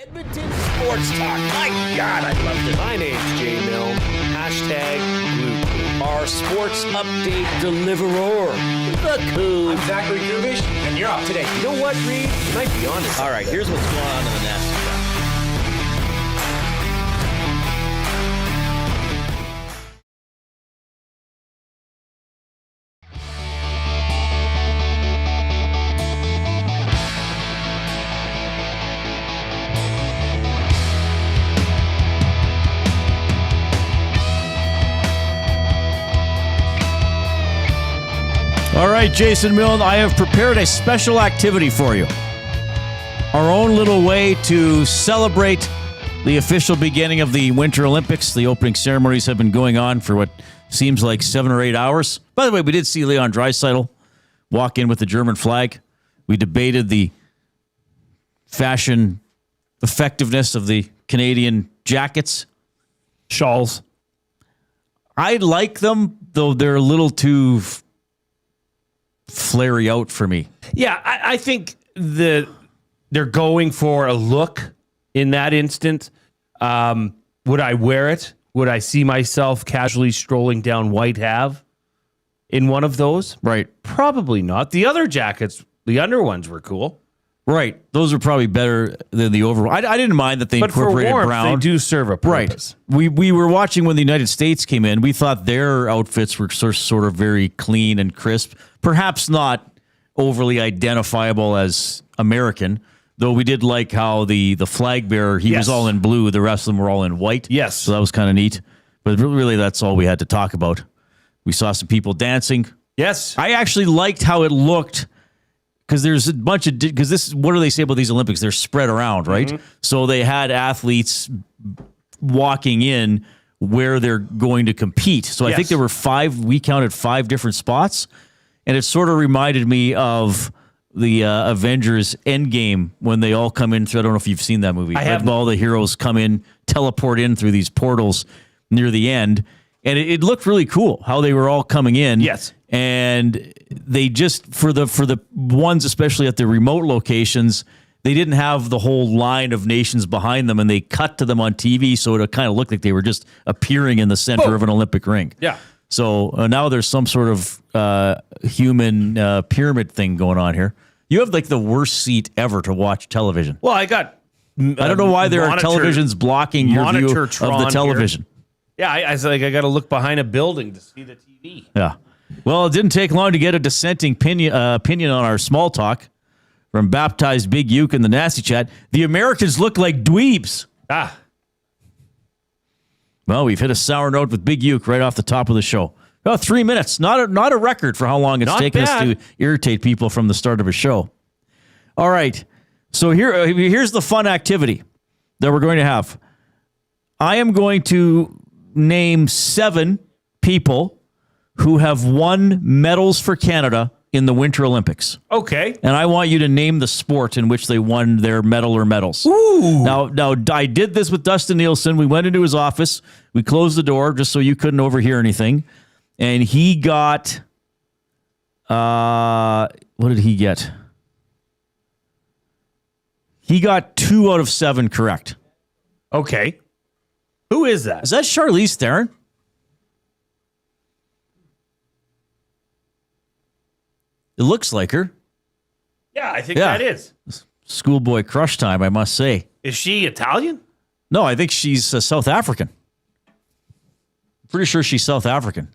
Edmonton Sports Talk. My God, I love this. My name's Jay Milne. #Blue Cool. Our sports update deliverer, the Cool. I'm Zachary Grubish, and you're up today. You know what, Reid? You might be honest. All right, here's what's going on in the Nasty Show. All right, Jason Milne, I have prepared a special activity for you. Our own little way to celebrate the official beginning of the Winter Olympics. The opening ceremonies have been going on for what seems like 7 or 8 hours. By the way, we did see Leon Draisaitl walk in with the German flag. We debated the fashion effectiveness of the Canadian jackets. Shawls. I like them, though they're a little too flary out for me. Yeah, I think they're going for a look in that instant. Would I wear it? Would I see myself casually strolling down White Ave in one of those? Right. Probably not. The other jackets, the under ones were cool. Right. Those are probably better than the overall. I didn't mind that they incorporated warmth, brown. they do serve a purpose. Right. We were watching when the United States came in. We thought their outfits were sort of very clean and crisp. Perhaps not overly identifiable as American, though we did like how the flag bearer, he was all in blue. The rest of them were all in white. Yes. So that was kind of neat. But really, that's all we had to talk about. We saw some people dancing. Yes. I actually liked how it looked. Because there's a bunch of, because this is, what do they say about these Olympics? They're spread around, right? Mm-hmm. So they had athletes walking in where they're going to compete. So I think there were we counted 5 different spots. And it sort of reminded me of the Avengers Endgame when they all come in through, I don't know if you've seen that movie. I have. All the heroes come in, teleport in through these portals near the end. And it looked really cool how they were all coming in. Yes. And they just, for the ones, especially at the remote locations, they didn't have the whole line of nations behind them, and they cut to them on TV, so it kind of looked like they were just appearing in the center of an Olympic ring. Yeah. So now there's some sort of human pyramid thing going on here. You have like the worst seat ever to watch television. Well, I don't know why there are televisions blocking your view of the television. Here. Yeah, I got to look behind a building to see the TV. Yeah. Well, it didn't take long to get a dissenting opinion on our small talk from baptized Big Uke in the Nasty Chat. The Americans look like dweebs. Well, we've hit a sour note with Big Uke right off the top of the show. Oh, 3 minutes. Not a record for how long it's taken us to irritate people from the start of a show. All right. So here's the fun activity that we're going to have. I am going to name 7 people who have won medals for Canada in the Winter Olympics. Okay. And I want you to name the sport in which they won their medal or medals. Ooh. Now, I did this with Dustin Nielsen. We went into his office. We closed the door just so you couldn't overhear anything. And he got, what did he get? He got 2 out of 7 correct. Okay. Who is that? Is that Charlize Theron? It looks like her. Yeah, I think that is. Schoolboy crush time, I must say. Is she Italian? No, I think she's South African. Pretty sure she's South African.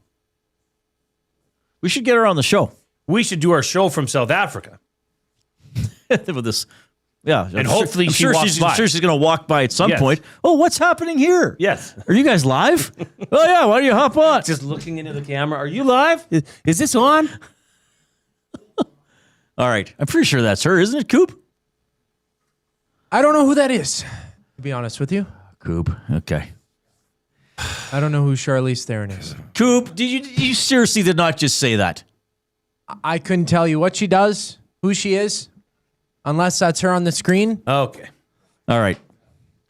We should get her on the show. We should do our show from South Africa. With this, yeah. And hopefully I'm sure she's going to walk by at some point. Oh, what's happening here? Yes. Are you guys live? Oh, yeah. Why don't you hop on? Just looking into the camera. Are you live? Is this on? All right. I'm pretty sure that's her, isn't it, Coop? I don't know who that is, to be honest with you. Coop. Okay. I don't know who Charlize Theron is. Coop, you seriously did not just say that? I couldn't tell you what she does, who she is, unless that's her on the screen. Okay. All right.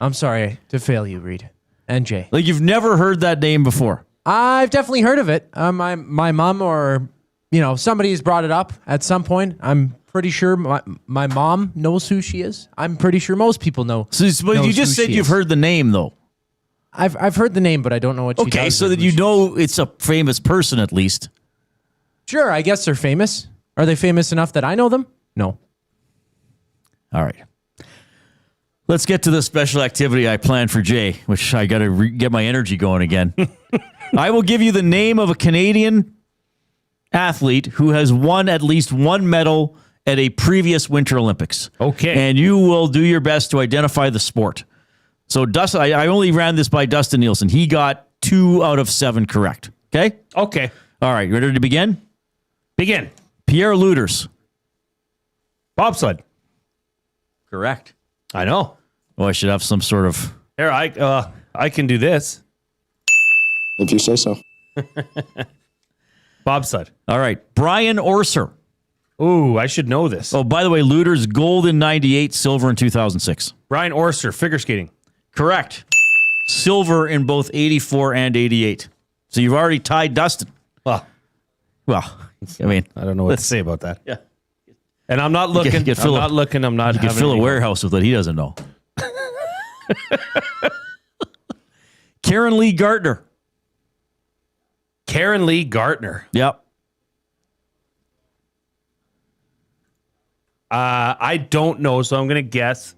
I'm sorry to fail you, Reid and Jay. Like you've never heard that name before? I've definitely heard of it. My mom or somebody's brought it up at some point. I'm pretty sure my mom knows who she is. I'm pretty sure most people know. So, but you just said you've heard the name, though. I've heard the name, but I don't know what she does. Okay, so that you know it's a famous person at least. Sure, I guess they're famous. Are they famous enough that I know them? No. All right. Let's get to the special activity I planned for Jay, which I got to get my energy going again. I will give you the name of a Canadian athlete who has won at least one medal at a previous Winter Olympics. Okay. And you will do your best to identify the sport. So Dustin, I only ran this by Dustin Nielsen. He got 2 out of 7 correct. Okay? Okay. All right. Ready to begin? Begin. Pierre Lueders. Bobsled. Correct. I know. Oh, I should have some sort of... Here, I can do this. If you say so. Bobsled. All right. Brian Orser. Ooh, I should know this. Oh, by the way, Lueders, gold in 98, silver in 2006. Brian Orser, figure skating. Correct. Silver in both 84 and 88. So you've already tied Dustin. Well, I mean, I don't know what to say about that. Yeah. And I'm not looking. You I'm not. You could fill a warehouse with what he doesn't know. Karen Lee Gartner. Karen Lee Gartner. Yep. I don't know, so I'm going to guess.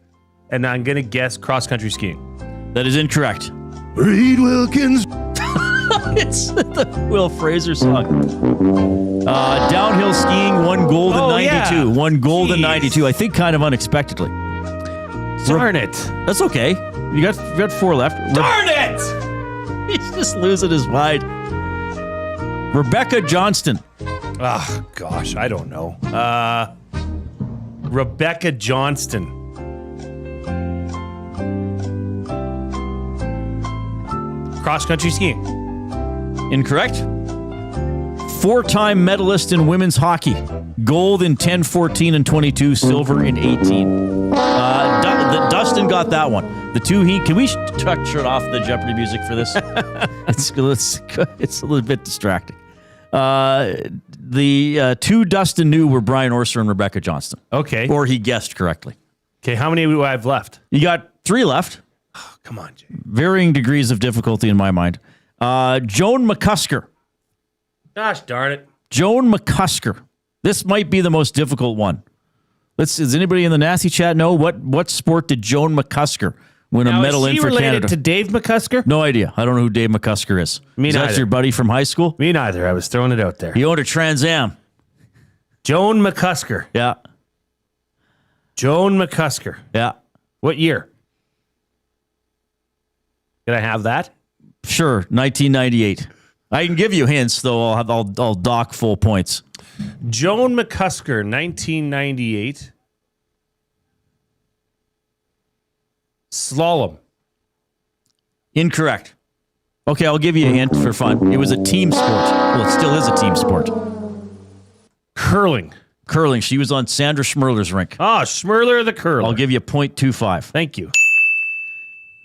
And I'm going to guess cross-country skiing. That is incorrect. Reid Wilkins. It's the Will Fraser song. Downhill skiing, won gold in 92. Yeah. Won gold in 92. I think kind of unexpectedly. Darn it. That's okay. You got 4 left. Darn it. He's just losing his mind. Rebecca Johnston. Oh, gosh, I don't know. Rebecca Johnston. Cross-country skiing. Incorrect. 4-time medalist in women's hockey. Gold in 10, 14, and 22. Silver in 18. Dustin got that one. The two can we shut off the Jeopardy music for this? it's a little bit distracting. The 2 Dustin knew were Brian Orser and Rebecca Johnston. Okay. Or he guessed correctly. Okay, how many do I have left? You got 3 left. Oh, come on, Jay. Varying degrees of difficulty in my mind. Joan McCusker. Gosh darn it. Joan McCusker. This might be the most difficult one. Does anybody in the nasty chat know what sport did Joan McCusker win a medal in for Canada? Is she related to Dave McCusker? No idea. I don't know who Dave McCusker is. Me Is neither. that your buddy from high school? Me neither. I was throwing it out there. He owned a Trans Am. Joan McCusker. Yeah. Joan McCusker. Yeah. What year? Can I have that? Sure. 1998. I can give you hints, though. I'll dock full points. Joan McCusker, 1998. Slalom. Incorrect. Okay, I'll give you a hint for fun. It was a team sport. Well, it still is a team sport. Curling. Curling. She was on Sandra Schmirler's rink. Ah, Schmirler the curler. I'll give you 0.25. Thank you.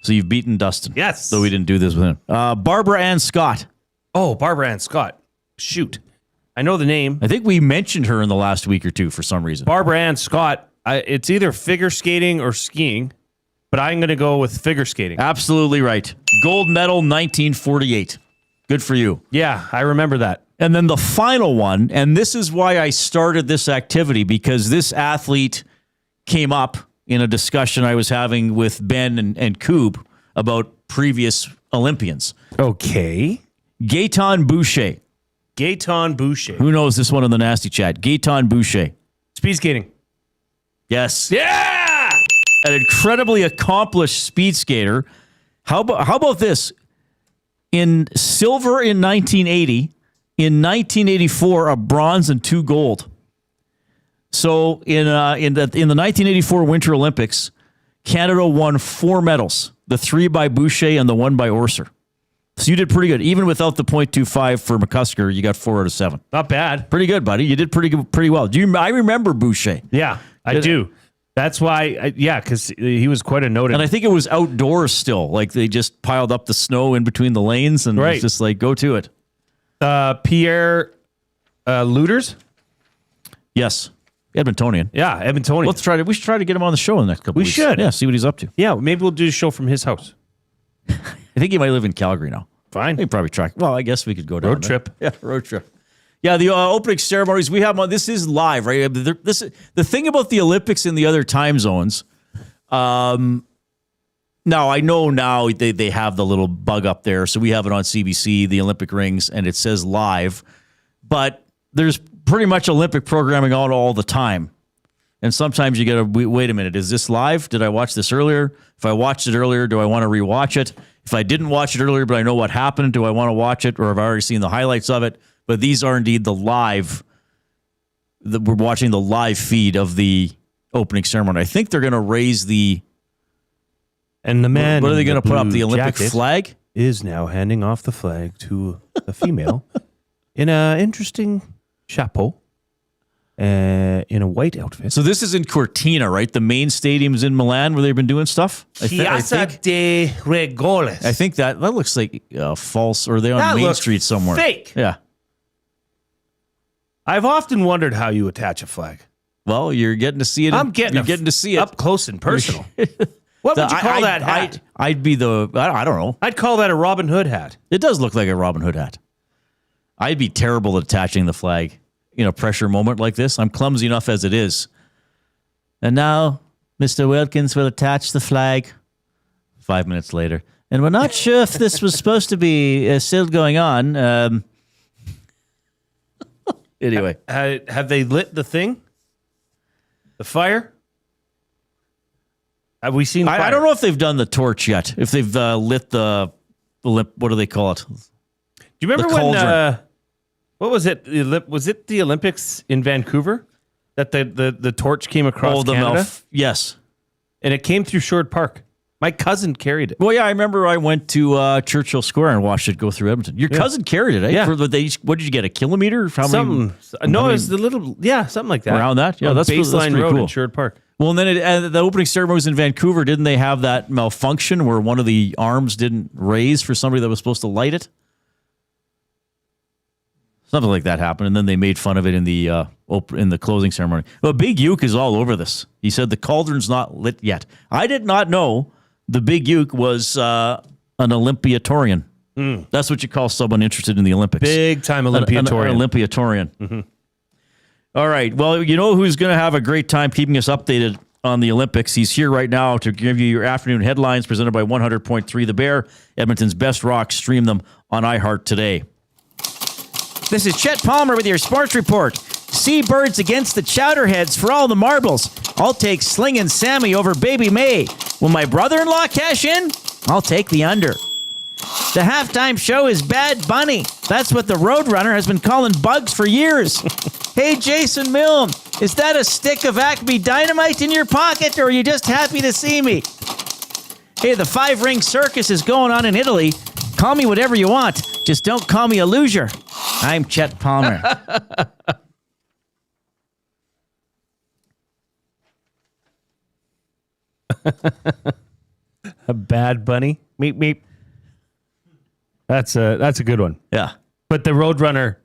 So you've beaten Dustin. Yes. Though we didn't do this with him. Barbara Ann Scott. Oh, Barbara Ann Scott. Shoot. I know the name. I think we mentioned her in the last week or two for some reason. Barbara Ann Scott. It's either figure skating or skiing, but I'm going to go with figure skating. Absolutely right. Gold medal 1948. Good for you. Yeah, I remember that. And then the final one, and this is why I started this activity, because this athlete came up in a discussion I was having with Ben and Koob about previous Olympians. Okay. Gaetan Boucher. Gaetan Boucher. Who knows this one in the nasty chat? Gaetan Boucher. Speed skating. Yes. Yeah! An incredibly accomplished speed skater. How about this? In silver in 1980, in 1984, a bronze and 2 gold. So in the 1984 Winter Olympics, Canada won 4 medals, the 3 by Boucher and the 1 by Orser. So you did pretty good. Even without the 0.25 for McCusker, you got 4 out of 7. Not bad. Pretty good, buddy. You did pretty well. I remember Boucher. Yeah, I do. That's why, because he was quite a noted. And I think it was outdoors still. Like they just piled up the snow in between the lanes and it was just like, go to it. Pierre Lueders? Yes. Edmontonian. Yeah, Edmontonian. We should try to get him on the show in the next couple We weeks. should. Yeah, see what he's up to. Yeah, maybe we'll do a show from his house. I think he might live in Calgary now. Fine. We can probably track. Well, I guess we could go down Road there. trip. Yeah, road trip. Yeah, the opening ceremonies we have on. This is live, right? The thing about the Olympics in the other time zones. Now I know now they have the little bug up there, so we have it on CBC, the Olympic rings, and it says live. But there's pretty much Olympic programming on all the time. And sometimes you got to wait a minute. Is this live? Did I watch this earlier? If I watched it earlier, do I want to rewatch it? If I didn't watch it earlier, but I know what happened, do I want to watch it? Or have I already seen the highlights of it? But these are indeed the live. We're watching the live feed of the opening ceremony. I think they're going to raise the. And the man. What are they going to put up? The Olympic jacket flag? Is now handing off the flag to a female in an interesting chapeau. In a white outfit. So this is in Cortina, right? The main stadium's in Milan where they've been doing stuff. Piazza de Regoles. I think that looks like false, or they're on Main Street somewhere. Fake. Yeah. I've often wondered how you attach a flag. Well, you're getting to see it. You're getting to see it up close and personal. What would you call that hat? I'd be I don't know. I'd call that a Robin Hood hat. It does look like a Robin Hood hat. I'd be terrible at attaching the flag in a pressure moment like this. I'm clumsy enough as it is. And now Mr. Wilkins will attach the flag 5 minutes later. And we're not sure if this was supposed to be still going on. Anyway. Have they lit the thing? The fire? Have we seen fire? I don't know if they've done the torch yet. If they've lit the what do they call it? Do you remember when... what was it? Was it the Olympics in Vancouver that the torch came across Canada? Yes. And it came through Sherwood Park. My cousin carried it. Well, yeah, I remember I went to Churchill Square and watched it go through Edmonton. Your cousin carried it, eh? Yeah. What did you get, a kilometer? Something. No, it was the little, something like that. Around that? Yeah, on that's Baseline pretty Road cool. in Sherwood Park. Well, and then the opening ceremony was in Vancouver. Didn't they have that malfunction where one of the arms didn't raise for somebody that was supposed to light it? Something like that happened, and then they made fun of it in the closing ceremony. Well, Big Uke is all over this. He said the cauldron's not lit yet. I did not know the Big Uke was an Olympiatorian. That's what you call someone interested in the Olympics. Big time Olympiatorian. An Olympiatorian. Mm-hmm. All right. Well, you know who's going to have a great time keeping us updated on the Olympics? He's here right now to give you your afternoon headlines presented by 100.3 The Bear, Edmonton's best rock. Stream them on iHeart today. This is Chet Palmer with your sports report. Seabirds against the Chowderheads for all the marbles. I'll take Slingin' Sammy over Baby May. Will my brother-in-law cash in? I'll take the under. The halftime show is Bad Bunny. That's what the Roadrunner has been calling Bugs for years. Hey, Jason Milne, is that a stick of Acme Dynamite in your pocket, or are you just happy to see me? Hey, the 5-ring circus is going on in Italy. Call me whatever you want. Just don't call me a loser. I'm Chet Palmer. A Bad Bunny. Meep, meep. That's a good one. Yeah. But the Roadrunner.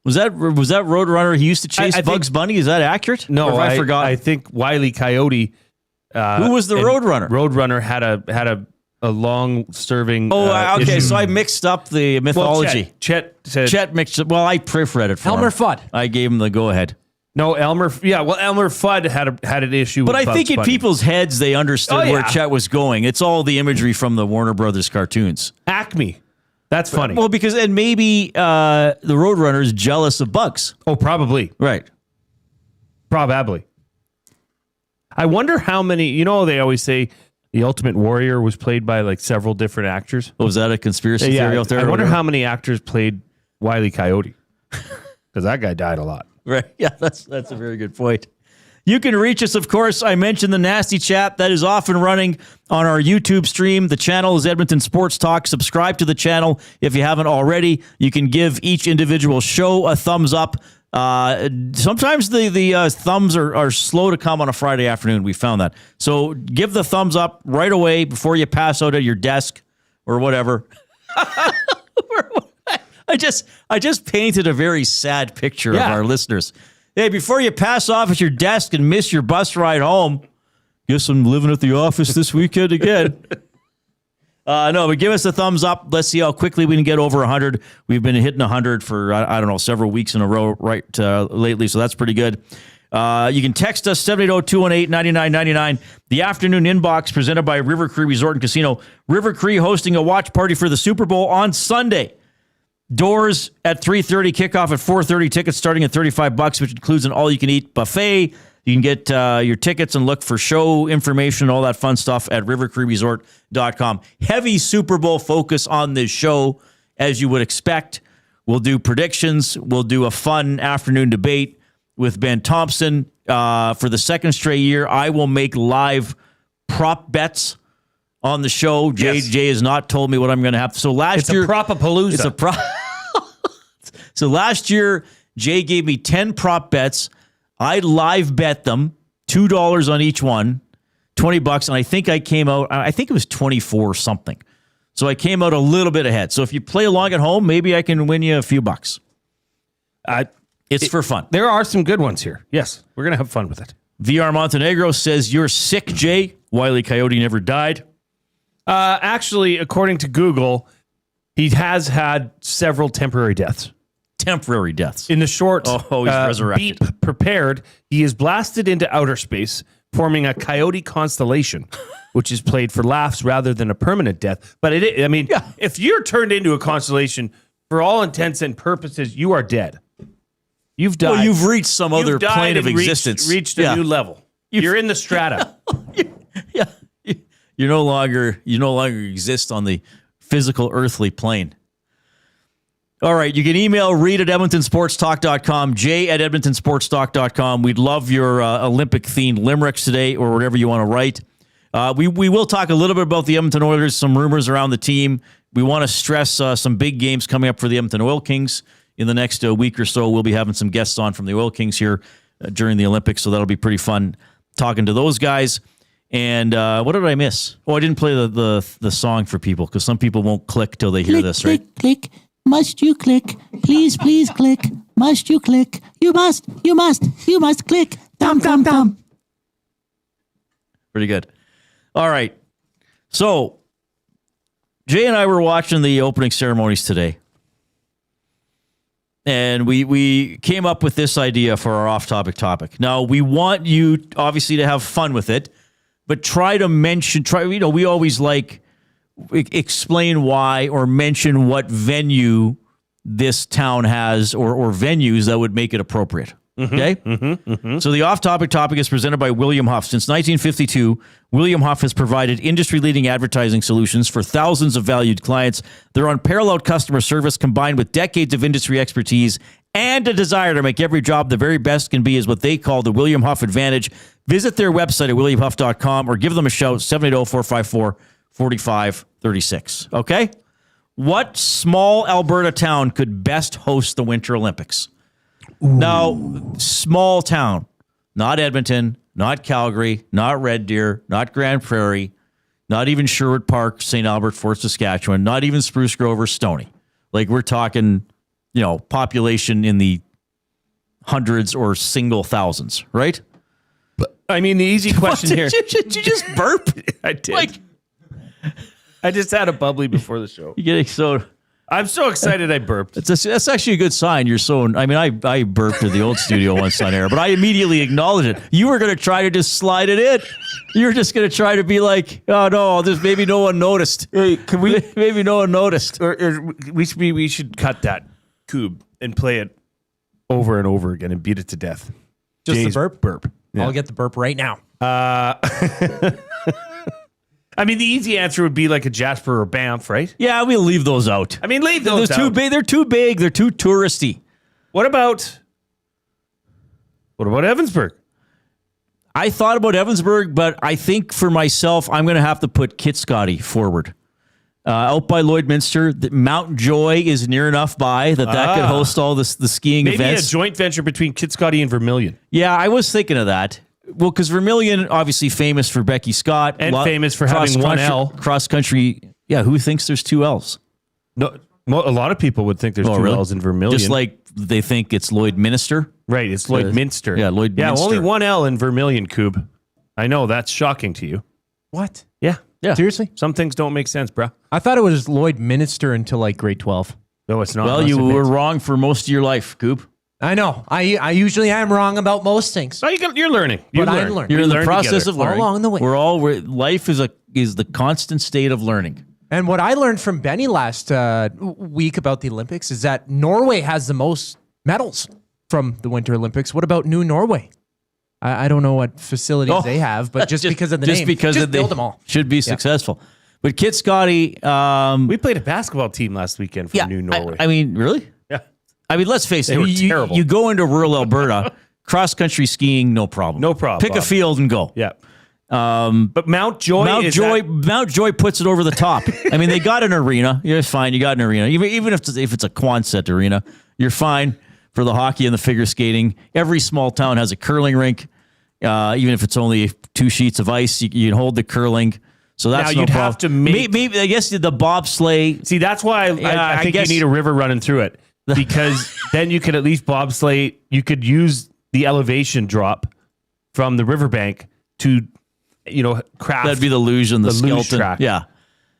Was that Roadrunner? He used to chase Bugs Bunny. Is that accurate? No, Or have I forgot. I think Wile E. Coyote. Who was the Roadrunner? Roadrunner had a long-serving. Okay. issue. So I mixed up the mythology. Well, Chet said Chet mixed up. Well, I proofread it for Elmer him. Fudd. I gave him the go-ahead. no Elmer. Yeah, well, Elmer Fudd had an issue. But with I think Bugs in Bunny. people's heads, they understood Oh, where yeah. Chet was going. It's all the imagery from the Warner Brothers cartoons. Acme. That's funny. Well, because and maybe the Roadrunner is jealous of Bugs. Oh, probably. Right. Probably. I wonder how many. You know, they always say the Ultimate Warrior was played by like several different actors. Was that a conspiracy theory out there? I wonder how many actors played Wile E. Coyote, because that guy died a lot. Right. Yeah, that's a very good point. You can reach us, of course. I mentioned the Nasty Chat. That is off and running on our YouTube stream. The channel is Edmonton Sports Talk. Subscribe to the channel if you haven't already. You can give each individual show a thumbs up. Sometimes the thumbs are slow to come on a Friday afternoon. We found that. So give the thumbs up right away before you pass out at your desk or whatever. I just painted a very sad picture of our listeners. Hey, before you pass off at your desk and miss your bus ride home, guess I'm living at the office this weekend again. No, but give us a thumbs up. Let's see how quickly we can get over 100. We've been hitting 100 for, I don't know, several weeks in a row lately, so that's pretty good. You can text us 780-218-9999. The afternoon inbox presented by River Cree Resort and Casino. River Cree hosting a watch party for the Super Bowl on Sunday. Doors at 3:30, kickoff at 4:30. Tickets starting at $35, which includes an all-you-can-eat buffet. You can get your tickets and look for show information, all that fun stuff at rivercreeresort.com. Heavy Super Bowl focus on this show, as you would expect. We'll do predictions. We'll do a fun afternoon debate with Ben Thomson. For the second straight year, I will make live prop bets on the show. Jay has not told me what I'm going to have. So last year, It's a propapalooza. it's a prop. So last year, Jay gave me 10 prop bets. I live bet them, $2 on each one, $20, and I think I came out, I think it was 24 something. So I came out a little bit ahead. So if you play along at home, maybe I can win you a few bucks. It's for fun. There are some good ones here. Yes, we're going to have fun with it. VR Montenegro says, you're sick, Jay. Wile E. Coyote never died. Actually, according to Google, he has had several temporary deaths. Temporary deaths. In the short he's resurrected. beep prepared, he is blasted into outer space, forming a coyote constellation, which is played for laughs rather than a permanent death. But if you're turned into a constellation, for all intents and purposes, you are dead. You've died. Well, you've reached some other You've died plane of and existence. Reached a new level. You're in the strata. Yeah. You no longer exist on the physical earthly plane. All right, you can email Reid at EdmontonSportsTalk.com, Jay at EdmontonSportsTalk.com. We'd love your Olympic-themed limericks today or whatever you want to write. We will talk a little bit about the Edmonton Oilers, some rumors around the team. We want to stress some big games coming up for the Edmonton Oil Kings in the next week or so. We'll be having some guests on from the Oil Kings here during the Olympics, so that'll be pretty fun talking to those guys. And what did I miss? Oh, I didn't play the song for people because some people won't click till they hear this, right? Click. Must you click? Please, please click. Must you click? You must click. Thumb. Pretty good. All right. So, Jay and I were watching the opening ceremonies today. And we came up with this idea for our off-topic topic. Now, we want you, obviously, to have fun with it, but we always explain why or mention what venue this town has or venues that would make it appropriate. Okay? So the off-topic topic is presented by William HoF. Since 1952, William HoF has provided industry-leading advertising solutions for thousands of valued clients. Their unparalleled customer service combined with decades of industry expertise and a desire to make every job the very best can be is what they call the William HoF Advantage. Visit their website at williamhuff.com or give them a shout, 780-454-4536. Okay? What small Alberta town could best host the Winter Olympics? Ooh. Now, small town, not Edmonton, not Calgary, not Red Deer, not Grand Prairie, not even Sherwood Park, St. Albert, Fort Saskatchewan, not even Spruce Grove or Stoney. Like, we're talking, population in the hundreds or single thousands, right? I mean, the easy question here. Did you just burp? I did. I just had a bubbly before the show. You're getting so... I'm so excited I burped. That's actually a good sign. You're so... I burped at the old studio once on air, but I immediately acknowledged it. You were going to try to just slide it in. You were just going to try to be like, oh, no, maybe no one noticed. Hey, can we... Maybe no one noticed. Or we should cut that cube and play it over and over again and beat it to death. Just Jay's the burp? Burp. Yeah. I'll get the burp right now. I mean, the easy answer would be like a Jasper or Banff, right? Yeah, we'll leave those out. I mean, leave those out. Too big. They're too big. They're too touristy. What about Evansburg? I thought about Evansburg, but I think for myself, I'm going to have to put Kitscotty forward. Out by Lloydminster, Mount Joy is near enough by that could host all the skiing events. Maybe a joint venture between Kitscotty and Vermilion. Yeah, I was thinking of that. Well, because Vermilion, obviously famous for Becky Scott. And famous for having one L. Cross country. Yeah, who thinks there's two L's? No, a lot of people would think there's two really? L's in Vermilion. Just like they think it's Lloydminster. Right, it's Lloydminster. Yeah, Lloydminster. Yeah, only one L in Vermilion, Coob. I know, that's shocking to you. What? Yeah. Yeah. Seriously? Some things don't make sense, bruh. I thought it was Lloydminster until like grade 12. No, it's not. Well, you were wrong for most of your life, Coop. I know. I usually am wrong about most things. No, you're learning. But I'm learning. You're in the learn process together. of learning. All along the way. Life is the constant state of learning. And what I learned from Benny last week about the Olympics is that Norway has the most medals from the Winter Olympics. What about New Norway? I don't know what facilities they have, but just because of the name, just build them all. Should be successful. But Kit Scotty, We played a basketball team last weekend from New Norway. I mean, really? yeah. I mean, let's face it. They were terrible. You go into rural Alberta, cross country skiing, no problem. No problem, Pick a Bob. field and go. Yeah. But Mount Joy Mount Joy puts it over the top. I mean, they got an arena. You're fine. You got an arena. Even if it's a Quonset arena, you're fine for the hockey and the figure skating. Every small town has a curling rink. Even if it's only 2 sheets of ice, you can hold the curling. So that's Now, no you'd problem. have to make- maybe I guess the bobsleigh. See, that's why I think guess- you need a river running through it, because then you could at least bobsleigh. You could use the elevation drop from the riverbank to, craft. That'd be the luge and the luge skeleton. track. Yeah.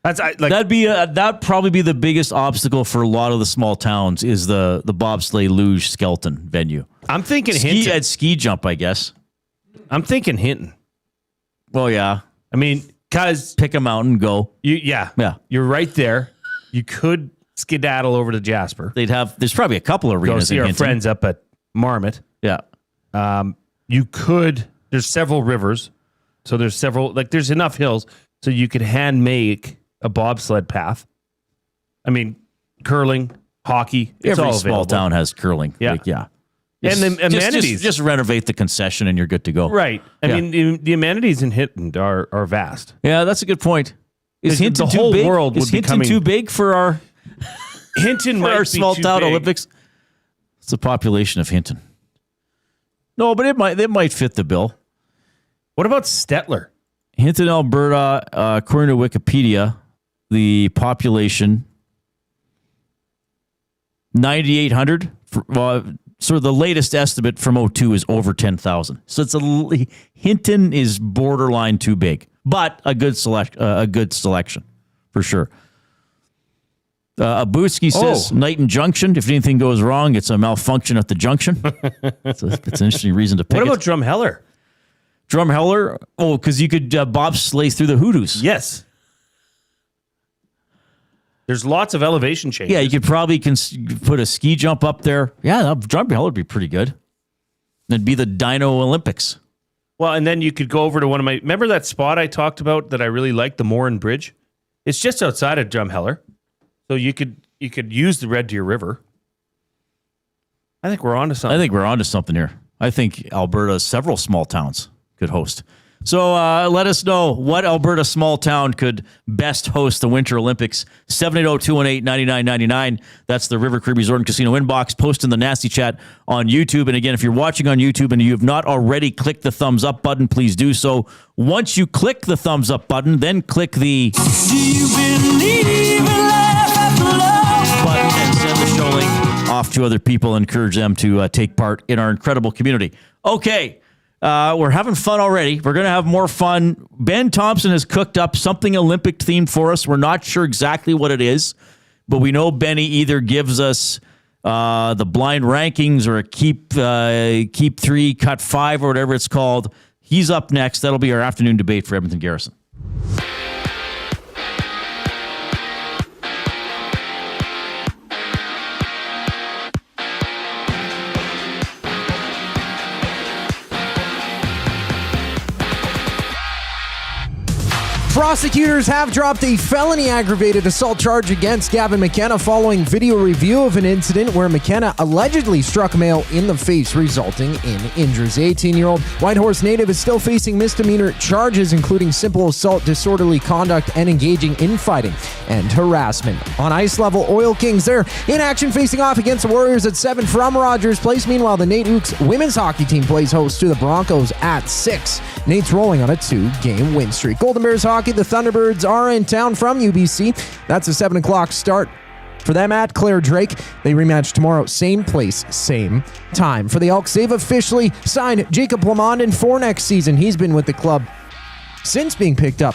That's That'd probably be the biggest obstacle for a lot of the small towns is the bobsleigh luge skeleton venue. I'm thinking Hinton. At ski jump, I guess. I'm thinking Hinton. Well, yeah. I mean, because Pick a mountain, go. yeah, you're right there. You could skedaddle over to Jasper. There's probably a couple of Go arenas see in our Hinton. friends up at Marmot. Yeah. You could. There's several rivers, so there's enough hills, so you could hand make a bobsled path. I mean, curling, hockey. It's Every all small available. town has curling. Yeah. Yeah. And the amenities. Just renovate the concession and you're good to go. Right. I Yeah. mean, the amenities in Hinton are vast. Yeah, that's a good point. Is The Hinton whole too big? world Is would be Hinton coming- too big for our Hinton for might our be small too town big. Olympics? It's the population of Hinton. No, but it might fit the bill. What about Stettler? Hinton, Alberta, according to Wikipedia, the population 9,800. So the latest estimate from 2002 is over 10,000. So Hinton is borderline too big, but a good selection for sure. Abutsky says Knighton Junction. If anything goes wrong, it's a malfunction at the junction. It's an interesting reason to pick What it. about Drumheller? Drumheller? Oh, because you could bobsleigh through the hoodoos. Yes. There's lots of elevation changes. Yeah, you could probably put a ski jump up there. Yeah, Drumheller would be pretty good. It'd be the Dino Olympics. Well, and then you could go over to remember that spot I talked about that I really liked, the Morin Bridge? It's just outside of Drumheller. So you could use the Red Deer River. I think we're on to something. Here. I think Alberta's several small towns could host. So let us know what Alberta small town could best host the Winter Olympics. 780-218-9999. That's the River Cree Resort and Casino inbox. Post in the Nasty Chat on YouTube. And again, if you're watching on YouTube and you have not already clicked the thumbs up button, please do so. Once you click the thumbs up button, then click the button and send the show link off to other people. Encourage them to take part in our incredible community. Okay. We're having fun already. We're going to have more fun. Ben Thomson has cooked up something Olympic themed for us. We're not sure exactly what it is, but we know Benny either gives us the blind rankings or a keep 3, cut 5, or whatever it's called. He's up next. That'll be our afternoon debate for Edmonton Garrison. Prosecutors have dropped a felony aggravated assault charge against Gavin McKenna following video review of an incident where McKenna allegedly struck a male in the face, resulting in injuries. The 18-year-old Whitehorse native is still facing misdemeanor charges, including simple assault, disorderly conduct, and engaging in fighting and harassment. On ice level, Oil Kings, they're in action facing off against the Warriors at 7 from Rogers Place. Meanwhile, the Nate Ooks women's hockey team plays host to the Broncos at 6. Nate's rolling on a 2-game win streak. Golden Bears hockey, the Thunderbirds are in town from UBC. That's a 7 o'clock start for them at Claire Drake. They rematch tomorrow, same place, same time. For the Elks, they've officially signed Jacob Lamond for next season. He's been with the club since being picked up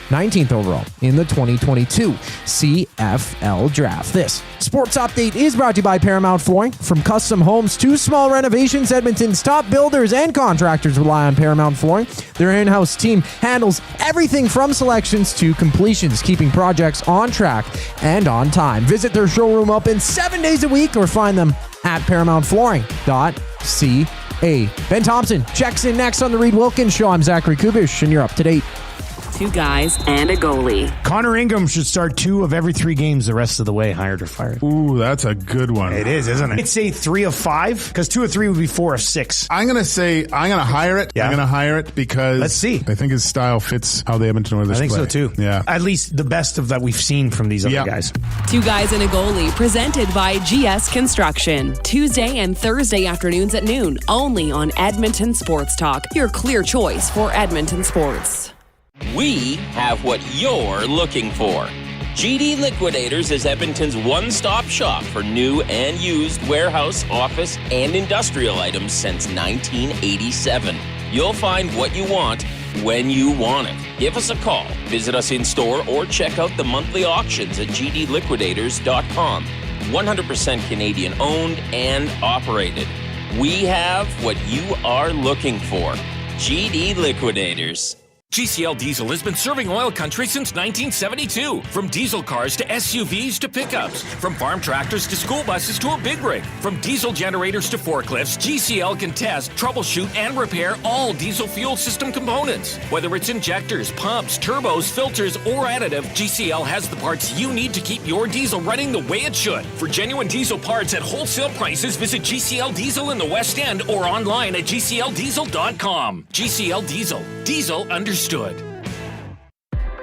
19th overall in the 2022 CFL draft. This sports update is brought to you by Paramount Flooring. From custom homes to small renovations, Edmonton's top builders and contractors rely on Paramount Flooring. Their in-house team handles everything from selections to completions, keeping projects on track and on time. Visit their showroom open 7 days a week or find them at paramountflooring.ca. Ben Thomson checks in next on the Reid Wilkins Show. I'm Zachary Kubish, and you're up to date. 2 guys and a goalie. Connor Ingram should start 2 of every 3 games the rest of the way, hired or fired. Ooh, that's a good one. It is, isn't it? I'd say 3 of 5, because 2 of 3 would be 4 of 6. I'm going to hire it. Yeah. I'm going to hire it because let's see. I think his style fits how the Edmonton Oilers play. I think so too. Yeah. At least the best of that we've seen from these other guys. 2 guys and a goalie, presented by GS Construction. Tuesday and Thursday afternoons at noon, only on Edmonton Sports Talk, your clear choice for Edmonton sports. We have what you're looking for. GD Liquidators is Edmonton's one-stop shop for new and used warehouse, office, and industrial items since 1987. You'll find what you want when you want it. Give us a call, visit us in-store, or check out the monthly auctions at gdliquidators.com. 100% Canadian-owned and operated. We have what you are looking for. GD Liquidators. GCL Diesel has been serving oil country since 1972. From diesel cars to SUVs to pickups. From farm tractors to school buses to a big rig. From diesel generators to forklifts, GCL can test, troubleshoot, and repair all diesel fuel system components. Whether it's injectors, pumps, turbos, filters, or additive, GCL has the parts you need to keep your diesel running the way it should. For genuine diesel parts at wholesale prices, visit GCL Diesel in the West End or online at gcldiesel.com. GCL Diesel. Diesel understood.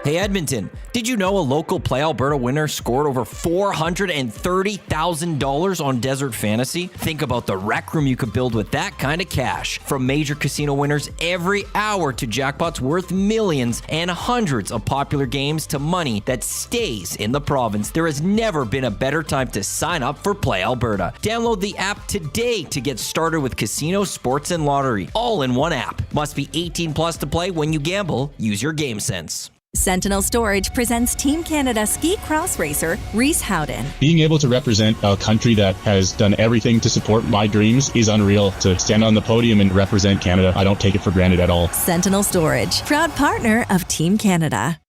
Hey Edmonton, did you know a local Play Alberta winner scored over $430,000 on Desert Fantasy? Think about the rec room you could build with that kind of cash. From major casino winners every hour to jackpots worth millions and hundreds of popular games to money that stays in the province, there has never been a better time to sign up for Play Alberta. Download the app today to get started with casino, sports, and lottery, all in one app. Must be 18 plus to play. When you gamble, use your game sense. Sentinel Storage presents Team Canada ski cross racer Reese Howden. Being able to represent a country that has done everything to support my dreams is unreal. To stand on the podium and represent Canada, I don't take it for granted at all. Sentinel Storage, proud partner of Team Canada.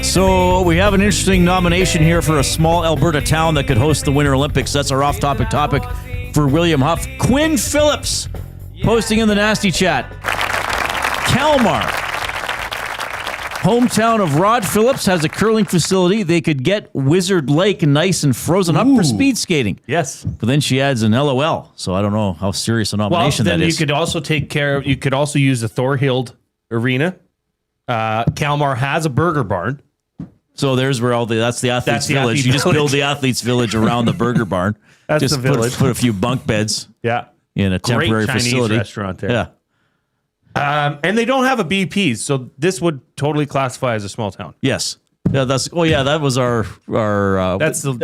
So we have an interesting nomination here for a small Alberta town that could host the Winter Olympics. That's our off-topic topic for William Huff. Quinn Phillips posting in the nasty chat. Kalmar, hometown of Rod Phillips, has a curling facility. They could get Wizard Lake nice and frozen up for speed skating. Yes. But then she adds an LOL, so I don't know how serious a nomination that is. You could also you could also use the Thorhild Arena. Kalmar has a burger barn. So there's where that's the athletes' village. You just build the athletes' village around the burger barn. That's just the village. Put a few bunk beds. Yeah. In a temporary Great Chinese facility. restaurant there. Yeah. And they don't have a BP, so this would totally classify as a small town. Yes. Yeah. That was our. That's what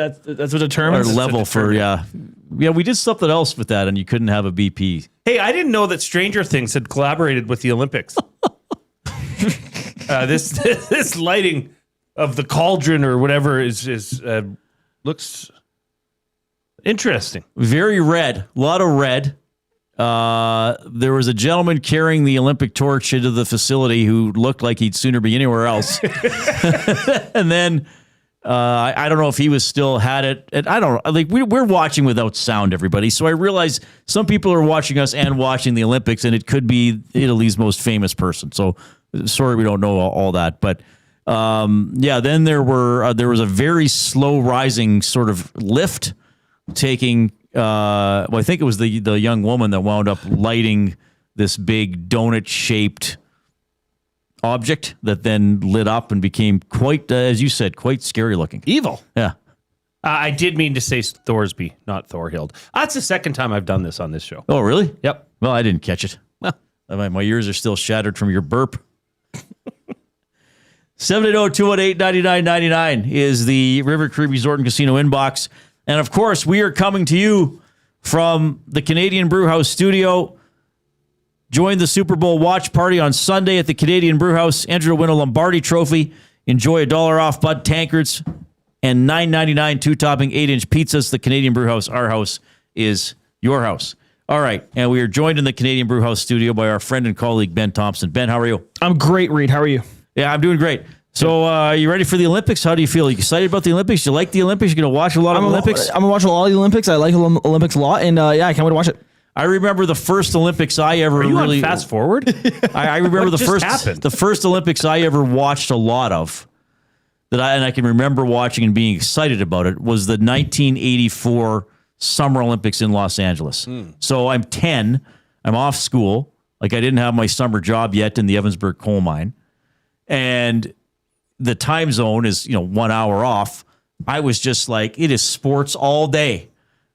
determines our level for Yeah. We did something else with that, and you couldn't have a BP. Hey, I didn't know that Stranger Things had collaborated with the Olympics. This lighting of the cauldron or whatever is looks interesting. Very red. A lot of red. There was a gentleman carrying the Olympic torch into the facility who looked like he'd sooner be anywhere else. And then I don't know if he was still had it. And I don't know. Like we're watching without sound, everybody. So I realize some people are watching us and watching the Olympics, and it could be Italy's most famous person. So sorry, we don't know all that, but. Then there was a very slow rising sort of lift taking, I think it was the young woman that wound up lighting this big donut shaped object that then lit up and became quite, as you said, quite scary looking. Evil. Yeah. I did mean to say Thorsby, not Thorhild. That's the second time I've done this on this show. Oh, really? Yep. Well, I didn't catch it. Well, my ears are still shattered from your burp. 780-218-9999 is the River Cree Resort and Casino inbox. And, of course, we are coming to you from the Canadian Brewhouse studio. Join the Super Bowl watch party on Sunday at the Canadian Brewhouse. Enter to win a Lombardi trophy. Enjoy $1 off Bud tankards and $9.99 two-topping 8-inch pizzas. The Canadian Brewhouse, our house, is your house. All right, and we are joined in the Canadian Brewhouse studio by our friend and colleague, Ben Thomson. Ben, how are you? I'm great, Reid. How are you? Yeah, I'm doing great. So, you ready for the Olympics? How do you feel? Are you excited about the Olympics? You like the Olympics? You're going to watch a lot of Olympics? I'm going to watch a lot of the Olympics. I like Olympics a lot, and I can't wait to watch it. I remember the first Olympics I ever Are you really... on fast forward? I remember What just happened? the first Olympics I ever watched a lot of, and I can remember watching and being excited about it, was the 1984 Summer Olympics in Los Angeles. So I'm 10. I'm off school. Like, I didn't have my summer job yet in the Evansburg coal mine. And the time zone is, 1 hour off. I was just like, it is sports all day.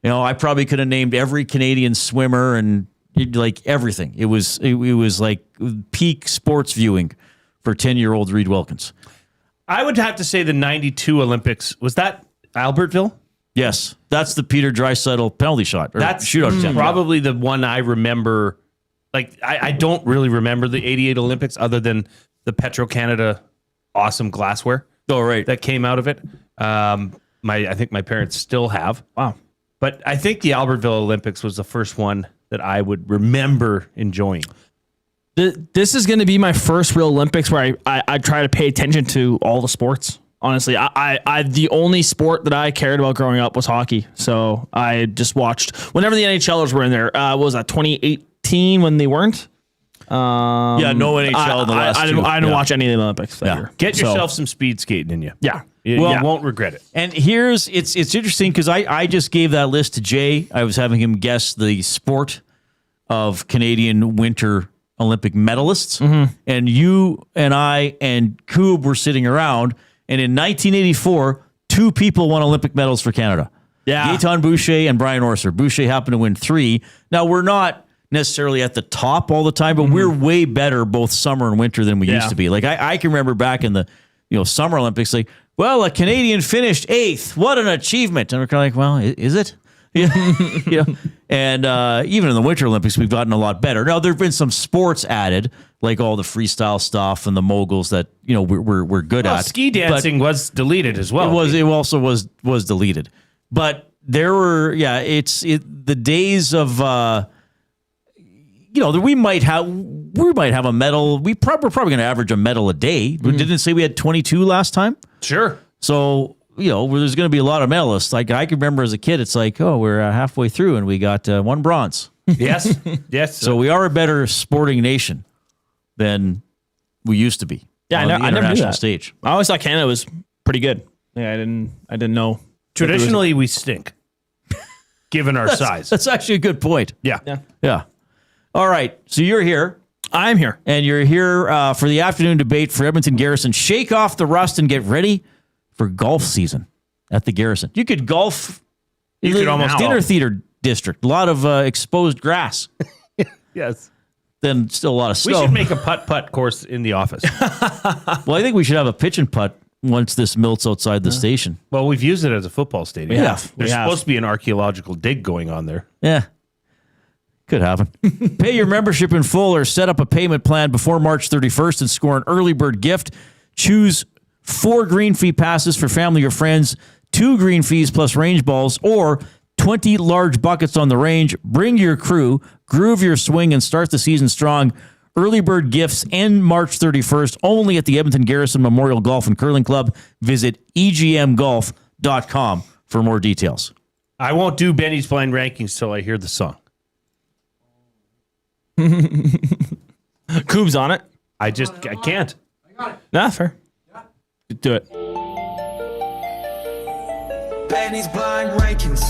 I probably could have named every Canadian swimmer and like everything. It was like peak sports viewing for 10-year-old Reid Wilkins. I would have to say the 92 Olympics, was that Albertville? Yes, that's the Peter Draisaitl penalty shot. Or That's shootout attempt. probably the one I remember. Like, I don't really remember the 88 Olympics other than the Petro-Canada awesome glassware. Oh, right. That came out of it. I think my parents still have. Wow. But I think the Albertville Olympics was the first one that I would remember enjoying. This is going to be my first real Olympics where I try to pay attention to all the sports. Honestly, I the only sport that I cared about growing up was hockey. So I just watched whenever the NHLers were in there. What was that 2018 when they weren't? No NHL in the last I didn't watch any of the Olympics that year. Get yourself some speed skating in you. Yeah. You won't regret it. And it's interesting because I just gave that list to Jay. I was having him guess the sport of Canadian Winter Olympic medalists. Mm-hmm. And you and I and Koob were sitting around. And in 1984, 2 people won Olympic medals for Canada. Yeah. Gaetan Boucher and Brian Orser. Boucher happened to win 3. Now, we're not necessarily at the top all the time, but we're way better both summer and winter than we used to be. Like, I can remember back in the Summer Olympics, like, well, a Canadian finished 8th. What an achievement. And we're kind of like, well, is it? Yeah. And even in the Winter Olympics, we've gotten a lot better. Now, there have been some sports added, like all the freestyle stuff and the moguls that, we're good at. Ski dancing was deleted as well. It also was deleted. But there were, the days of, we might have a medal. We're probably going to average a medal a day. Didn't it say we had 22 last time? Sure. So, there's going to be a lot of medalists. Like, I can remember as a kid, it's like, oh, we're halfway through and we got 1 bronze. Yes. Yes. So we are a better sporting nation than we used to be. Yeah, on the I never knew international that. stage. I always thought Canada was pretty good. Yeah, I didn't know. Traditionally, we stink, given our size. That's actually a good point. Yeah. Yeah. All right. So you're here. I'm here. And you're here for the afternoon debate for Edmonton Garrison. Shake off the rust and get ready for golf season at the Garrison. You could golf. You could almost dinner theater district. A lot of exposed grass. Yes. Then still a lot of We snow. should make a putt-putt course in the office. Well, I think we should have a pitch and putt once this melts outside the station. Well, we've used it as a football stadium. Yeah. There's supposed to be an archaeological dig going on there. Yeah. Could happen. Pay your membership in full or set up a payment plan before March 31st and score an early bird gift. Choose 4 green fee passes for family or friends, 2 green fees plus range balls, or 20 large buckets on the range. Bring your crew, groove your swing, and start the season strong. Early bird gifts end March 31st only at the Edmonton Garrison Memorial Golf and Curling Club. Visit egmgolf.com for more details. I won't do Benny's blind rankings till I hear the song. Coob's on it. I can't. Nah, fair. Do it. Benny's blind rankings.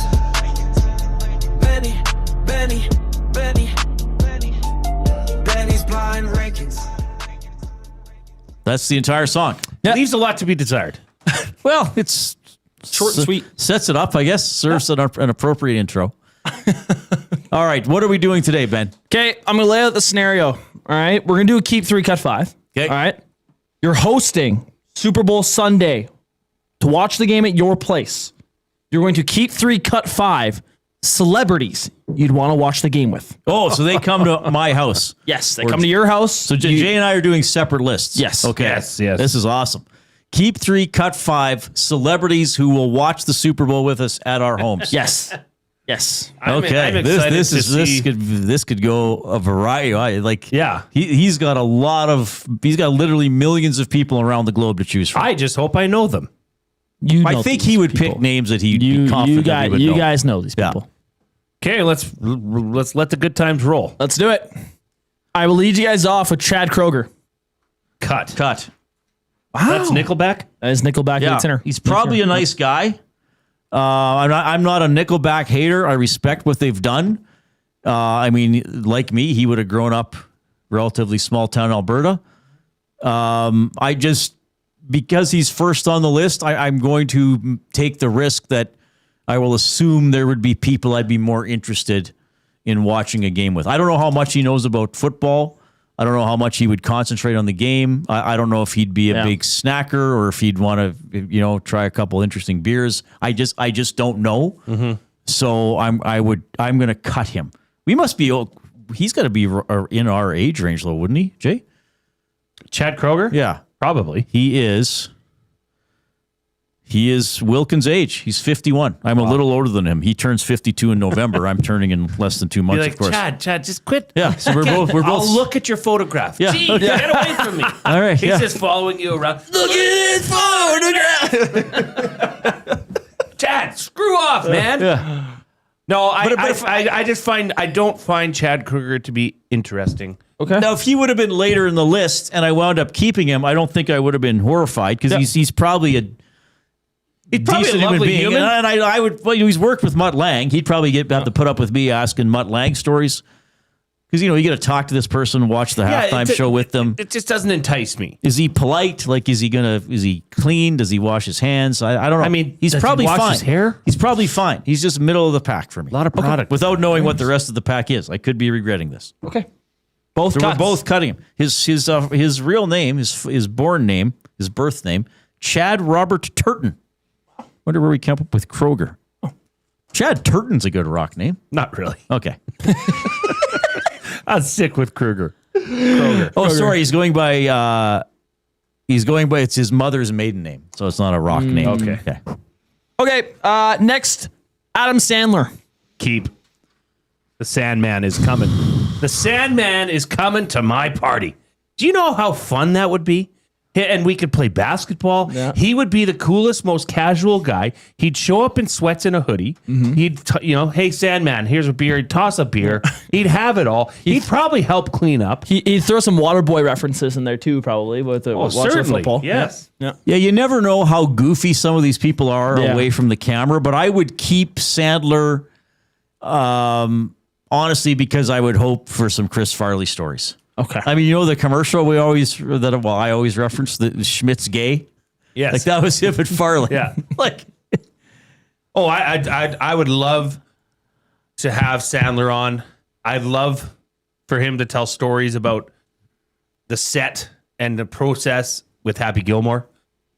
Benny's blind rankings. That's the entire song. Leaves a lot to be desired. Well, it's Short and sweet. Sets it up, I guess. Serves an appropriate intro. All right. What are we doing today, Ben? Okay, I'm going to lay out the scenario. All right. We're going to do a keep 3, cut 5. Okay. All right. You're hosting Super Bowl Sunday to watch the game at your place. You're going to keep 3, cut 5 celebrities you'd want to watch the game with. Oh, so they come to my house. Yes, they come to your house. So Jay and I are doing separate lists. Yes. Okay. Yes. This is awesome. Keep 3, cut 5 celebrities who will watch the Super Bowl with us at our homes. Yes. Yes. I'm Okay. excited to see. This could go a variety. Like, Yeah. he's got literally millions of people around the globe to choose from. I just hope I know them. I think he would pick names that he'd be confident that he would know. You guys know these people. Okay, let's let the good times roll. Let's do it. I will lead you guys off with Chad Kroger. Cut. Wow. That's Nickelback? That is Nickelback lead singer. He's probably a nice guy. I'm not a Nickelback hater. I respect what they've done. I mean, like me, he would have grown up relatively small town Alberta. Because he's first on the list, I'm going to take the risk that I will assume there would be people I'd be more interested in watching a game with. I don't know how much he knows about football. I don't know how much he would concentrate on the game. I don't know if he'd be a big snacker or if he'd want to, try a couple interesting beers. I just don't know. Mm-hmm. So I'm going to cut him. He's got to be in our age range though, wouldn't he, Jay? Chad Kroger? Yeah, probably. He is Wilkins' age. He's 51. I'm a little older than him. He turns 52 in November. I'm turning in less than 2 months, Be like, of course. Chad, just quit. Yeah, so we're both. I'll look at your photograph. Yeah. Gee, get away from me. All right. He's just following you around. Look at his photograph. Chad, screw off, man. Yeah. No, I don't find Chad Kroger to be interesting. Okay. Now, if he would have been later in the list and I wound up keeping him, I don't think I would have been horrified because he's probably a decent human being. human. And I would. Well, he's worked with Mutt Lang. He'd probably have to put up with me asking Mutt Lang stories because you got to talk to this person, watch the halftime show with them. It just doesn't entice me. Is he polite? Like, is he clean? Does he wash his hands? I don't know. I mean, he's does probably he wash fine. his hair? He's probably fine. He's just middle of the pack for me. A lot of product. Without knowing what the rest of the pack is, I could be regretting this. Okay. So we're both cutting him. His real name, his born name, his birth name, Chad Robert Turton. Wonder where we came up with Kroger. Oh. Chad Turton's a good rock name. Not really. Okay. I'm sick with Kroger. Oh, sorry. He's going by. It's his mother's maiden name, so it's not a rock name. Okay. Next, Adam Sandler. Keep. The Sandman is coming. The Sandman is coming to my party. Do you know how fun that would be? And we could play basketball. Yeah. He would be the coolest, most casual guy. He'd show up in sweats and a hoodie. Mm-hmm. He'd, hey, Sandman, here's a beer. He'd toss a beer. He'd have it all. He'd probably help clean up. He'd throw some Waterboy references in there too, probably. With certainly. Football. Yes. Yeah, you never know how goofy some of these people are away from the camera, but I would keep Sandler, honestly, because I would hope for some Chris Farley stories. Okay. I mean, the commercial I always reference, the Schmidt's gay. Yes. Like that was him at Farley. Yeah. Like, I would love to have Sandler on. I'd love for him to tell stories about the set and the process with Happy Gilmore.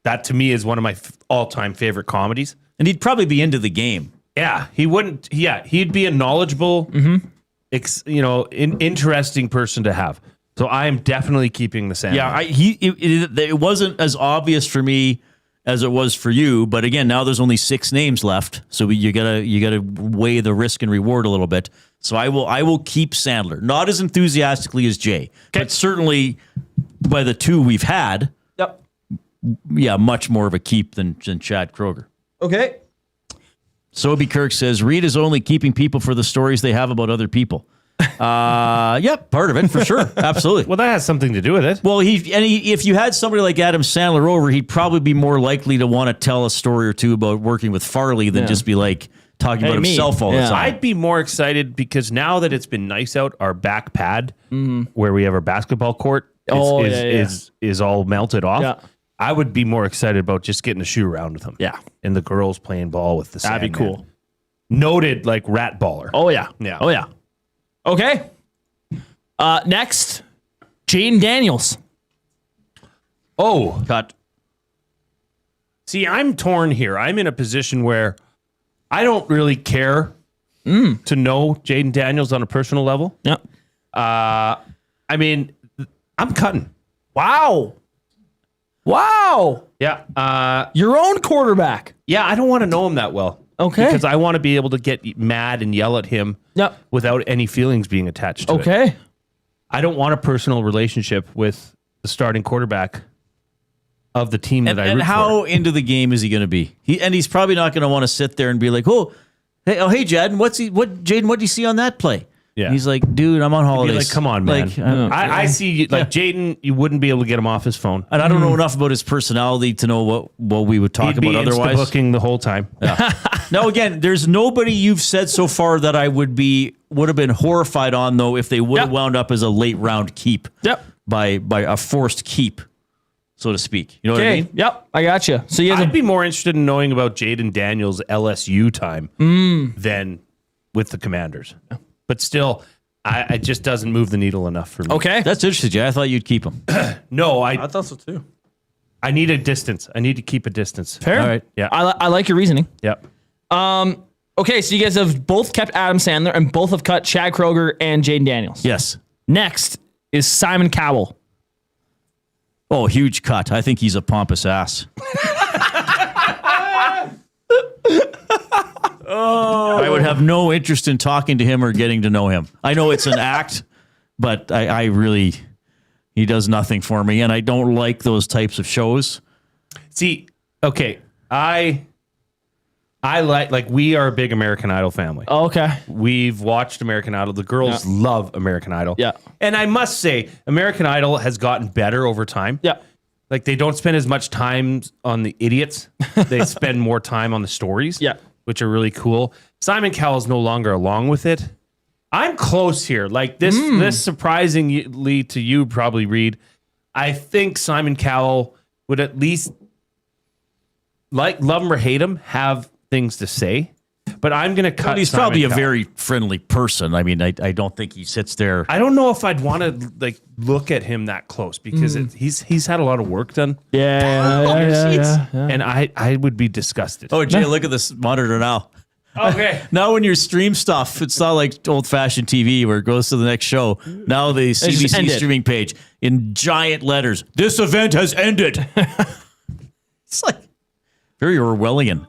That to me is one of my all-time favorite comedies. And he'd probably be into the game. Yeah, he wouldn't. Yeah, he'd be a knowledgeable, interesting person to have. So I am definitely keeping the Sandman. Yeah, it wasn't as obvious for me as it was for you, but again, now there's only 6 names left, so you gotta weigh the risk and reward a little bit. So I will keep Sandler, not as enthusiastically as Jay, but certainly by the 2 we've had. Yep. Yeah, much more of a keep than Chad Kroger. Okay. Sobe Kirk says Reid is only keeping people for the stories they have about other people. Yep, part of it for sure, absolutely. Well, that has something to do with it. Well, if you had somebody like Adam Sandler over, he'd probably be more likely to want to tell a story or two about working with Farley than just be like talking about himself all the time. I'd be more excited because now that it's been nice out, our back pad where we have our basketball court is all melted off. Yeah. I would be more excited about just getting a shoot around with him. Yeah. And the girls playing ball with the That'd be Sandman. cool. Noted like rat baller. Oh, yeah. Yeah. Oh, yeah. Okay. Next, Jaden Daniels. Oh. Cut. See, I'm torn here. I'm in a position where I don't really care to know Jaden Daniels on a personal level. Yep. I mean, I'm cutting. Wow. Yeah. Your own quarterback. Yeah, I don't want to know him that well. Okay. Because I want to be able to get mad and yell at him without any feelings being attached to it. Okay. I don't want a personal relationship with the starting quarterback of the team that I root And how for. into the game is he going to be? He's probably not going to want to sit there and be like, hey, Jaden, Jaden, what do you see on that play? Yeah. And he's like, dude, I'm on holidays. Like, come on, man. Like, I see, like, Jaden, you wouldn't be able to get him off his phone. And I don't know enough about his personality to know what we would talk He'd be about otherwise. Insta-booking the whole time. Now, again, there's nobody you've said so far that I would have been horrified on, though, if they would have wound up as a late round keep. Yep. By a forced keep, so to speak. You know what I mean? Yep. I got you. So you I'd be more interested in knowing about Jaden Daniels' LSU time than with the Commanders. But still, it just doesn't move the needle enough for me. Okay. That's interesting, Jay. I thought you'd keep him. No, I thought so too. I need a distance. I need to keep a distance. Fair. All right. Yeah. I like your reasoning. Yep. Okay, so you guys have both kept Adam Sandler and both have cut Chad Kroger and Jaden Daniels. Yes. Next is Simon Cowell. Oh, huge cut. I think he's a pompous ass. I would have no interest in talking to him or getting to know him. I know it's an act, but I really, he does nothing for me, and I don't like those types of shows. See, okay, I like we are a big American Idol family. Oh, okay. We've watched American Idol. The girls love American Idol. Yeah. And I must say, American Idol has gotten better over time. Yeah. Like they don't spend as much time on the idiots. They spend more time on the stories. Yeah. Which are really cool. Simon Cowell's no longer along with it. I'm close here. Like this surprisingly to you probably, Reid. I think Simon Cowell would at least, like, love him or hate him, have things to say. But I'm going to cut. But he's Simon probably a Cowell. very friendly person. I mean, I don't think he sits there. I don't know if I'd want to like look at him that close because he's had a lot of work done. Yeah. And I would be disgusted. Oh, Jay, look at this monitor now. Okay. Now when you stream stuff, it's not like old-fashioned TV where it goes to the next show. Now the just CBC ended. streaming page in giant letters, this event has ended. It's like very Orwellian.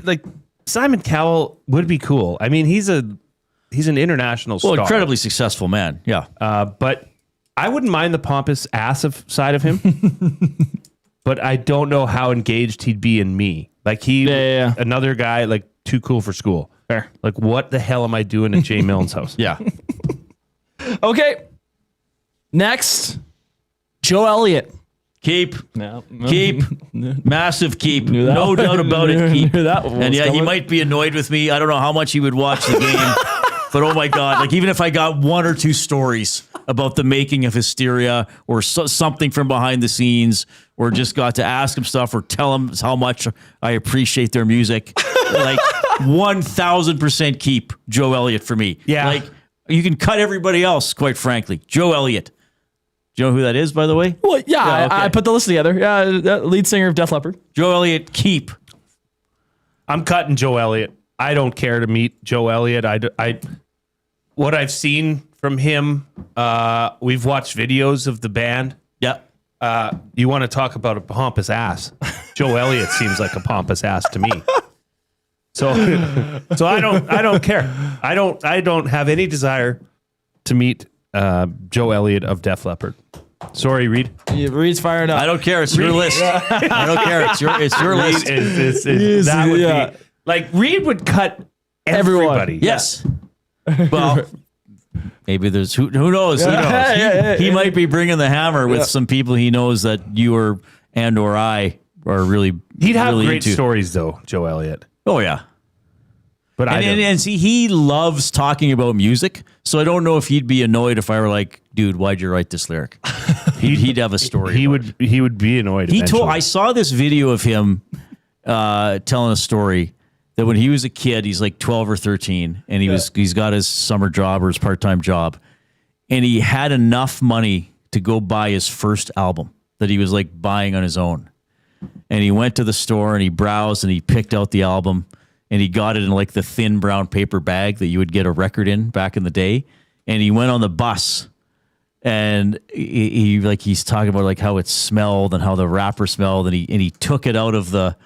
Like Simon Cowell would be cool. I mean, he's an international star. Well, incredibly successful man. Yeah. But I wouldn't mind the pompous ass side of him. But I don't know how engaged he'd be in me. Like another guy, like too cool for school. Fair. Like, what the hell am I doing at Jay Milne's house? Yeah. Okay. Next, Joe Elliott. Keep. No. Keep. Massive keep. Knew that No one. doubt about it. Keep. Knew that one was And yeah, he coming. might be annoyed with me. I don't know how much he would watch the game. But oh my God, like even if I got one or two stories about the making of Hysteria or something from behind the scenes or just got to ask him stuff or tell him how much I appreciate their music, like 1,000% keep Joe Elliott for me. Yeah. Like you can cut everybody else, quite frankly. Joe Elliott. Do you know who that is, by the way? Well, yeah, okay. I put the list together. Yeah, lead singer of Def Leppard. Joe Elliott, keep. I'm cutting Joe Elliott. I don't care to meet Joe Elliott. What I've seen from him, we've watched videos of the band. Yeah. You want to talk about a pompous ass? Joe Elliott seems like a pompous ass to me. So I don't care. I don't have any desire to meet Joe Elliott of Def Leppard. Sorry, Reid. Yeah, Reid's fired up. I don't care. It's your list. I don't care. It's your list. That would be like Reid would cut everybody. Yes. Well, maybe there's who knows. Who knows? He might be bringing the hammer with some people he knows that you or I are really. He'd have really great into. stories though, Joe Elliott. Oh yeah. But and see, he loves talking about music, so I don't know if he'd be annoyed if I were like, "Dude, why'd you write this lyric?" he'd have a story. He would be annoyed. I saw this video of him telling a story that when he was a kid, he's like 12 or 13, and he's got his summer job or his part-time job, and he had enough money to go buy his first album that he was like buying on his own. And he went to the store and he browsed and he picked out the album and he got it in like the thin brown paper bag that you would get a record in back in the day. And he went on the bus and he's talking about like how it smelled and how the wrapper smelled, and he took it out of the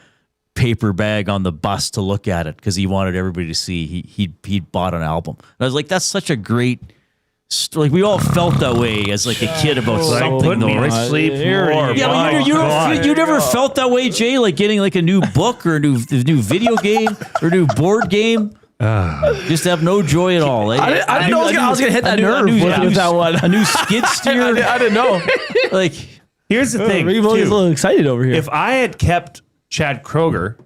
paper bag on the bus to look at it because he wanted everybody to see he'd bought an album. And I was like, that's such a great story. Like, we all felt that way as like a kid about something, though, right? Sleep more. Yeah, but you never felt that way, Jay, like getting like a new book or a new video game or a new board game. Just have no joy at all. I didn't know I was gonna hit that nerve with that one. A new skid steer. I didn't know. Like, here's the thing. Reid Wilkins is a little excited over here. If I had kept Chad Kroger,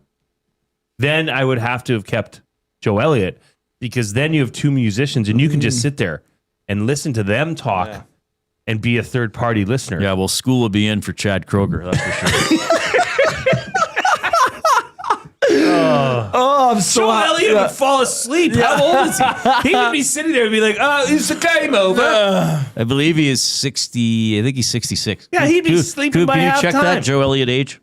then I would have to have kept Joe Elliott, because then you have two musicians and you can just sit there and listen to them talk and be a third party listener. Yeah, well, school will be in for Chad Kroger, that's for sure. I'm so Joe Elliott would fall asleep. How old is he? He would be sitting there and be like, "Oh, it's a game over." I believe he is 60. I think he's 66. Yeah, he'd be sleeping by Can you half check time. that Joe Elliott age?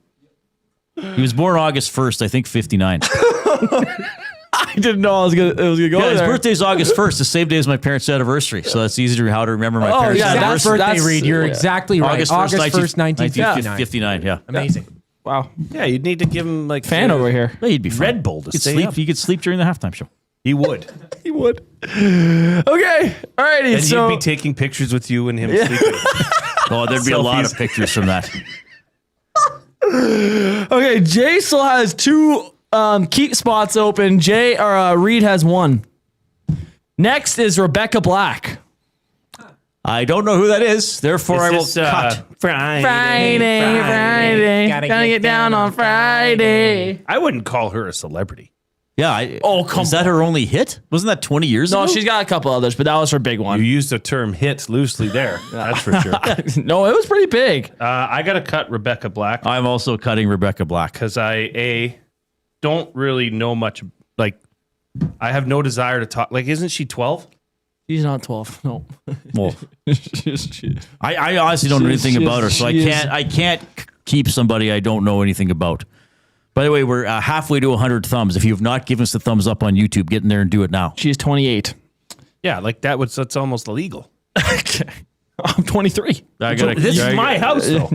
He was born August 1st, I think 59. I didn't know it was gonna go Yeah, his there. birthday's August 1st, the same day as my parents' anniversary. So that's easy to how to remember my parents' That's anniversary. birthday, Reid. You're exactly right. August 1st, 1959. 1959, yeah. Amazing. Wow. Yeah, you'd need to give him like Fan over here. Yeah, he'd be fine. Red Bull to stay up. He could sleep during the halftime show. He would. He would. Okay. Alrighty. And So you'd be taking pictures with you and him sleeping. Oh, there'd be a lot of pictures from that. okay, Jay still has two keep spots open. Reid has one. Next is Rebecca Black. I don't know who that is. Therefore, I will cut. Friday. Gotta get down on Friday. I wouldn't call her a celebrity. Yeah. Is that her only hit? Wasn't that 20 years ago? No, she's got a couple others, but that was her big one. You used the term hit loosely there. That's for sure. No, it was pretty big. I got to cut Rebecca Black. I'm also cutting Rebecca Black. Because I don't really know much. Like, I have no desire to talk. Like, isn't she 12? She's not 12. No. Well, I honestly don't know anything about her, so I can't keep somebody I don't know anything about. By the way, we're halfway to 100 thumbs. If you have not given us the thumbs up on YouTube, get in there and do it now. She's 28. Yeah, like that's almost illegal. I'm 23. This is my house, though.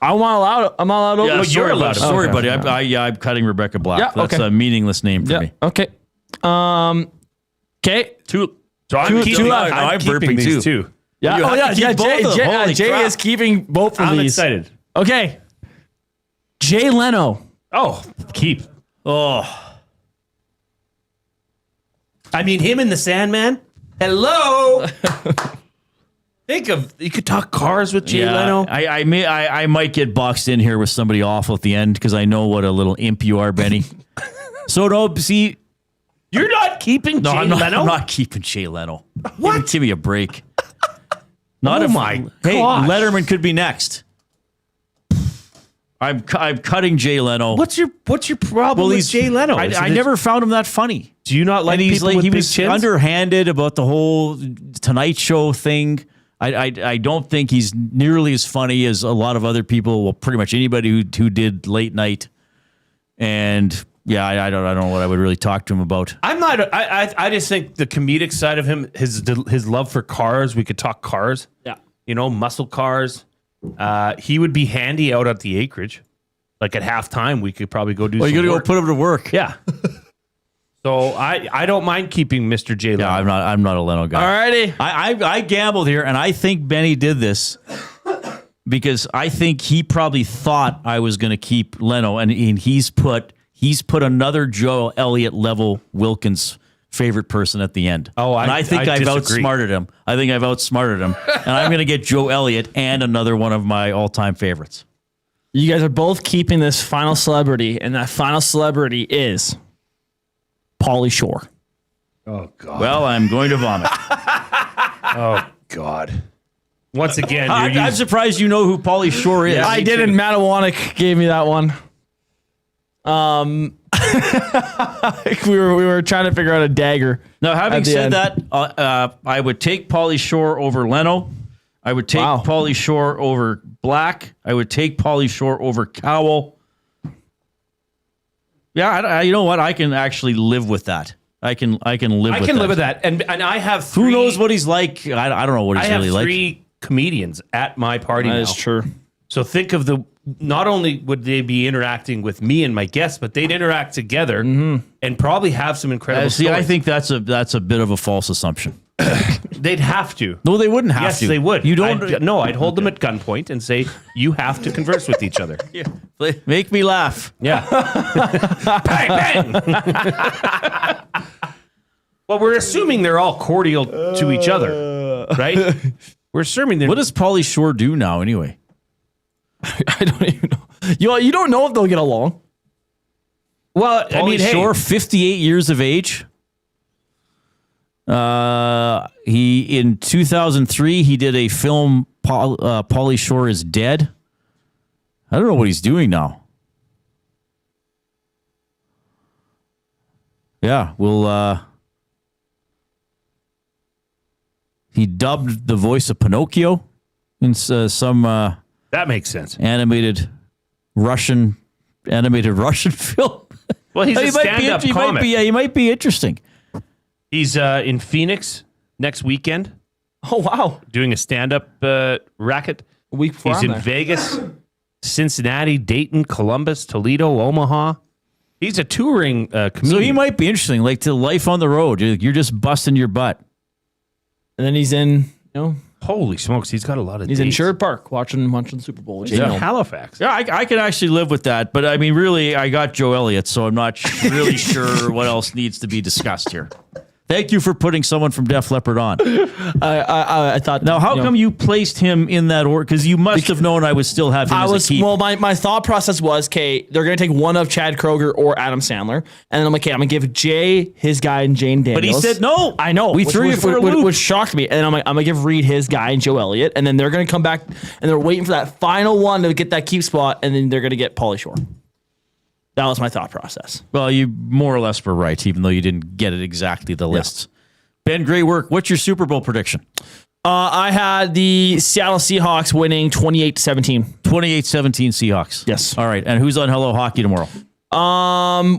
I'm not allowed to. Yeah, you're allowed. Sorry, buddy. I'm cutting Rebecca Black. Yeah, That's a meaningless name for me. Okay. Okay. So I'm keeping burping these two. Yeah. You have to keep both of them. Holy Jay crap. is keeping both of I'm these. excited. Okay. Jay Leno. Oh, keep. Oh. I mean, him and the Sandman. Hello. Think of, you could talk cars with Jay Leno. I might get boxed in here with somebody awful at the end because I know what a little imp you are, Benny. So no, see, you're not keeping Jay Leno. I'm not keeping Jay Leno. What? Give me a break. Not oh if my hey, gosh. Letterman could be next. I'm cutting Jay Leno. What's your problem with Jay Leno? I never found him that funny. Do you not like people with he big was chins? underhanded about the whole Tonight Show thing. I don't think he's nearly as funny as a lot of other people. Well, pretty much anybody who did late night. And yeah, I don't know what I would really talk to him about. I'm not. I just think the comedic side of him, his love for cars. We could talk cars. Yeah. Muscle cars. He would be handy out at the acreage. Like at halftime, we could probably go do. Well, some you got to go work. put him to work. Yeah. So I don't mind keeping Mr. Jay Leno. Yeah, I'm not a Leno guy. Alrighty. I gambled here, and I think Benny did this because I think he probably thought I was going to keep Leno, and he's put another Joe Elliott level Wilkins favorite person at the end. Oh, and I think I've outsmarted him. and I'm going to get Joe Elliott and another one of my all-time favorites. You guys are both keeping this final celebrity, and that final celebrity is Pauly Shore. Oh, God. Well, I'm going to vomit. Oh, God. Once again, I'm surprised you know who Pauly Shore is. Yeah, I didn't. Matawanek gave me that one. we were trying to figure out a dagger. Now, having said that, I would take Pauly Shore over Leno. I would take Pauly Shore over Black. I would take Pauly Shore over Cowell. Yeah, you know what? I can actually live with that. I can live with that. And I have three. Who knows what he's like? I don't know what he's really like. I have three comedians at my party now. That is true. So think of not only would they be interacting with me and my guests, but they'd interact together and probably have some incredible stories. I think that's a bit of a false assumption. They'd have to. No, they wouldn't have to. Yes, they would. You don't. I'd hold them at gunpoint and say, you have to converse with each other. Yeah. Make me laugh. Yeah. Bang, bang. Well, we're assuming they're all cordial to each other, right? We're assuming that. What does Pauly Shore do now, anyway? I don't even know. You don't know if they'll get along. Well, Pauly Shore, 58 years of age. He in 2003 he did a film. Pauly Shore is Dead. I don't know what he's doing now. Yeah, he dubbed the voice of Pinocchio in some that makes sense. Animated Russian film. Well, he's a stand-up comic. He might be interesting. He's in Phoenix next weekend. Oh, wow. Doing a stand-up racket. A week before He's in Vegas, Cincinnati, Dayton, Columbus, Toledo, Omaha. He's a touring comedian. So he might be interesting, like to life on the road. You're just busting your butt. And then he's in, holy smokes, he's got a lot of He's dates. in Sherwood Park watching the Super Bowl. He's in Halifax. Yeah, I can actually live with that. But I mean, really, I got Joe Elliott, so I'm not really sure what else needs to be discussed here. Thank you for putting someone from Def Leppard on. I thought. Now, how come you placed him in that order? Because you must have known I would still have him as a keep. Well, my thought process was, okay, they're going to take one of Chad Kroger or Adam Sandler. And then I'm like, okay, I'm going to give Jay his guy and Jane Daniels. But he said no. I know. We threw you for a loop. Which shocked me. And then I'm going to give Reid his guy and Joe Elliott. And then they're going to come back and they're waiting for that final one to get that keep spot. And then they're going to get Pauly Shore. That was my thought process. Well, you more or less were right, even though you didn't get it exactly the lists. Ben, great work. What's your Super Bowl prediction? I had the Seattle Seahawks winning 28-17. 28-17 Seahawks. Yes. All right. And who's on Hello Hockey tomorrow?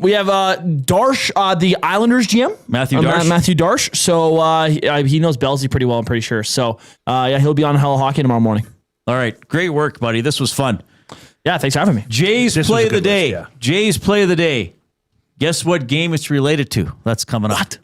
We have Darsh, the Islanders GM. Matthew Darsh. Matthew Darsh. So he knows Belsey pretty well, I'm pretty sure. So he'll be on Hello Hockey tomorrow morning. All right. Great work, buddy. This was fun. Yeah, thanks for having me. Jay's play of the day. List, yeah. Jay's play of the day. Guess what game it's related to? That's coming up. What?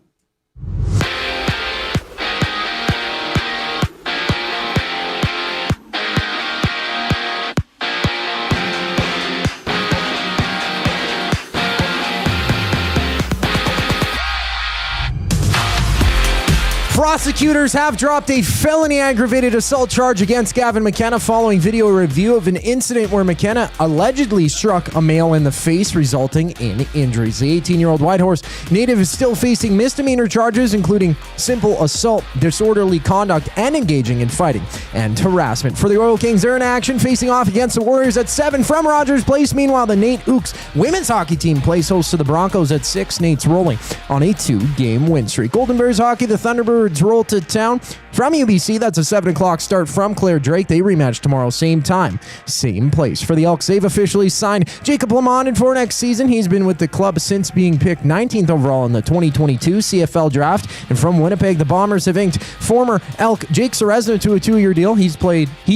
Prosecutors have dropped a felony aggravated assault charge against Gavin McKenna following video review of an incident where McKenna allegedly struck a male in the face, resulting in injuries. The 18-year-old Whitehorse native is still facing misdemeanor charges, including simple assault, disorderly conduct, and engaging in fighting and harassment. For the Oil Kings, they're in action facing off against the Warriors at 7 from Rogers Place. Meanwhile, the Nate Ooks women's hockey team plays host to the Broncos at 6. Nate's rolling on a 2-game win streak. Golden Bears hockey, the Thunderbirds roll to town from UBC. That's a 7 o'clock start from Claire Drake. They rematch tomorrow, same time, same place. For the Elks, they've officially signed Jacob Lamond for next season. He's been with the club since being picked 19th overall in the 2022 CFL draft. And from Winnipeg, the Bombers have inked former Elk Jake Ceresna to a 2-year deal. He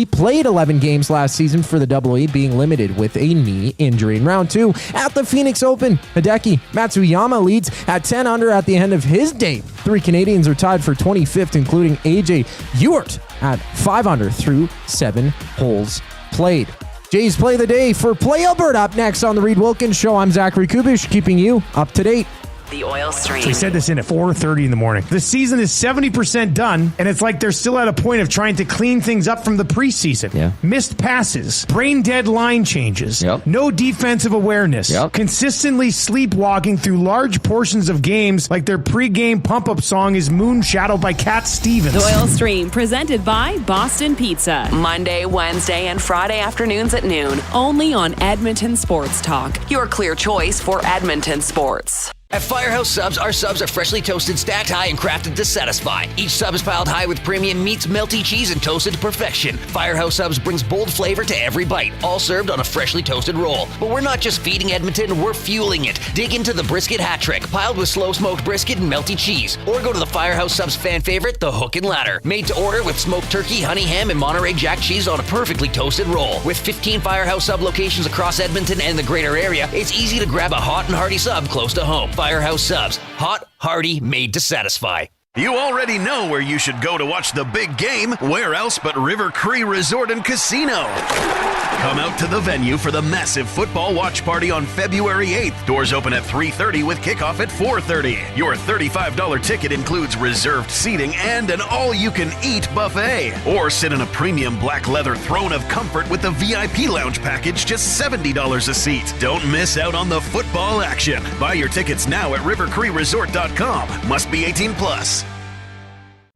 played 11 games last season for the Double E, being limited with a knee injury. In round 2 at the Phoenix Open, Hideki Matsuyama leads at 10 under at the end of his day. 3 Canadians are tied for 25th, including AJ Ewart at 5 under through 7 holes played. Jay's play of the day for Play Alberta up next on the Reid Wilkins Show. I'm Zachary Kubish, keeping you up to date. The Oil Stream. So he said this in at 4:30 in the morning. The season is 70% done, and it's like they're still at a point of trying to clean things up from the preseason. Yeah. Missed passes, brain-dead line changes, no defensive awareness, consistently sleepwalking through large portions of games like their pregame pump-up song is Moonshadowed by Cat Stevens. The Oil Stream, presented by Boston Pizza. Monday, Wednesday, and Friday afternoons at noon. Only on Edmonton Sports Talk. Your clear choice for Edmonton sports. At Firehouse Subs, our subs are freshly toasted, stacked high, and crafted to satisfy. Each sub is piled high with premium meats, melty cheese, and toasted to perfection. Firehouse Subs brings bold flavor to every bite, all served on a freshly toasted roll. But we're not just feeding Edmonton, we're fueling it. Dig into the brisket hat trick, piled with slow-smoked brisket and melty cheese. Or go to the Firehouse Subs fan favorite, the Hook and Ladder. Made to order with smoked turkey, honey ham, and Monterey Jack cheese on a perfectly toasted roll. With 15 Firehouse Sub locations across Edmonton and the greater area, it's easy to grab a hot and hearty sub close to home. Firehouse Subs. Hot, hearty, made to satisfy. You already know where you should go to watch the big game. Where else but River Cree Resort and Casino? Come out to the venue for the massive football watch party on February 8th. Doors open at 3:30 with kickoff at 4:30. Your $35 ticket includes reserved seating and an all-you-can-eat buffet. Or sit in a premium black leather throne of comfort with the VIP lounge package, just $70 a seat. Don't miss out on the football action. Buy your tickets now at rivercreeresort.com. Must be 18 plus.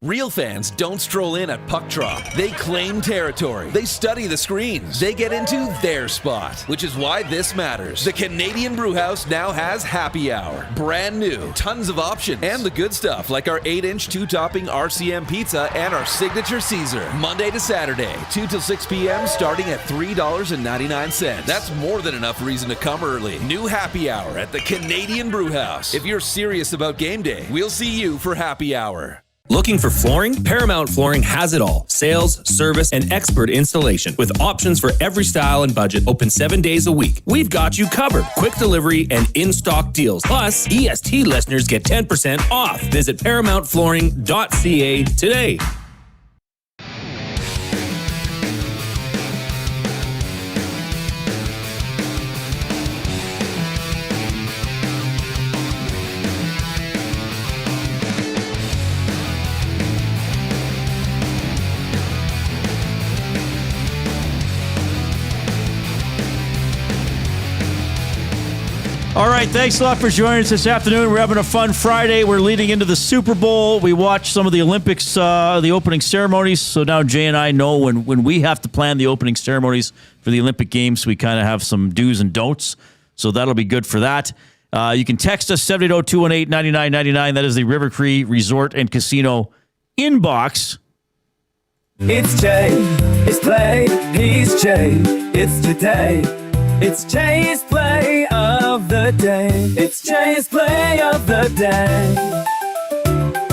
Real fans don't stroll in at puck drop. They claim territory. They study the screens. They get into their spot, which is why this matters. The Canadian Brewhouse now has happy hour. Brand new, tons of options, and the good stuff like our 8-inch 2-topping RCM pizza and our signature Caesar. Monday to Saturday, 2 till 6 p.m. starting at $3.99. That's more than enough reason to come early. New happy hour at the Canadian Brewhouse. If you're serious about game day, we'll see you for happy hour. Looking for flooring? Paramount Flooring has it all. Sales, service, and expert installation with options for every style and budget. Open 7 days a week. We've got you covered. Quick delivery and in-stock deals. Plus, EST listeners get 10% off. Visit ParamountFlooring.ca today. All right, thanks a lot for joining us this afternoon. We're having a fun Friday. We're leading into the Super Bowl. We watched some of the Olympics, the opening ceremonies. So now Jay and I know when we have to plan the opening ceremonies for the Olympic Games, we kind of have some do's and don'ts. So that'll be good for that. You can text us 780-218-9999. That is the River Cree Resort and Casino inbox. It's Jay, it's play, he's Jay, it's today. It's Jay's play of the day. It's Jay's play of the day.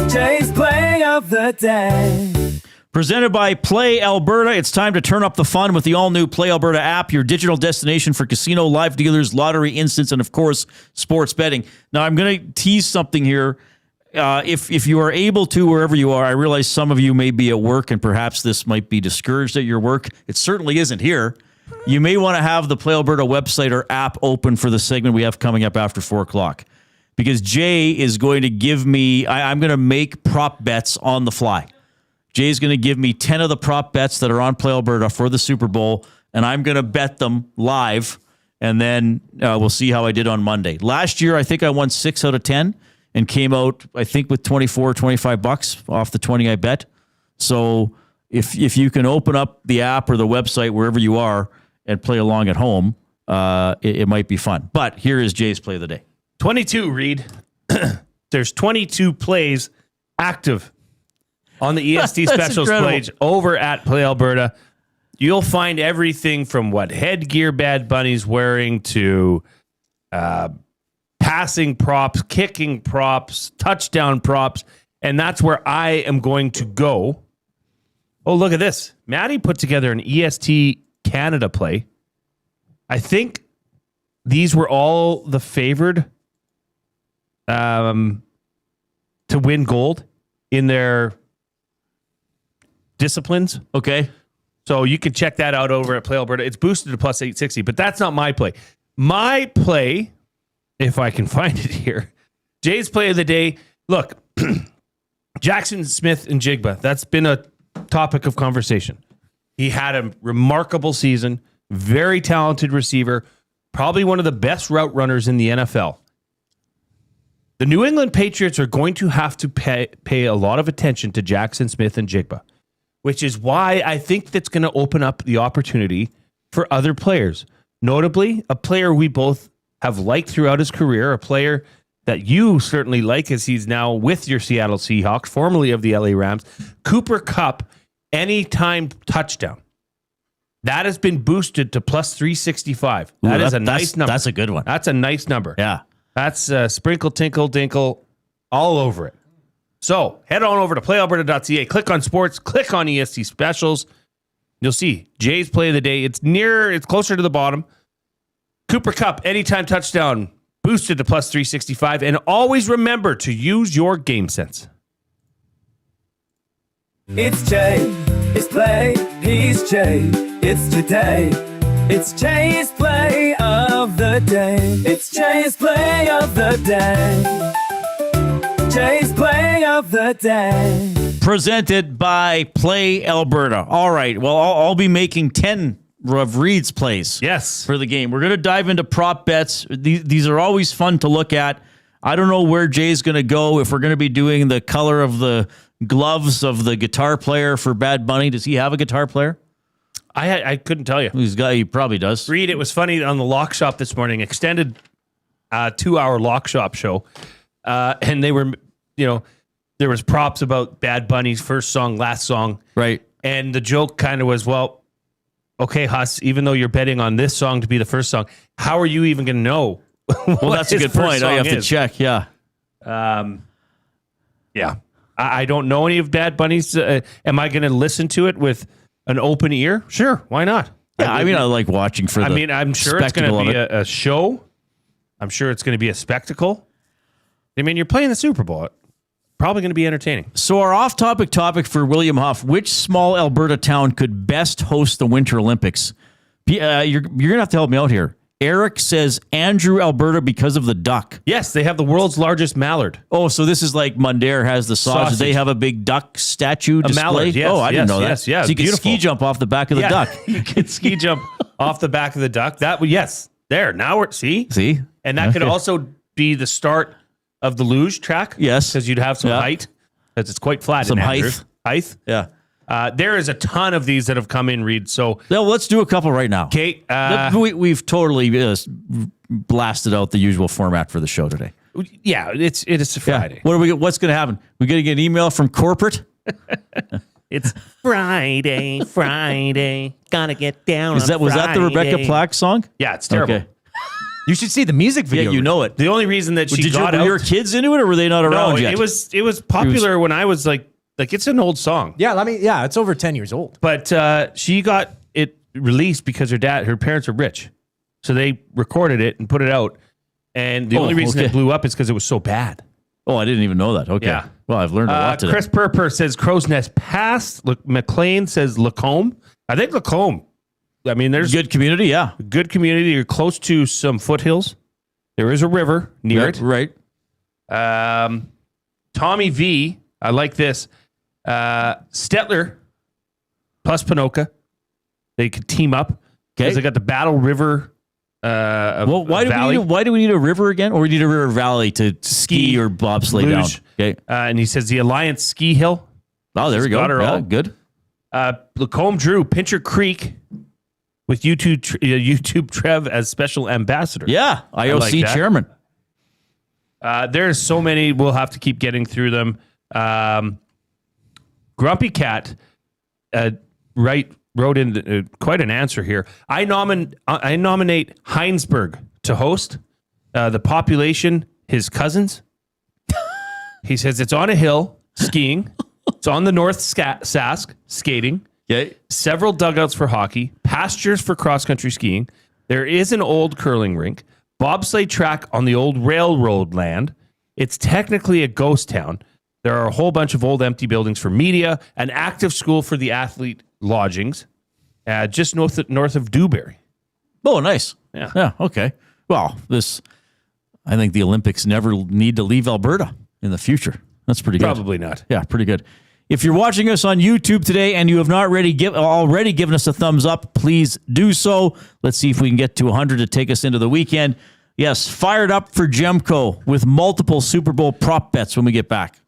Jay's play of the day. Presented by Play Alberta. It's time to turn up the fun with the all-new Play Alberta app, your digital destination for casino, live dealers, lottery, instants, and, of course, sports betting. Now, I'm going to tease something here. If you are able to, wherever you are, I realize some of you may be at work, and perhaps this might be discouraged at your work. It certainly isn't here. You may want to have the Play Alberta website or app open for the segment we have coming up after 4 o'clock. Because Jay is going to give me, I'm going to make prop bets on the fly. Jay's going to give me 10 of the prop bets that are on Play Alberta for the Super Bowl, and I'm going to bet them live, and then we'll see how I did on Monday. Last year, I think I won 6 out of 10 and came out, I think, with $25 off the 20 I bet. So if you can open up the app or the website wherever you are and play along at home, it might be fun. But here is Jay's play of the day. 22, Reid. There's 22 plays active on the EST Specials page over at Play Alberta. You'll find everything from what headgear Bad Bunny's wearing to passing props, kicking props, touchdown props, and that's where I am going to go. Oh, look at this. Maddie put together an EST Canada play. I think these were all the favored to win gold in their disciplines. Okay. So you can check that out over at Play Alberta. It's boosted to plus 860, but that's not my play. My play, if I can find it here, Jay's play of the day. Look, Jackson Smith and Jigba. That's been a topic of conversation. He had a remarkable season. Very talented receiver. Probably one of the best route runners in the NFL. The New England Patriots are going to have to pay a lot of attention to Jackson Smith and Jigba, which is why I think that's going to open up the opportunity for other players. Notably, a player we both have liked throughout his career, a player that you certainly like as he's now with your Seattle Seahawks, formerly of the LA Rams, Cooper Kupp, anytime touchdown. That has been boosted to plus 365. That is a nice number. That's a good one. That's a nice number. Yeah. That's sprinkle, tinkle, dinkle, all over it. So head on over to playalberta.ca, click on sports, click on ESC specials. You'll see Jay's play of the day. It's closer to the bottom. Cooper Kupp, anytime touchdown, boosted to plus 365. And always remember to use your game sense. It's Jay, it's play, he's Jay, it's today. It's Jay's play of the day. It's Jay's play of the day. Jay's play of the day. Presented by Play Alberta. All right. Well, I'll be making 10 of Reid's plays. Yes. For the game. We're going to dive into prop bets. These are always fun to look at. I don't know where Jay's going to go. If we're going to be doing the color of the gloves of the guitar player for Bad Bunny. Does he have a guitar player? I couldn't tell you. He probably does. Reid, it was funny on the Lock Shop this morning, extended 2-hour Lock Shop show. And they were, there was props about Bad Bunny's first song, last song. Right. And the joke kind of was, well, okay, Huss, even though you're betting on this song to be the first song, how are you even going to know? Well, that's a good point. I have to check. Yeah. Yeah. I don't know any of Bad Bunny's. Am I going to listen to it with an open ear? Sure. Why not? Yeah, I like watching for the I'm sure it's going to be a show. I'm sure it's going to be a spectacle. I mean, you're playing the Super Bowl. Probably going to be entertaining. So our off-topic topic for William HoF, which small Alberta town could best host the Winter Olympics? You're going to have to help me out here. Eric says Andrew, Alberta, because of the duck. Yes, they have the world's largest mallard. Oh, so this is like Mundare has the sausage. They have a big duck statue displayed? Mallard, yes. Oh, I didn't know that. Yeah, so you can ski jump off the back of the duck. You can ski jump off the back of the duck. Yes. There. Now we're, see? And that could also be the start of the luge track. Yes. Because you'd have some height. Because it's quite flat. Some height. Yeah. There is a ton of these that have come in, Reid. So let's do a couple right now. Okay. We've totally blasted out the usual format for the show today. Yeah, it is a Friday. Yeah. What's going to happen? We're going to get an email from corporate. It's Friday. Gotta get down. Was that the Rebecca Plack song? Yeah, it's terrible. Okay. You should see the music video. Yeah, you know it. The only reason that she got out. Were your kids into it, or were they not around yet? It was popular when I was like it's an old song. Yeah, it's over 10 years old. But she got it released because her parents are rich. So they recorded it and put it out. And the only reason it blew up is because it was so bad. Oh, I didn't even know that. Okay. Yeah. Well, I've learned a lot today. Chris Purper says Crow's Nest Pass. McLean says Lacombe. I think Lacombe. I mean, there's good community. Yeah. Good community. You're close to some foothills. There is a river near it. Right. Tommy V. I like this. Stettler plus Pinoca. They could team up. Because they got the Battle River. Why do we need a river again? Or we need a river valley to ski or bobsleigh down? Okay. And he says the Alliance Ski Hill. Oh, there we go. Yeah, good. Lacombe Drew, Pincher Creek with YouTube Trev as special ambassador. Yeah, IOC chairman. There's so many. We'll have to keep getting through them. Grumpy Cat wrote in quite an answer here. I nominate Heinsberg to host. The population, his cousins. He says it's on a hill skiing. It's on the North Sask skating. Okay. Several dugouts for hockey. Pastures for cross-country skiing. There is an old curling rink. Bobsleigh track on the old railroad land. It's technically a ghost town. There are a whole bunch of old empty buildings for media, an active school for the athlete lodgings, just north of Dewberry. Oh, nice. Yeah. Yeah. Okay. Well, this I think the Olympics never need to leave Alberta in the future. That's pretty good. Probably not. Yeah, pretty good. If you're watching us on YouTube today and you have not already given us a thumbs up, please do so. Let's see if we can get to 100 to take us into the weekend. Yes, fired up for Gemco with multiple Super Bowl prop bets when we get back.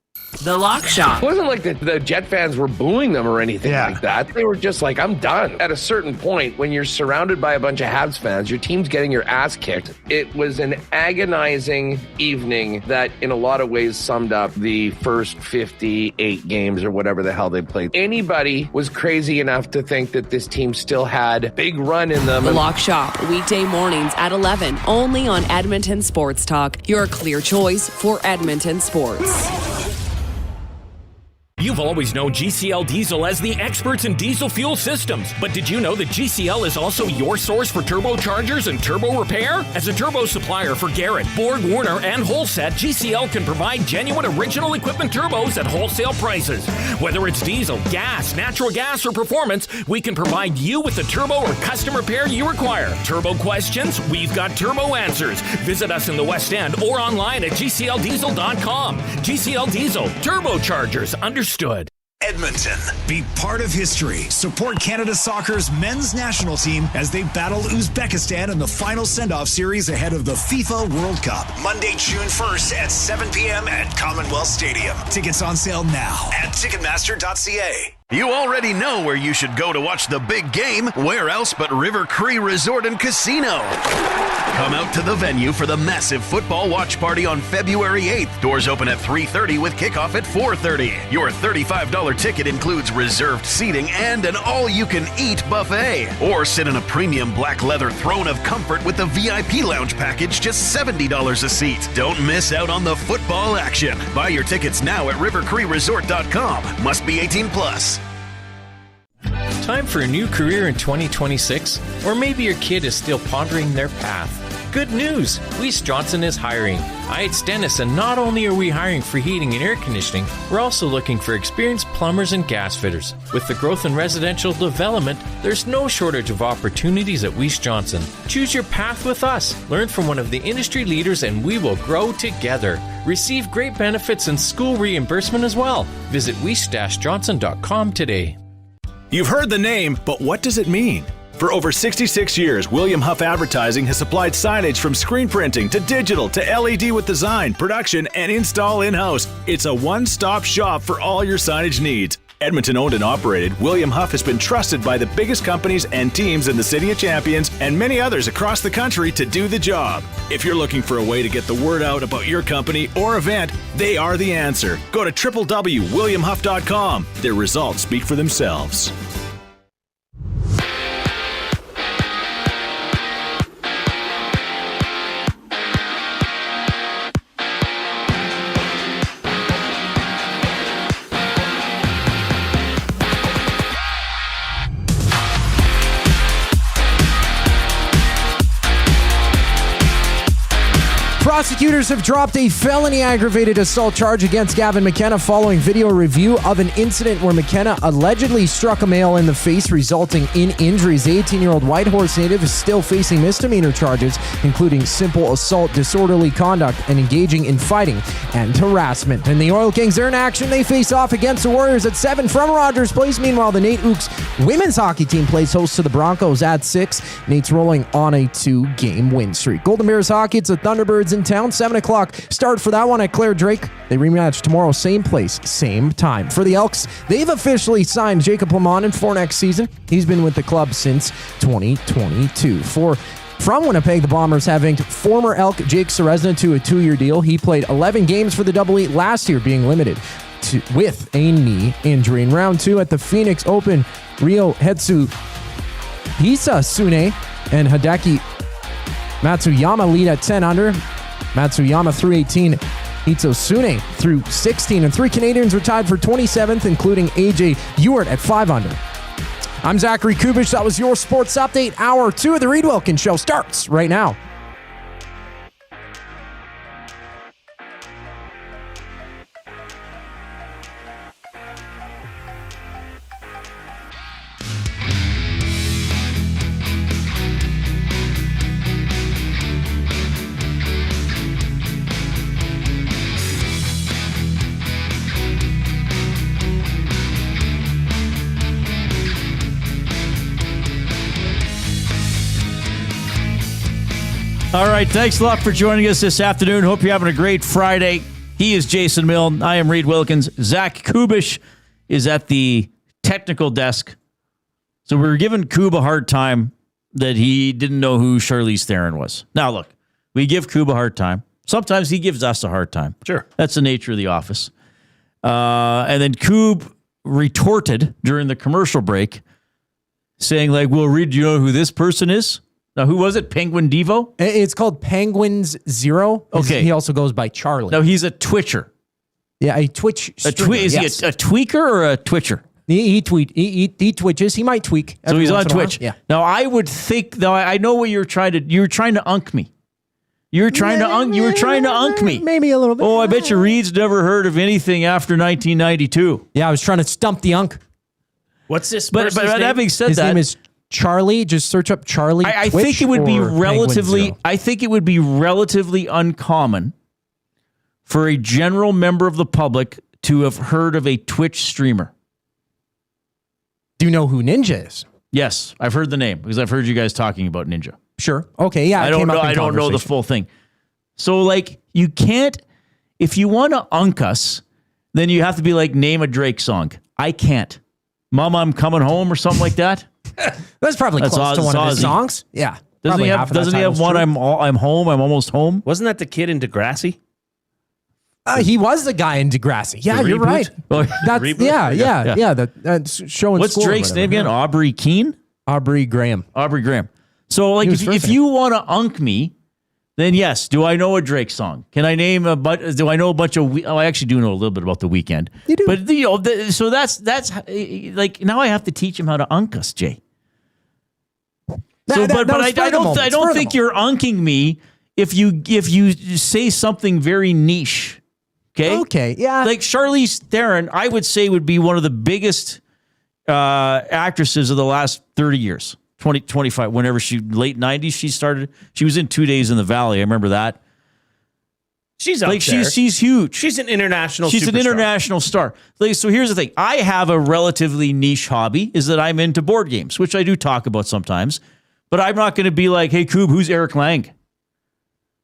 The Lock Shop. It wasn't like the Jet fans were booing them or anything like that. They were just like, I'm done. At a certain point, when you're surrounded by a bunch of Habs fans, your team's getting your ass kicked. It was an agonizing evening that in a lot of ways summed up the first 58 games or whatever the hell they played. Anybody was crazy enough to think that this team still had a big run in them. The Lock Shop, weekday mornings at 11, only on Edmonton Sports Talk, your clear choice for Edmonton sports. You've always known GCL Diesel as the experts in diesel fuel systems, but did you know that GCL is also your source for turbochargers and turbo repair? As a turbo supplier for Garrett, Borg Warner, and Holset, GCL can provide genuine original equipment turbos at wholesale prices. Whether it's diesel, gas, natural gas, or performance, we can provide you with the turbo or custom repair you require. Turbo questions? We've got turbo answers. Visit us in the West End or online at gcldiesel.com. GCL Diesel, turbochargers, understood. Edmonton. Be part of history. Support Canada Soccer's men's national team as they battle Uzbekistan in the final send-off series ahead of the FIFA World Cup. Monday, June 1st at 7 p.m. at Commonwealth Stadium. Tickets on sale now at Ticketmaster.ca. You already know where you should go to watch the big game. Where else but River Cree Resort and Casino? Come out to the venue for the massive football watch party on February 8th. Doors open at 3:30 with kickoff at 4:30. Your $35 ticket includes reserved seating and an all-you-can-eat buffet. Or sit in a premium black leather throne of comfort with the VIP lounge package, just $70 a seat. Don't miss out on the football action. Buy your tickets now at rivercreeresort.com. Must be 18 plus. Time for a new career in 2026? Or maybe your kid is still pondering their path. Good news! Weiss Johnson is hiring. It's Dennis, and not only are we hiring for heating and air conditioning, we're also looking for experienced plumbers and gas fitters. With the growth in residential development, there's no shortage of opportunities at Weiss Johnson. Choose your path with us. Learn from one of the industry leaders, and we will grow together. Receive great benefits and school reimbursement as well. Visit weiss-johnson.com today. You've heard the name, but what does it mean? For over 66 years, William HoF Advertising has supplied signage from screen printing to digital to LED with design, production, and install in-house. It's a one-stop shop for all your signage needs. Edmonton owned and operated, William HoF has been trusted by the biggest companies and teams in the City of Champions and many others across the country to do the job. If you're looking for a way to get the word out about your company or event, they are the answer. Go to www.williamhuff.com. Their results speak for themselves. Prosecutors have dropped a felony aggravated assault charge against Gavin McKenna following video review of an incident where McKenna allegedly struck a male in the face, resulting in injuries. The 18-year-old Whitehorse native is still facing misdemeanor charges, including simple assault, disorderly conduct, and engaging in fighting and harassment. And the Oil Kings are in action. They face off against the Warriors at 7 from Rogers Place. Meanwhile, the Nate Ooks women's hockey team plays host to the Broncos at 6. Nate's rolling on a 2-game win streak. Golden Bears hockey, it's the Thunderbirds in town. 7 o'clock start for that one at Claire Drake. They rematch tomorrow, same place, same time. For the Elks, they've officially signed Jacob Lemon for next season. He's been with the club since 2022. From Winnipeg, the Bombers have inked former Elk Jake Seresna to a 2-year deal. He played 11 games for the Double E last year, being limited with a knee injury. In round 2 at the Phoenix Open, Ryo Hetsu Hisa Sune and Hideki Matsuyama lead at 10 under. Matsuyama through 18, Hitsosune through 16, and 3 Canadians were tied for 27th, including AJ Ewart at 5 under. I'm Zachary Kubish. That was your Sports Update. Hour 2 of the Reid Wilkins Show starts right now. All right, thanks a lot for joining us this afternoon. Hope you're having a great Friday. He is Jason Milne. I am Reid Wilkins. Zach Kubish is at the technical desk. So we were giving Kub a hard time that he didn't know who Charlize Theron was. Now, look, we give Kub a hard time. Sometimes he gives us a hard time. Sure. That's the nature of the office. And then Kub retorted during the commercial break saying, like, well, Reid, do you know who this person is? Now, who was it? Penguin Devo? It's called Penguins Zero. Okay. He also goes by Charlie. No, he's a Twitcher. Yeah, a Twitch streamer. Is he a tweaker or a Twitcher? He twitches. He might tweak. So he's on once in a while. Twitch. Yeah. Now, I would think, though, I know what you're trying to unk me. You were trying to unk me. Maybe a little bit. Oh, I bet you Reid's never heard of anything after 1992. Yeah, I was trying to stump the unk. What's this But person's name? having said His that, name is Charlie. Just search up Charlie. I Twitch think it would be or relatively. Penguin Zero. I think it would be relatively uncommon for a general member of the public to have heard of a Twitch streamer. Do you know who Ninja is? Yes, I've heard the name because I've heard you guys talking about Ninja. Sure. Okay. Yeah. I don't know. I don't know the full thing. So, like, you can't. If you want to unk us, then you have to be like, name a Drake song. I can't. Mama, I'm coming home or something like that. That's probably close to one of his songs. Yeah. Doesn't he have one? I'm home. I'm almost home. Wasn't that the kid in Degrassi? He was the guy in Degrassi. Yeah, you're right. That's yeah. That's showing. What's Drake's name again? Aubrey Keane. Aubrey Graham. So, like, if you want to unk me, then yes. Do I know a Drake song? Can I name a bunch? Do I know a bunch of? I actually do know a little bit about The Weeknd. You do, but so that's like now I have to teach him how to unk us, Jay. So, but I don't think you're unking me if you say something very niche. Okay. Yeah. Like Charlize Theron, I would say would be one of the biggest actresses of the last 30 years. 20, 25, whenever late 90s, she was in 2 Days in the Valley. I remember that. She's up there. She's huge. She's an international She's superstar. an international star. Like, so here's the thing. I have a relatively niche hobby is that I'm into board games, which I do talk about sometimes. But I'm not going to be like, hey, Koob, who's Eric Lang?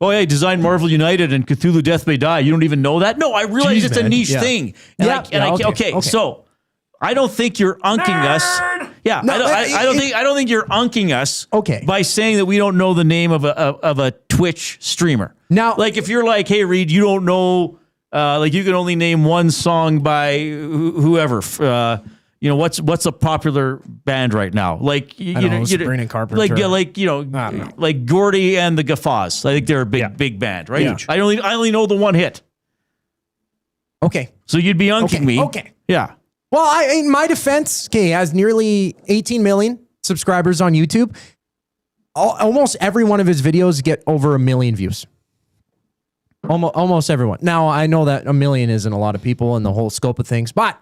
Oh, yeah, he designed Marvel United and Cthulhu Death May Die. You don't even know that? No, I realize it's a niche thing. Okay, so I don't think you're unking us. Yeah, no, I don't think you're unking us. By saying that we don't know the name of a Twitch streamer. Now, like if you're like, hey, Reid, you don't know, like you can only name one song by whoever. What's a popular band right now? Like Sabrina Carpenter. Like Gordy and the Guffaws. I think they're a big band, right? Yeah. I only know the one hit. Okay, so you'd be unking me. Okay, yeah. Well, in my defense, he has nearly 18 million subscribers on YouTube. Almost every one of his videos get over 1 million views. Almost everyone. Now, I know that 1 million isn't a lot of people in the whole scope of things, but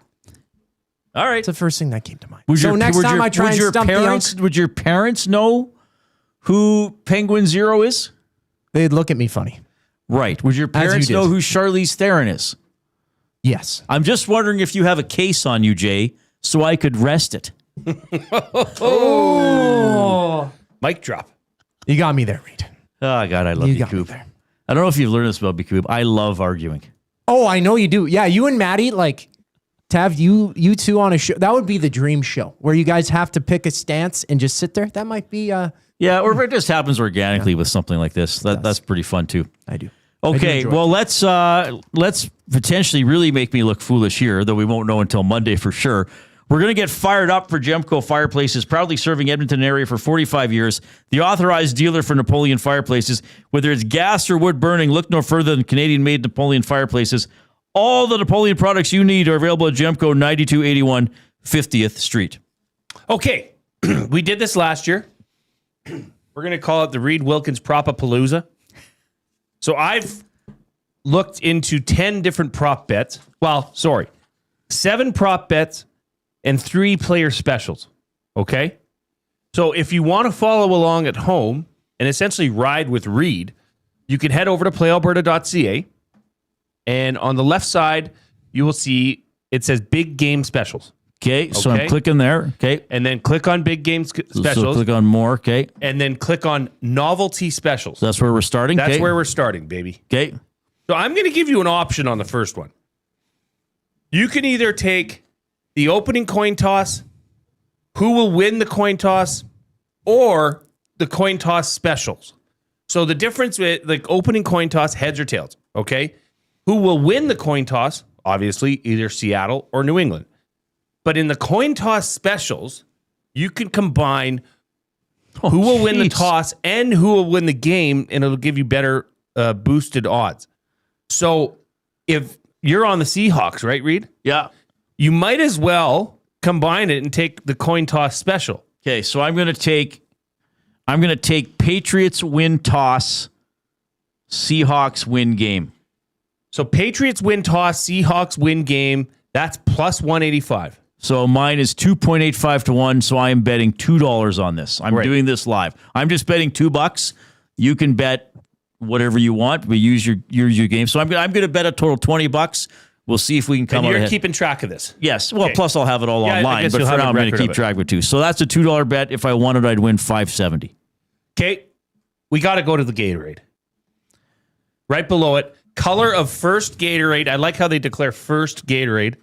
all right, it's the first thing that came to mind. Would your parents know who Penguin Zero is? They'd look at me funny. Right. Would your parents know who Charlize Theron is? Yes. I'm just wondering if you have a case on you, Jay, so I could rest it. Oh. Mic drop. You got me there, Reid. Oh, God, I love you, Coop. I don't know if you've learned this about me, Coop. I love arguing. Oh, I know you do. Yeah, you and Maddie, like, to have you two on a show, that would be the dream show, where you guys have to pick a stance and just sit there. That might be... yeah, or if it just happens organically with something like this. That's pretty fun, too. I do. Okay, well, let's potentially really make me look foolish here, though we won't know until Monday for sure. We're going to get fired up for Gemco Fireplaces, proudly serving Edmonton area for 45 years. The authorized dealer for Napoleon Fireplaces. Whether it's gas or wood burning, look no further than Canadian-made Napoleon Fireplaces. All the Napoleon products you need are available at Gemco, 9281 50th Street. Okay, we did this last year. We're going to call it the Reid Wilkins Propapalooza. So I've looked into 10 different prop bets. 7 prop bets and 3 player specials. Okay? So if you want to follow along at home and essentially ride with Reid, you can head over to playalberta.ca. And on the left side, you will see it says big game specials. Okay, so I'm clicking there. Okay. And then click on big game specials. So click on more. Okay. And then click on novelty specials. So that's where we're starting. That's where we're starting, baby. Okay. So I'm going to give you an option on the first one. You can either take the opening coin toss, who will win the coin toss, or the coin toss specials. So the difference with the opening coin toss, heads or tails, okay? Who will win the coin toss? Obviously, either Seattle or New England. But in the coin toss specials, you can combine who will win the toss and who will win the game, and it'll give you better boosted odds. So if you're on the Seahawks, right, Reid? Yeah. You might as well combine it and take the coin toss special. Okay, so I'm going to take Patriots win toss, Seahawks win game. So Patriots win toss, Seahawks win game. That's plus 185. So mine is 2.85 to 1, so I am betting $2 on this. I'm doing this live. I'm just betting $2. You can bet whatever you want, but use your game. So I'm going to bet a total $20. We'll see if we can come and out you're ahead. keeping track of this. Yes. Well, plus I'll have it all online, but for now I'm going to keep track of it too. So that's a $2 bet. If I won it, I'd win $5.70. Okay. We got to go to the Gatorade. Right below it, color of first Gatorade. I like how they declare first Gatorade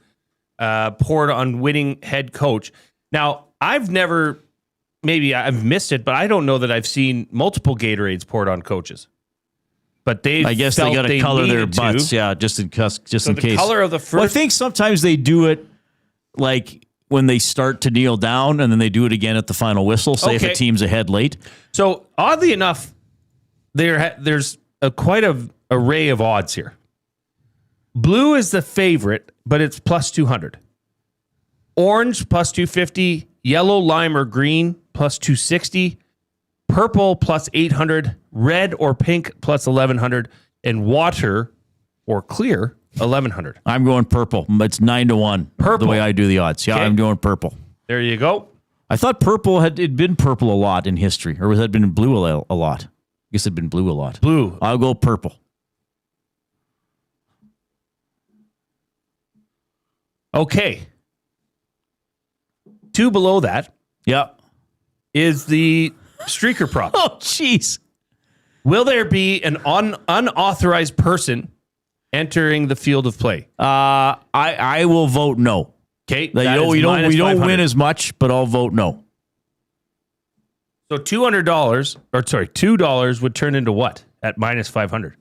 poured on winning head coach. Now, I've missed it, but I don't know that I've seen multiple Gatorades poured on coaches. But I guess they got to color their butts, just in case. The color of the first. Well, I think sometimes they do it like when they start to kneel down, and then they do it again at the final whistle. Say if a team's ahead late. So oddly enough, there's quite an array of odds here. Blue is the favorite, but it's plus 200. Orange plus 250. Yellow, lime, or green plus 260. Purple plus 800, red or pink plus 1100, and water or clear 1100. I'm going purple. It's 9 to 1. Purple. The way I do the odds. Yeah, I'm going purple. There you go. I thought purple had been purple a lot in history, or had been blue a lot. I guess it'd been blue a lot. Blue. I'll go purple. Okay. 2 below that. Yeah. Is the streaker prop. Oh, jeez. Will there be an unauthorized person entering the field of play? I will vote no. Okay. We don't win as much, but I'll vote no. So $2 would turn into what at minus 500?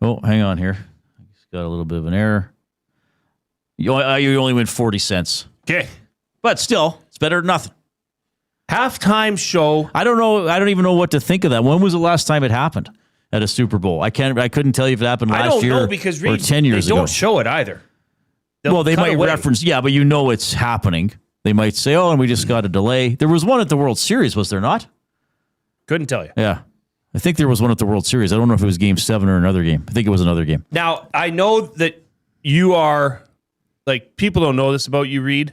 Oh, hang on here. I just got a little bit of an error. You only win 40 cents. Okay. But still, it's better than nothing. Halftime show. I don't know. I don't even know what to think of that. When was the last time it happened at a Super Bowl? I couldn't tell you if it happened last year because or 10 years ago. They don't show it either. They might reference, but it's happening. They might say, and we just got a delay. There was one at the World Series, was there not? Couldn't tell you. Yeah. I think there was one at the World Series. I don't know if it was Game 7 or another game. I think it was another game. Now, I know that you are, people don't know this about you, Reid,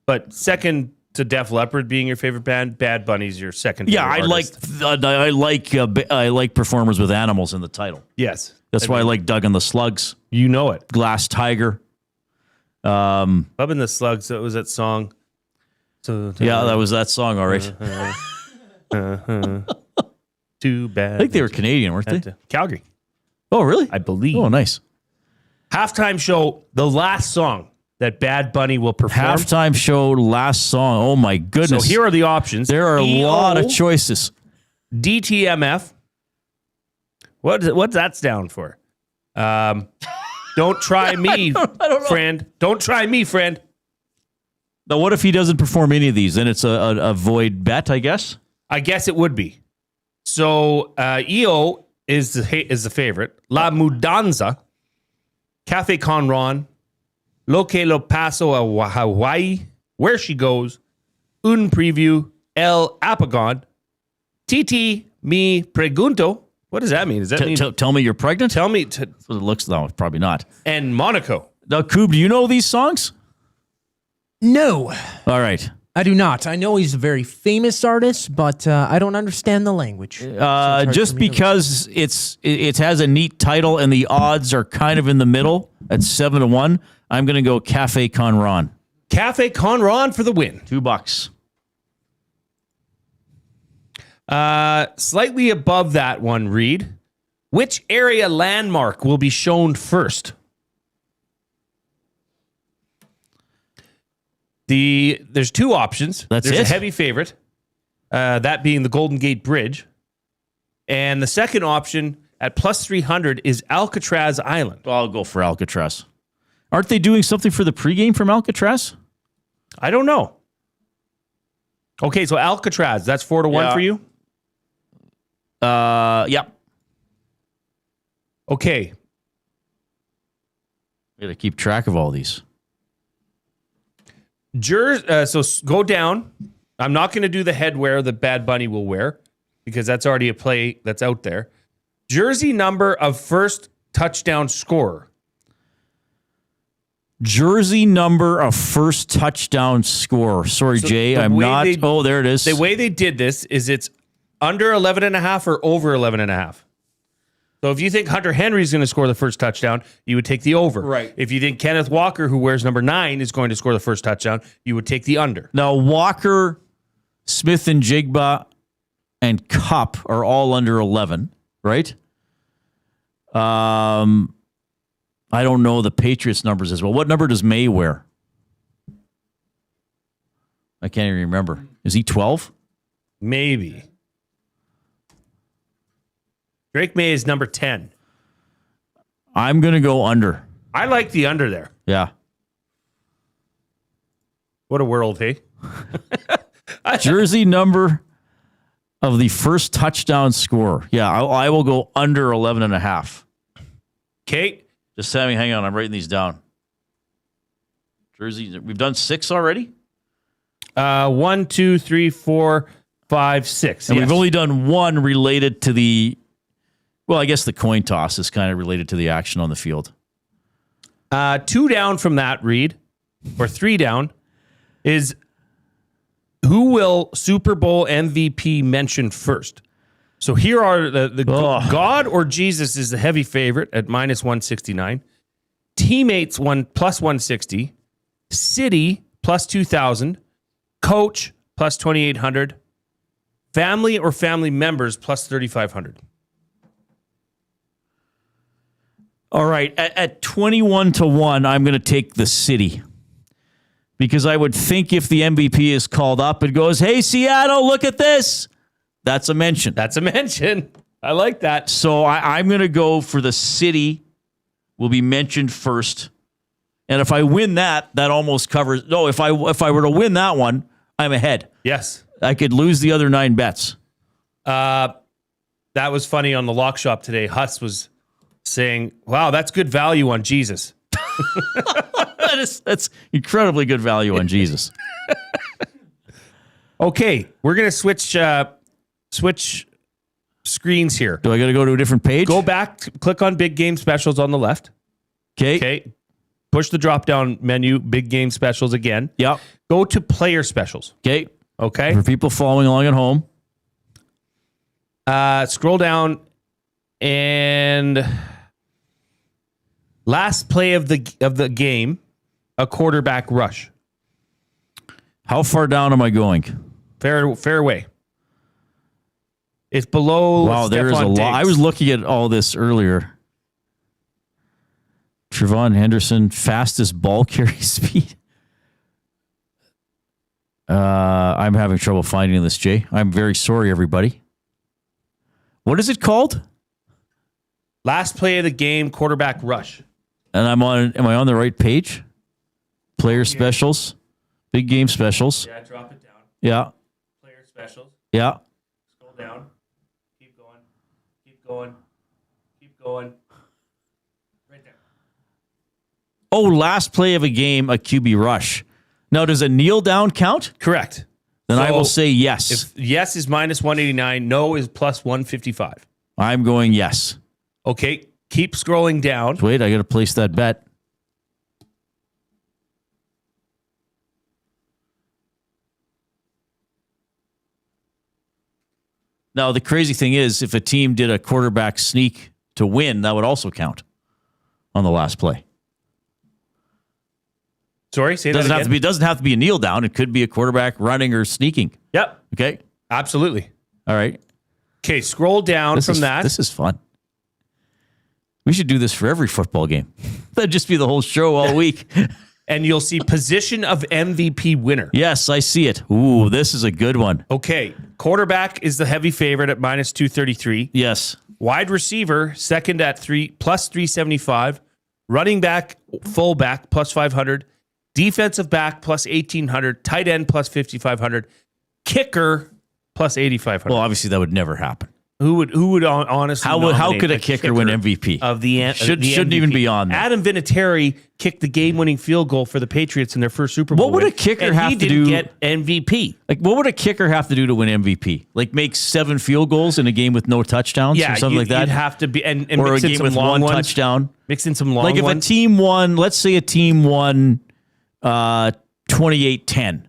but second to Def Leppard being your favorite band, Bad Bunny's your second favorite artist. I like performers with animals in the title. Yes. That's why I like Doug and the Slugs. You know it. Glass Tiger. Bub and the Slugs, that was that song. Yeah, that was that song, all right. Too bad. I think they were Canadian, weren't they? Calgary. Oh, really? I believe. Oh, nice. Halftime show, the last song that Bad Bunny will perform. Halftime show, last song. Oh, my goodness. So here are the options. There are a lot of choices. DTMF. What's that stand for? Don't try me, friend. Don't try me, friend. Now, what if he doesn't perform any of these? Then it's a void bet, I guess? I guess it would be. So EO is the favorite. La Mudanza. Cafe Conron. Lo que lo paso a Hawaii. Where She Goes. Un Preview. El Apagon. Titi Me Pregunto. What does that mean? Does that mean tell me you're pregnant? Tell me. That's what it looks like. Probably not. And Monaco. Now, Coob, do you know these songs? No. All right. I do not. I know he's a very famous artist, but I don't understand the language. Just because it has a neat title and the odds are kind of in the middle at 7 to 1, I'm going to go Cafe Conron. Cafe Conron for the win. $2. Slightly above that one, Reid. Which area landmark will be shown first? There's two options. There's a heavy favorite, that being the Golden Gate Bridge. And the second option at plus 300 is Alcatraz Island. Well, I'll go for Alcatraz. Aren't they doing something for the pregame from Alcatraz? I don't know. Okay, so Alcatraz, that's 4-1 for you? Yeah. Okay. Got to keep track of all these. So go down. I'm not going to do the headwear that Bad Bunny will wear because that's already a play that's out there. Jersey number of first touchdown scorer. Jersey number of first touchdown scorer. Sorry, Jay, I'm not. There it is. The way they did this is it's under 11.5 or over 11.5. So if you think Hunter Henry's going to score the first touchdown, you would take the over. Right. If you think Kenneth Walker, who wears number 9, is going to score the first touchdown, you would take the under. Now, Walker, Smith and Jigba, and Cup are all under 11, right? I don't know the Patriots numbers as well. What number does May wear? I can't even remember. Is he 12? Maybe. Drake May is number 10. I'm going to go under. I like the under there. Yeah. What a world, hey? Jersey number of the first touchdown scorer. Yeah, I will go under 11.5. Okay. Just hang on. I'm writing these down. Jersey, we've done 6 already? 1, 2, 3, 4, 5, 6. And we've only done one related to the... Well, I guess the coin toss is kind of related to the action on the field. 2 down from that, Reid, or 3 down, is who will Super Bowl MVP mention first? So here are the God or Jesus is the heavy favorite at minus 169. Teammates plus 160. City plus 2,000. Coach plus 2,800. Family or family members plus 3,500. All right, at 21-1, I'm going to take the City. Because I would think if the MVP is called up, it goes, hey, Seattle, look at this. That's a mention. That's a mention. I like that. So I'm going to go for the City will be mentioned first. And if I win that almost covers. No, if I were to win that one, I'm ahead. Yes. I could lose the other 9 bets. That was funny on the Lock Shop today. Huss was saying, wow, that's good value on Jesus. That's incredibly good value on Jesus. Okay, we're going to switch screens here. Do I got to go to a different page? Go back, click on Big Game Specials on the left. Okay. Push the drop-down menu, Big Game Specials again. Yep. Go to Player Specials. Okay. Okay. For people following along at home. Scroll down and last play of the game, a quarterback rush. How far down am I going? Fairway. It's below. Wow, there is a lot. I was looking at all this earlier. Trevon Henderson, fastest ball carry speed. I'm having trouble finding this, Jay. I'm very sorry, everybody. What is it called? Last play of the game, quarterback rush. And am I on the right page? Player specials. Big game specials. Yeah, drop it down. Yeah. Player specials. Yeah. Scroll down. Keep going. Keep going. Keep going. Right there. Oh, last play of a game, a QB rush. Now, does a kneel down count? Correct. Then I will say yes. If yes is minus 189, no is plus 155. I'm going yes. Okay, keep scrolling down. Wait, I got to place that bet. Now, the crazy thing is, if a team did a quarterback sneak to win, that would also count on the last play. Sorry, say that Doesn't again. have to be. It doesn't have to be a kneel down. It could be a quarterback running or sneaking. Yep. Okay. Absolutely. All right. Okay, scroll down that. This is fun. We should do this for every football game. That'd just be the whole show all week. And you'll see position of MVP winner. Yes, I see it. Ooh, this is a good one. Okay, quarterback is the heavy favorite at minus 233. Yes. Wide receiver, second at plus 375. Running back, fullback, plus 500. Defensive back, plus 1,800. Tight end, plus 5,500. Kicker, plus 8,500. Well, obviously that would never happen. Who would honestly how could a kicker win MVP? Of the shouldn't MVP? even be on there. Adam Vinatieri kicked the game-winning field goal for the Patriots in their first Super Bowl. What would a kicker have to do? He didn't get MVP. Like, what would a kicker have to do to win MVP? Like, make 7 field goals in a game with no touchdowns, or something like that. You'd have to be, and or mix a in game some with long one ones. touchdown. Mix in some long like if ones. a team won, let's say a team won 28-10.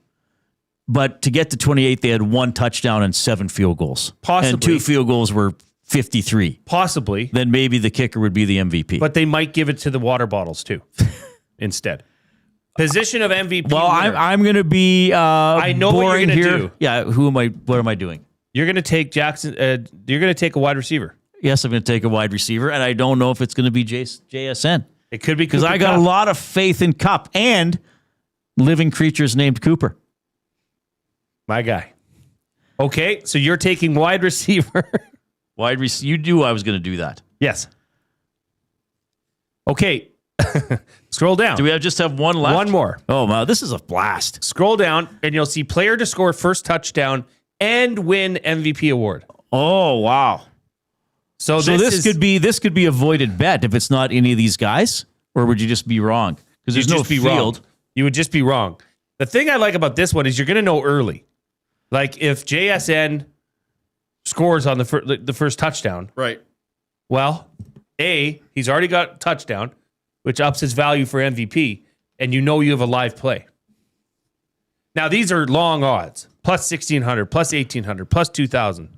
But to get to 28, they had 1 touchdown and 7 field goals. Possibly. And 2 field goals were 53. Possibly. Then maybe the kicker would be the MVP. But they might give it to the water bottles too, instead. Position of MVP. Well, winner. I'm going to be I know what you're boring gonna here. do. Yeah, what am I doing? You're going to take Jackson. You're going to take a wide receiver. Yes, I'm going to take a wide receiver, and I don't know if it's going to be JSN. It could be because I got a lot of faith in Cup and living creatures named Cooper. My guy. Okay, so you're taking wide receiver. You knew I was going to do that. Yes. Okay. Scroll down. Do we just have one left? One more. Oh, wow. This is a blast. Scroll down, and you'll see player to score first touchdown and win MVP award. Oh, wow. So this could be avoided bet if it's not any of these guys, or would you just be wrong? Because there's no field. Wrong. You would just be wrong. The thing I like about this one is you're going to know early. Like if JSN scores on the first touchdown. Right. Well, he's already got a touchdown, which ups his value for MVP, and you know you have a live play. Now, these are long odds. Plus 1,600, plus 1,800, plus 2,000.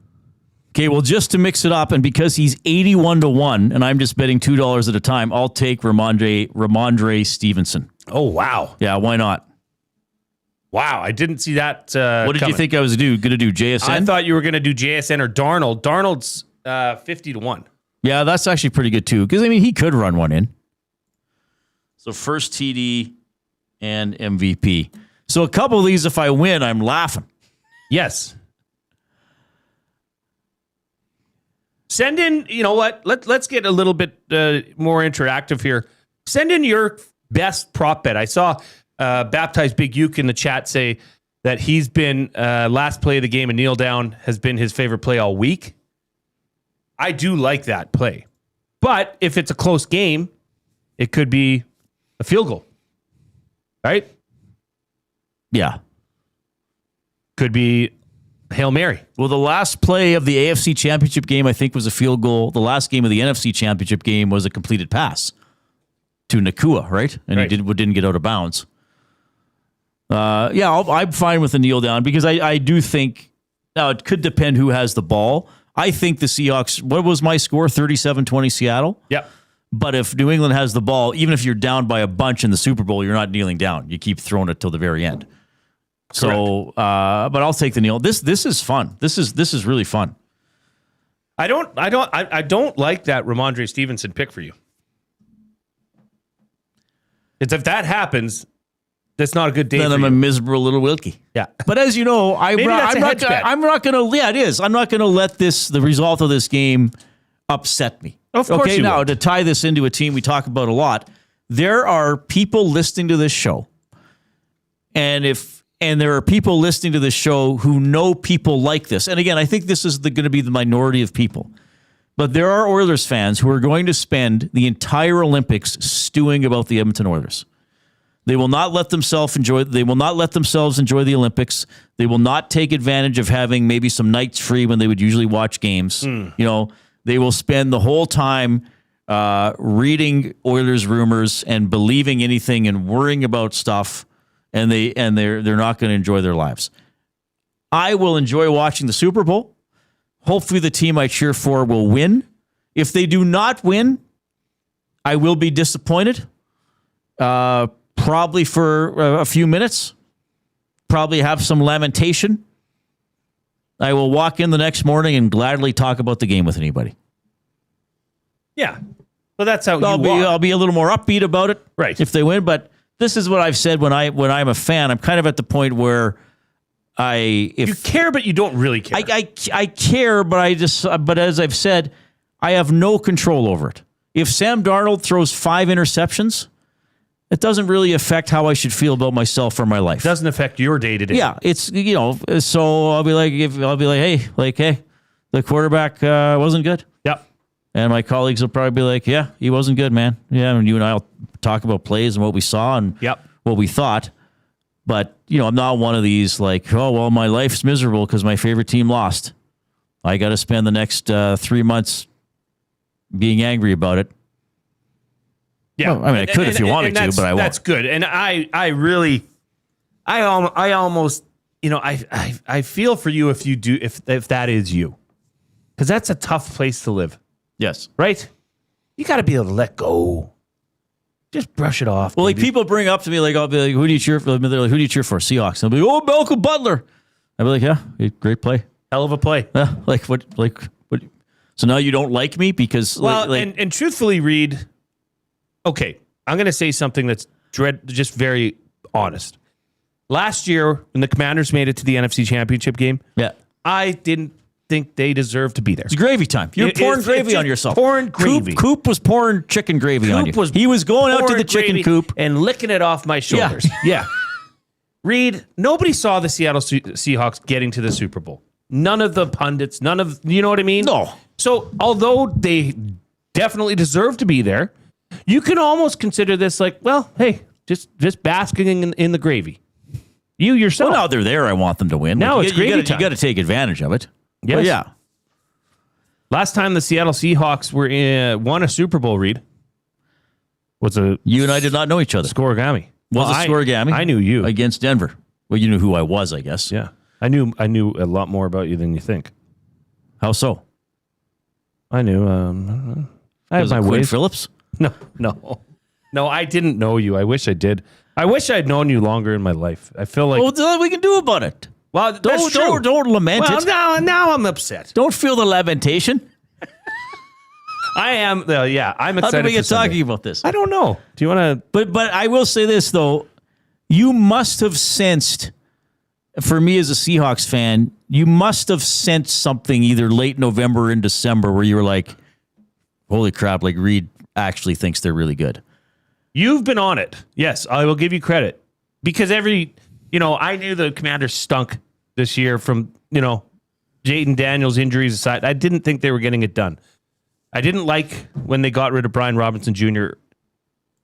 Okay, well, just to mix it up, and because he's 81-1, and I'm just betting $2 at a time, I'll take Ramondre Stevenson. Oh, wow. Yeah, why not? Wow, I didn't see that What did you think I was going to do, JSN? I thought you were going to do JSN or Darnold. Darnold's 50-1. Yeah, that's actually pretty good, too, because, I mean, he could run one in. So first TD and MVP. So a couple of these, if I win, I'm laughing. Yes. Send in, you know what? Let's get a little bit more interactive here. Send in your best prop bet. I saw Baptized Big Uke in the chat say that he's been last play of the game and kneel down has been his favorite play all week. I do like that play. But if it's a close game, it could be a field goal. Right? Yeah. Could be Hail Mary. Well, the last play of the AFC Championship game, I think, was a field goal. The last game of the NFC Championship game was a completed pass to Nakua, right? And he didn't get out of bounds. I'm fine with the kneel down because I do think, now it could depend who has the ball. I think the Seahawks, what was my score? 37-20 Seattle? Yep. But if New England has the ball, even if you're down by a bunch in the Super Bowl, you're not kneeling down. You keep throwing it till the very end. So, but I'll take the kneel. This is fun. This is really fun. I don't like that Ramondre Stevenson pick for you. It's if that happens, that's not a good day. Then for I'm you. a miserable little Wilkie. Yeah. But as you know, I'm not going to. Yeah, it is. I'm not going to let the result of this game upset me. Of course okay, you now won't. to tie this into a team we talk about a lot, there are people listening to this show, and there are people listening to this show who know people like this. And again, I think this is going to be the minority of people. But there are Oilers fans who are going to spend the entire Olympics stewing about the Edmonton Oilers. They will not let themselves enjoy the Olympics. They will not take advantage of having maybe some nights free when they would usually watch games. You know, they will spend the whole time reading Oilers rumors and believing anything and worrying about stuff, and they're not going to enjoy their lives. I will enjoy watching the Super Bowl. Hopefully the team I cheer for will win. If they do not win, I will be disappointed. probably for a few minutes, probably have some lamentation. I will walk in the next morning and gladly talk about the game with anybody. Yeah. Well, that's how I'll be a little more upbeat about it, right? If they win, but this is what I've said when I'm a fan. I'm kind of at the point where you care, but you don't really care. I care, but as I've said, I have no control over it. If Sam Darnold throws 5 interceptions, it doesn't really affect how I should feel about myself or my life. It doesn't affect your day to day. Yeah, it's so I'll be like, hey, the quarterback wasn't good. Yep. And my colleagues will probably be like, yeah, he wasn't good, man. Yeah, and you and I will talk about plays and what we saw and what we thought. But, I'm not one of these like, oh, well, my life's miserable because my favorite team lost. I got to spend the next 3 months being angry about it. Yeah. Well, I mean, I could if you wanted to, but I won't. That's good. And I really, I almost, I feel for you if you do, if that is you. Because that's a tough place to live. Yes. Right? You got to be able to let go. Just brush it off. Well, like people bring up to me, like, I'll be like, who do you cheer for? They're like, who do you cheer for? Seahawks. And I'll be like, Malcolm Butler. I'll be like, yeah, great play. Hell of a play. Yeah, what? So now you don't like me because... Well, and truthfully, Reid, okay, I'm going to say something that's just very honest. Last year, when the Commanders made it to the NFC Championship game, I didn't think they deserved to be there. It's gravy time. You're pouring gravy on yourself. Pouring gravy. Coop was pouring chicken gravy on you. He was going out to the chicken coop and licking it off my shoulders. Yeah. Reid, nobody saw the Seattle Seahawks getting to the Super Bowl. None of the pundits, you know what I mean? No. So, although they definitely deserve to be there, you can almost consider this like, well, hey, just basking in the gravy. You yourself. Well, now they're there. I want them to win. Now it's gravy time. You got to take advantage of it. Yes. But yeah. Last time the Seattle Seahawks won a Super Bowl, Reid, was you and I did not know each other. Scoregami. Was a scoregami. I knew you against Denver. Well, you knew who I was, I guess. Yeah, I knew a lot more about you than you think. How so? I knew. I have my ways. Phillips? No. I didn't know you. I wish I did. I wish I'd known you longer in my life. I feel like. Well, we can do about it. Well, that's true. Don't lament it. Now I'm upset. Don't feel the lamentation. I am. I'm excited. How did we get talking about this? I don't know. Do you want to? But I will say this though, you must have sensed. For me as a Seahawks fan, you must have sensed something either late November or in December where you were like, "Holy crap!" Like Reid actually thinks they're really good. You've been on it. Yes, I will give you credit because I knew the Commanders stunk this year from Jaden Daniels injuries aside. I didn't think they were getting it done. I didn't like when they got rid of Brian Robinson Jr.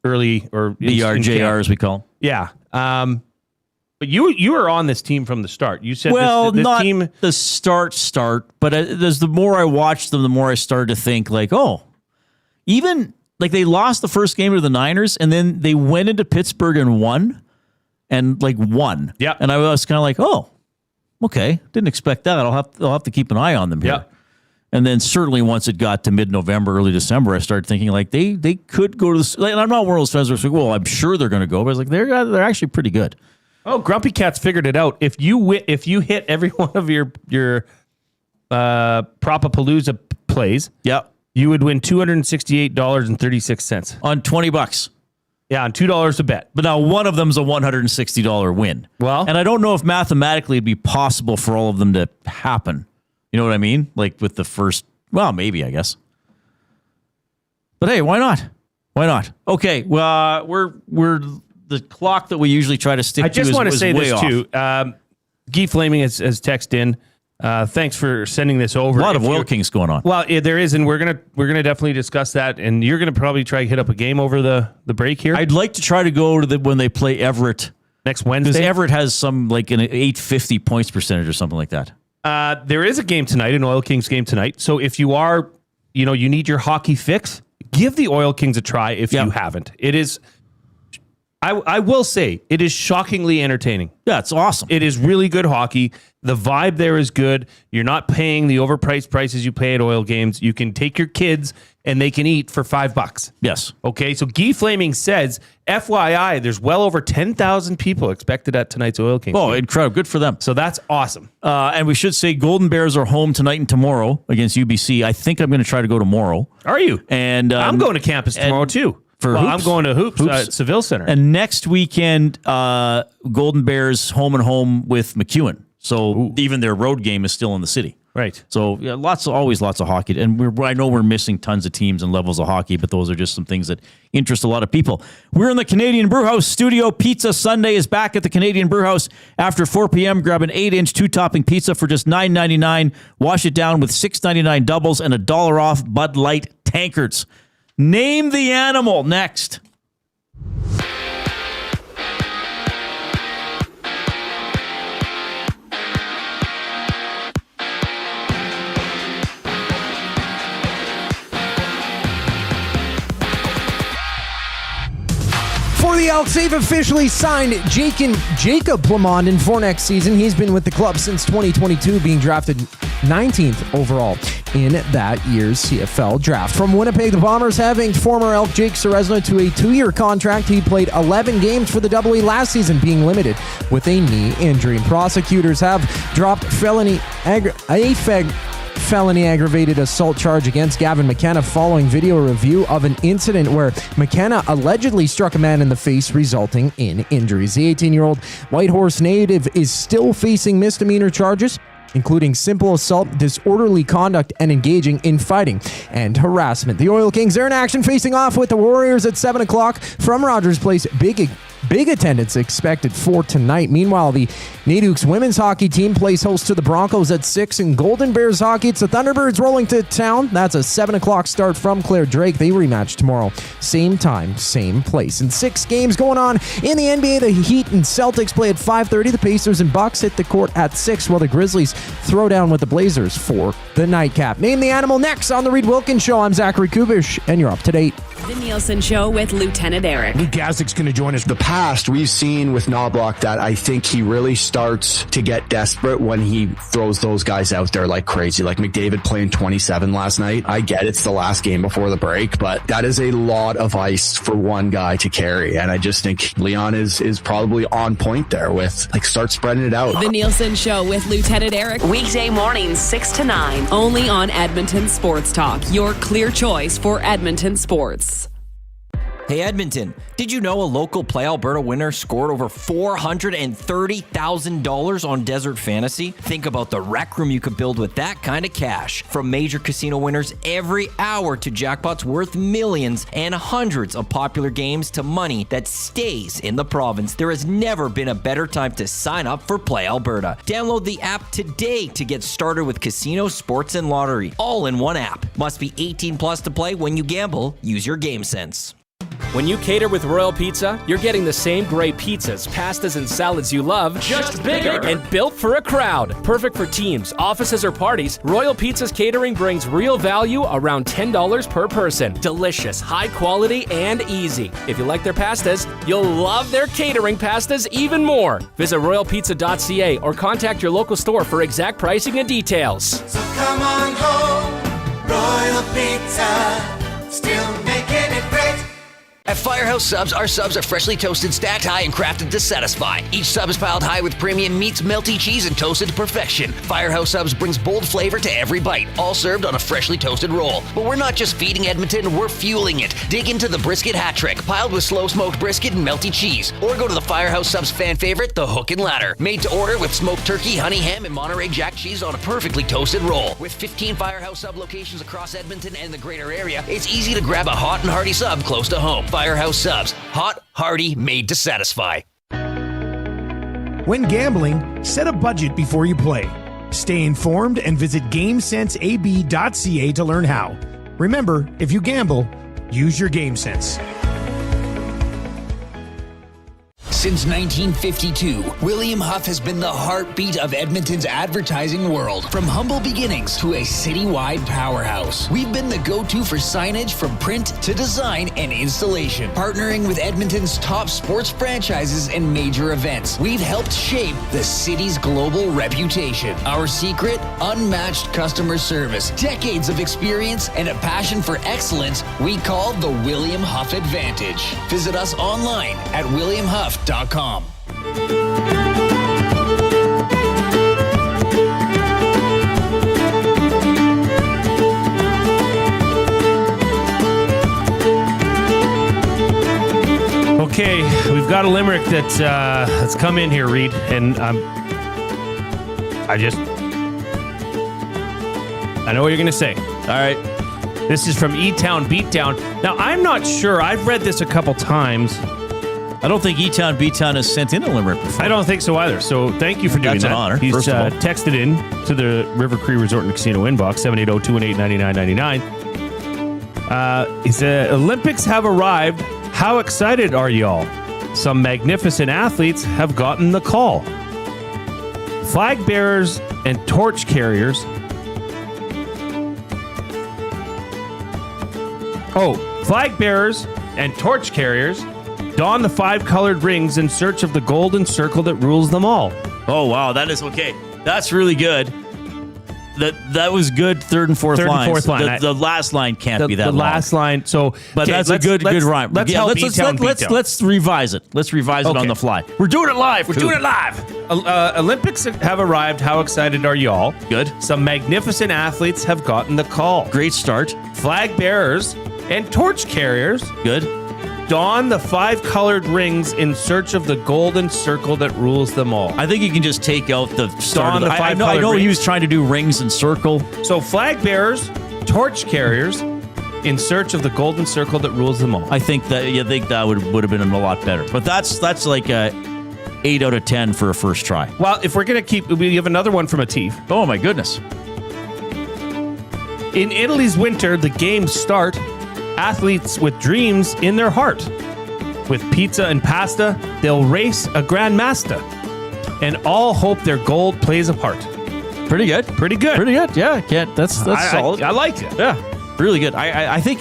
early or BRJR as we call him. Yeah. But you were on this team from the start. You said this not team the start, but as the more I watched them, the more I started to think like, oh, even like they lost the first game to the Niners and then they went into Pittsburgh and won. Yeah. And I was kind of like, oh, okay. Didn't expect that. I'll have to keep an eye on them here. Yeah. And then certainly once it got to mid-November, early December, I started thinking like they could go to the. And I'm not one of those fans who's like, well, I'm sure they're going to go. But I was like, they're actually pretty good. Oh, Grumpy Cat's figured it out. If you hit every one of your Propapalooza plays, you would win $268.36 on $20. Yeah, on $2 a bet. But now one of them's a $160 win. Well, and I don't know if mathematically it'd be possible for all of them to happen. You know what I mean? Like with the first, well, maybe, I guess. But hey, why not? Why not? Okay, well, we're the clock that we usually try to stick to. I just want to say this off. too. Guy Flaming has texted in. Thanks for sending this over. A lot of Wilkins going on. Well, there is, and we're gonna definitely discuss that. And you're gonna probably try to hit up a game over the break here. I'd like to try to go to when they play Everett next Wednesday. Because Everett has some like an 850 points percentage or something like that. There is a game tonight, an Oil Kings game tonight. So if you are, you need your hockey fix, give the Oil Kings a try if you haven't. It is. I will say it is shockingly entertaining. Yeah, it's awesome. It is really good hockey. The vibe there is good. You're not paying the overpriced prices you pay at Oil Games. You can take your kids and they can eat for $5. Yes. Okay, so Guy Flaming says, FYI, there's well over 10,000 people expected at tonight's Oil Games. Oh, incredible. Good for them. So that's awesome. And we should say Golden Bears are home tonight and tomorrow against UBC. I think I'm going to try to go tomorrow. Are you? And I'm going to campus tomorrow too. I'm going to Hoops. At Seville Center. And next weekend, Golden Bears home and home with McEwen. So even their road game is still in the city. Right. So yeah, always lots of hockey. And I know we're missing tons of teams and levels of hockey, but those are just some things that interest a lot of people. We're in the Canadian Brewhouse studio. Pizza Sunday is back at the Canadian Brewhouse after 4 p.m. Grab an 8-inch 2-topping pizza for just $9.99. Wash it down with $6.99 doubles and $1 off Bud Light tankards. Name the animal next. For the Elks, they've officially signed Jacob Plamondon for next season. He's been with the club since 2022, being drafted 19th overall in that year's CFL draft. From Winnipeg, the Bombers have inked former Elk Jake Ceresna to a 2-year contract. He played 11 games for the Double E last season, being limited with a knee injury. And prosecutors have dropped felony aggravated assault charge against Gavin McKenna following video review of an incident where McKenna allegedly struck a man in the face, resulting in injuries. The 18-year-old Whitehorse native is still facing misdemeanor charges, including simple assault, disorderly conduct, and engaging in fighting and harassment. The Oil Kings are in action, facing off with the Warriors at 7 o'clock from Rogers Place. Big attendance expected for tonight. Meanwhile, the Nadukes women's hockey team plays host to the Broncos at 6. In Golden Bears hockey, it's the Thunderbirds rolling to town. That's a 7 o'clock start from Claire Drake. They rematch tomorrow. Same time, same place. And 6 games going on in the NBA. The Heat and Celtics play at 5:30. The Pacers and Bucks hit the court at 6, while the Grizzlies throw down with the Blazers for the nightcap. Name the animal next on the Reid Wilkins Show. I'm Zachary Kubish, and you're up to date. The Nielsen Show with Lieutenant Eric. Luke Gazdik's going to join us. The past, we've seen with Knobloch that I think he really starts to get desperate when he throws those guys out there like crazy. Like McDavid playing 27 last night. I get it's the last game before the break, but that is a lot of ice for one guy to carry. And I just think Leon is probably on point there with, start spreading it out. The Nielsen Show with Lieutenant Eric. Weekday mornings 6 to 9. Only on Edmonton Sports Talk. Your clear choice for Edmonton sports. Hey Edmonton, did you know a local Play Alberta winner scored over $430,000 on Desert Fantasy? Think about the rec room you could build with that kind of cash. From major casino winners every hour to jackpots worth millions and hundreds of popular games to money that stays in the province, there has never been a better time to sign up for Play Alberta. Download the app today to get started with casino, sports, and lottery, all in one app. Must be 18 plus to play. When you gamble, use your game sense. When you cater with Royal Pizza, you're getting the same great pizzas, pastas, and salads you love, just bigger and built for a crowd. Perfect for teams, offices, or parties, Royal Pizza's catering brings real value around $10 per person. Delicious, high quality, and easy. If you like their pastas, you'll love their catering pastas even more. Visit royalpizza.ca or contact your local store for exact pricing and details. So come on home, Royal Pizza, still making it great. At Firehouse Subs, our subs are freshly toasted, stacked high, and crafted to satisfy. Each sub is piled high with premium meats, melty cheese, and toasted to perfection. Firehouse Subs brings bold flavor to every bite, all served on a freshly toasted roll. But we're not just feeding Edmonton, we're fueling it. Dig into the brisket hat trick, piled with slow-smoked brisket and melty cheese. Or go to the Firehouse Subs fan favorite, the Hook and Ladder. Made to order with smoked turkey, honey ham, and Monterey Jack cheese on a perfectly toasted roll. With 15 Firehouse Sub locations across Edmonton and the greater area, it's easy to grab a hot and hearty sub close to home. Firehouse Subs. Hot, hearty, made to satisfy. When gambling, set a budget before you play. Stay informed and visit GameSenseAB.ca to learn how. Remember, if you gamble, use your game sense. Since 1952, William HoF has been the heartbeat of Edmonton's advertising world. From humble beginnings to a citywide powerhouse, we've been the go-to for signage from print to design and installation. Partnering with Edmonton's top sports franchises and major events, we've helped shape the city's global reputation. Our secret? Unmatched customer service, decades of experience, and a passion for excellence we call the William HoF Advantage. Visit us online at williamhuff.com. Okay, we've got a limerick that's come in here, Reid, and I know what you're going to say. All right. This is from E-Town Beatdown. Now, I'm not sure. I've read this a couple times. I don't think E-Town Beatdown has sent in a limerick before. I don't think so either. So thank you for doing That's that. an honor. He's First of all. texted in to the River Cree Resort and Casino inbox, 780-218-9999. He said, Olympics have arrived. How excited are y'all? Some magnificent athletes have gotten the call. Flag bearers and torch carriers. Flag bearers and torch carriers don the 5 colored rings in search of the golden circle that rules them all. Oh, wow. That is okay. That's really good. That was good. Third and fourth line. The last line can't be that long. The last line. So, but that's a good rhyme. Let's revise it. Let's revise it on the fly. We're doing it live. Olympics have arrived. How excited are y'all? Good. Some magnificent athletes have gotten the call. Great start. Flag bearers and torch carriers. Good. Don the 5 colored rings in search of the golden circle that rules them all. I think you can just take out the start of the I know he was trying to do rings and circle. So flag bearers, torch carriers, in search of the golden circle that rules them all. I think that would have been a lot better. But that's like a 8 out of 10 for a first try. Well, if we're gonna we have another one from Atif. Oh my goodness! In Italy's winter, the games start. Athletes with dreams in their heart. With pizza and pasta, they'll race a grandmaster. And all hope their gold plays a part. Pretty good. Yeah, that's solid. I like it. Yeah, really good. I think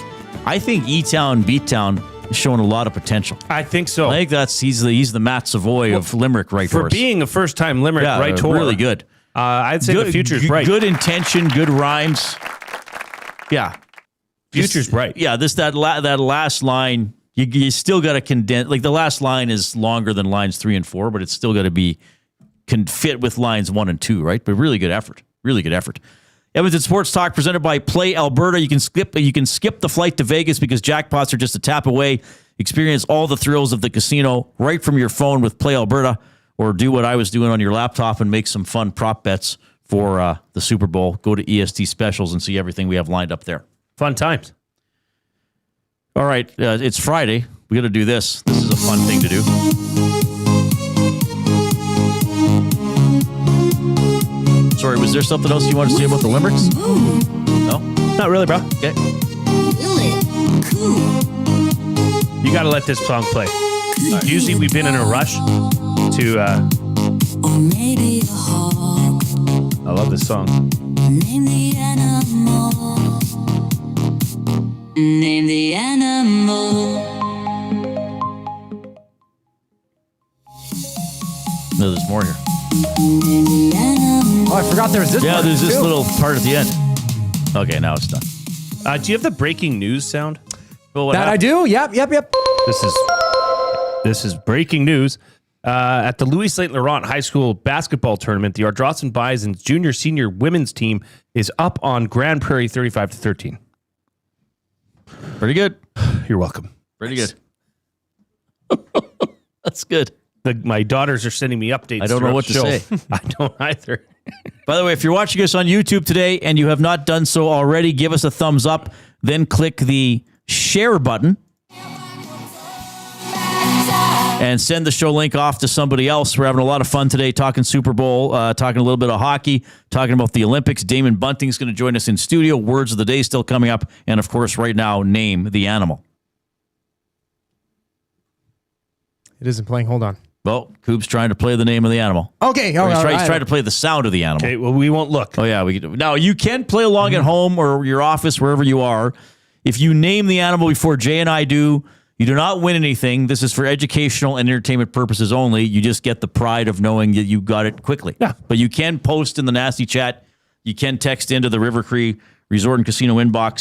E-Town Beattown is showing a lot of potential. I think so. I think he's the Matt Savoy of Limerick writers. For being a first-time Limerick writer. Really good. I'd say the future's bright. Good intention, good rhymes. Yeah. Future's bright. Yeah, that last line, you still got to condense. Like the last line is longer than lines 3 and 4, but it's still got to can fit with lines 1 and 2, right? But really good effort. Really good effort. Edmonton Sports Talk presented by Play Alberta. You can skip the flight to Vegas because jackpots are just a tap away. Experience all the thrills of the casino right from your phone with Play Alberta, or do what I was doing on your laptop and make some fun prop bets for the Super Bowl. Go to EST Specials and see everything we have lined up there. Fun times. All right, it's Friday. We got to do this. This is a fun thing to do. Sorry, was there something else you want to say about the Limericks? No? Not really, bro. Okay. You got to let this song play. Right. Usually we've been in a rush to... I love this song. Name the animal. Name the animal. No, there's more here. Oh, I forgot there was this. Yeah, there's this little part at the end. Okay, now it's done. Do you have the breaking news sound? Well, I do. Yep. This is breaking news. At the Louis St. Laurent High School basketball tournament, the Ardrossan Bison's junior-senior women's team is up on Grand Prairie 35-13. Pretty good. You're welcome. Pretty good. That's good. My daughters are sending me updates. I don't know what to say. I don't either. By the way, if you're watching us on YouTube today and you have not done so already, give us a thumbs up. Then click the share button and send the show link off to somebody else. We're having a lot of fun today talking Super Bowl, talking a little bit of hockey, talking about the Olympics. Damon Bunting's going to join us in studio. Words of the day still coming up. And, of course, right now, name the animal. It isn't playing. Hold on. Well, Coop's trying to play the name of the animal. Okay. Or he's trying to play the sound of the animal. Okay, well, we won't look. Oh, yeah. Now, you can play along at home or your office, wherever you are. If you name the animal before Jay and I do, you do not win anything. This is for educational and entertainment purposes only. You just get the pride of knowing that you got it quickly. Yeah. But you can post in the nasty chat. You can text into the River Cree Resort and Casino inbox,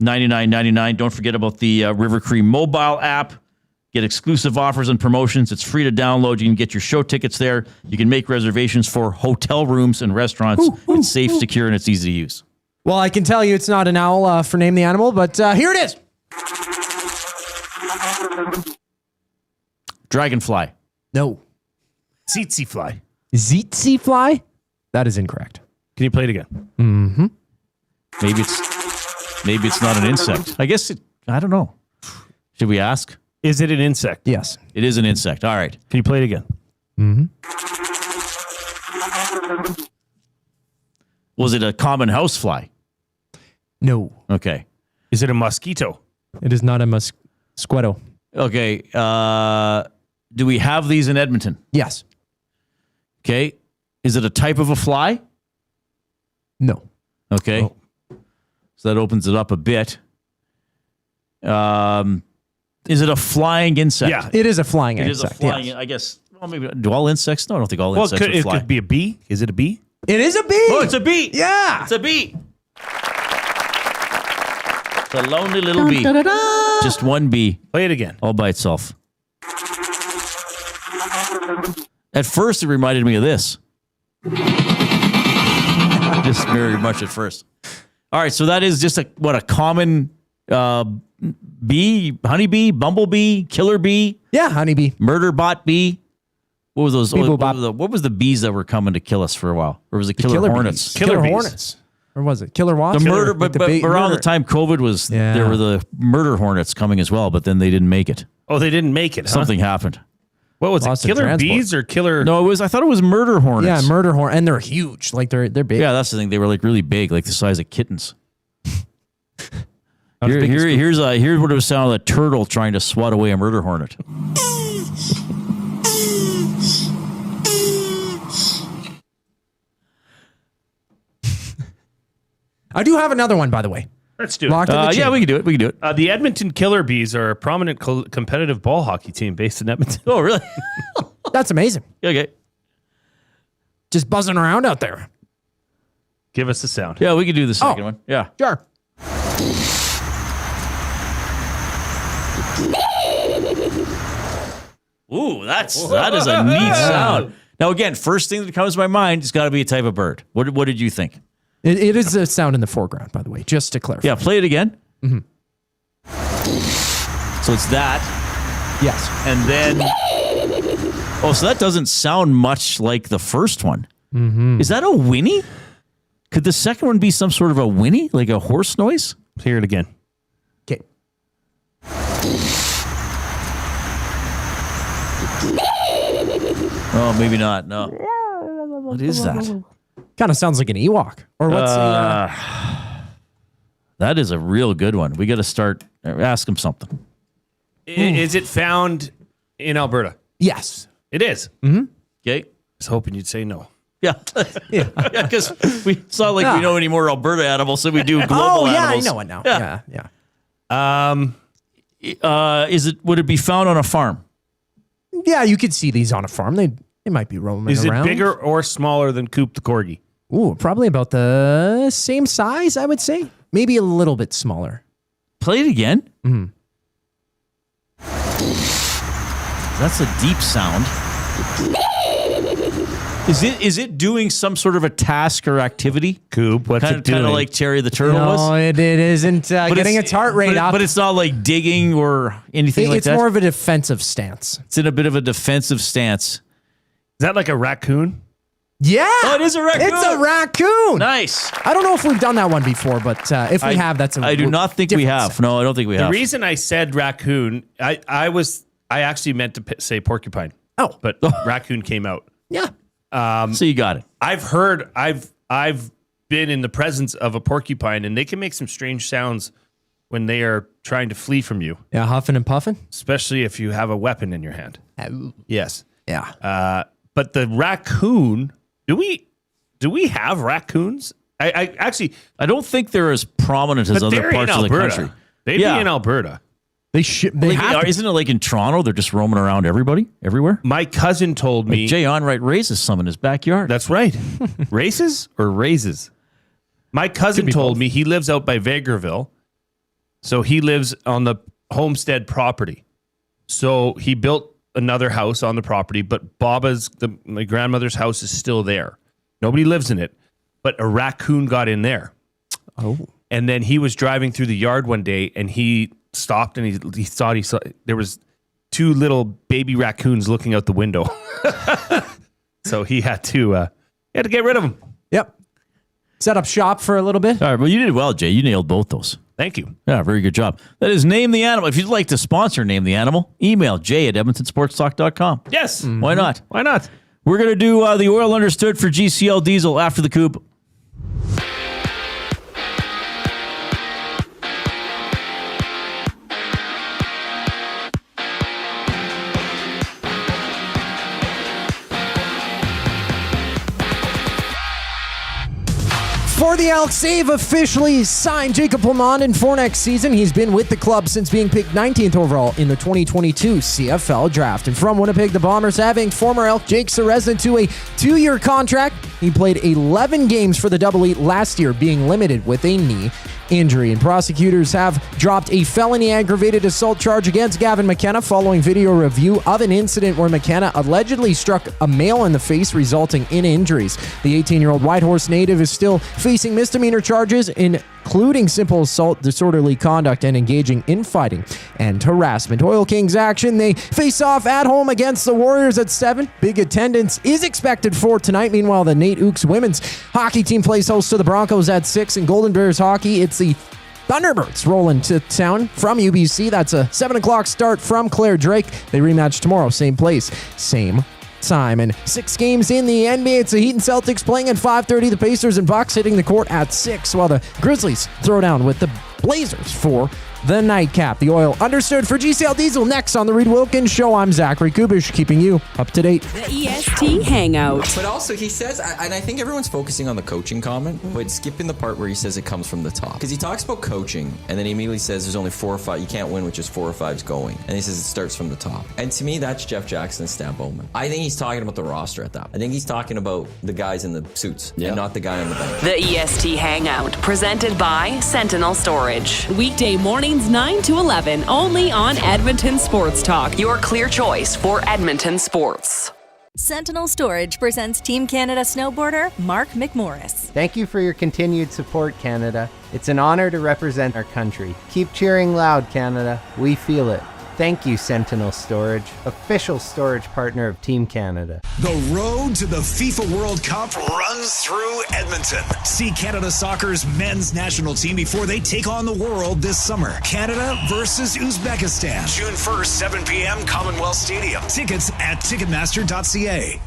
780-218-9999. Don't forget about the River Cree mobile app. Get exclusive offers and promotions. It's free to download. You can get your show tickets there. You can make reservations for hotel rooms and restaurants. It's safe, secure, and it's easy to use. Well, I can tell you it's not an owl for Name the Animal, but here it is. Dragonfly. No. Tsetse fly. Tsetse fly? That is incorrect. Can you play it again? Mm-hmm. Maybe it's not an insect. I guess I don't know. Should we ask? Is it an insect? Yes. It is an insect. All right. Can you play it again? Mm-hmm. Was it a common housefly? No. Okay. Is it a mosquito? It is not a mosquito. Okay. Do we have these in Edmonton? Yes. Okay. Is it a type of a fly? No. Okay. Oh. So that opens it up a bit. Is it a flying insect? Yeah. It is a flying It insect. is a flying. Yes. I guess. Well, maybe do all insects? No, I don't think all Well, insects would it fly. could be a bee. Is it a bee? It is a bee. Oh, it's a bee. Yeah. It's a bee. It's a lonely little bee. Just one bee. Play it again. All by itself. At first, it reminded me of this. Just very much at first. All right, so that is just a common bee, honeybee, bumblebee, killer bee. Yeah, honeybee. Murder bot bee. What was those? Beeblebop. What was the bees that were coming to kill us for a while? Or was it killer hornets? Killer bees. hornets. Or was it killer wasps? The murder, but around the time COVID was, Yeah. there were the murder hornets coming as well, but then they didn't make it. Oh, they didn't make it, huh? Something happened. What was Lost it? in Killer transport. bees or killer? No, I thought it was murder hornets. Yeah, murder hornet, and they're huge. Like they're big. Yeah, that's the thing. They were like really big, like the size of kittens. Not as big as Here's what it would sound like: a turtle trying to swat away a murder hornet. I do have another one, by the way. Let's do it. Locked in the Yeah, chain. we can do it. We can do it. The Edmonton Killer Bees are a prominent competitive ball hockey team based in Edmonton. Oh, really? That's amazing. Okay. Just buzzing around out there. Give us the sound. Yeah, we can do the second one. Yeah. Sure. Ooh, that is a neat sound. Now, again, first thing that comes to my mind, it's got to be a type of bird. What did you think? It is a sound in the foreground, by the way, just to clarify. Yeah, play it again. Mhm. So it's that. Yes. And then, so that doesn't sound much like the first one. Mm-hmm. Is that a whinny? Could the second one be some sort of a whinny, like a horse noise? Hear it again. Okay. Oh, maybe not. No. What is that? Kind of sounds like an Ewok. Or what's that is a real good one. We got to start. Ask him something. Is it found in Alberta? Yes. It is. Mm-hmm. Okay. I was hoping you'd say no. Yeah. Yeah, because it's not like we know any more Alberta animals than we do global oh, yeah, animals. I know it now. Yeah. Would it be found on a farm? Yeah, you could see these on a farm. They might be roaming Is around. it bigger or smaller than Coop the Corgi? Ooh, probably about the same size, I would say. Maybe a little bit smaller. Play it again. Mm-hmm. That's a deep sound. Is it doing some sort of a task or activity? Coop, what's it doing? Kind of like Terry the Turtle was? No, it isn't getting its heart rate up. But it's not like digging or anything like that? It's more of a defensive stance. It's in a bit of a defensive stance. Is that like a raccoon? Yeah. Oh, it is a raccoon. It's a raccoon. Nice. I don't know if we've done that one before, but if we have, that's a I do not think we have. sound. No, I don't think we have. The reason I said raccoon, I actually meant to say porcupine. Oh. But raccoon came out. Yeah. So you got it. I've been in the presence of a porcupine, and they can make some strange sounds when they are trying to flee from you. Yeah, huffing and puffing. Especially if you have a weapon in your hand. Yes. Yeah. But the raccoon, do we have raccoons? I don't think they're as prominent as other parts of the country. They'd be in Alberta. They should. They have. Isn't it like in Toronto? They're just roaming around everywhere. My cousin told me Jay Onright raises some in his backyard. That's right. Races or raises? My cousin told me he lives out by Vegreville, so he lives on the homestead property. So he built another house on the property, but my grandmother's house is still there. Nobody lives in it, but a raccoon got in there. Oh. And then he was driving through the yard one day, and he stopped, and he thought he saw there was 2 little baby raccoons looking out the window. So he had to get rid of them. Yep. Set up shop for a little bit. All right, well, you did well, Jay. You nailed both those. Thank you. Yeah, very good job. That is Name the Animal. If you'd like to sponsor Name the Animal, email jay@edmontonsportstalk.com. Yes. Mm-hmm. Why not? Why not? We're going to do the Oil Understood for GCL Diesel after the Coop. For the Elks, they've officially signed Jacob Plamondon for next season. He's been with the club since being picked 19th overall in the 2022 CFL draft. And from Winnipeg, the Bombers having former Elk Jake Serezna to a 2-year contract. He played 11 games for the Double Eight last year, being limited with a knee injury. And prosecutors have dropped a felony aggravated assault charge against Gavin McKenna following video review of an incident where McKenna allegedly struck a male in the face, resulting in injuries. The 18-year-old Whitehorse native is still facing misdemeanor charges, including simple assault, disorderly conduct, and engaging in fighting and harassment. Oil Kings action. They face off at home against the Warriors at 7. Big attendance is expected for tonight. Meanwhile, the Nate Ooks women's hockey team plays host to the Broncos at 6. In Golden Bears hockey, it's the Thunderbirds rolling to town from UBC. That's a 7 o'clock start from Claire Drake. They rematch tomorrow, same place, same time. And 6 games in the NBA. It's the Heat and Celtics playing at 5:30. The Pacers and Bucks hitting the court at 6, while the Grizzlies throw down with the Blazers for the nightcap. The Oil Understood for GCL Diesel next on the Reid Wilkins Show. I'm Zachary Kubish, keeping you up to date. The EST Hangout. But also he says, and I think everyone's focusing on the coaching comment, but skipping the part where he says it comes from the top. Because he talks about coaching, and then he immediately says there's only 4 or 5, you can't win with just 4 or 5s going. And he says it starts from the top. And to me, that's Jeff Jackson's Stan Bowman. I think he's talking about the roster at that. I think he's talking about the guys in the suits, and not the guy on the bench. The EST Hangout, presented by Sentinel Storage. Weekday mornings 9 to 11, only on Edmonton Sports Talk, your clear choice for Edmonton sports. Sentinel Storage presents Team Canada snowboarder Mark McMorris. Thank you for your continued support, Canada. It's an honor to represent our country. Keep cheering loud, Canada. We feel it. Thank you, Sentinel Storage, official storage partner of Team Canada. The road to the FIFA World Cup runs through Edmonton. See Canada Soccer's men's national team before they take on the world this summer. Canada versus Uzbekistan. June 1st, 7 p.m., Commonwealth Stadium. Tickets at Ticketmaster.ca.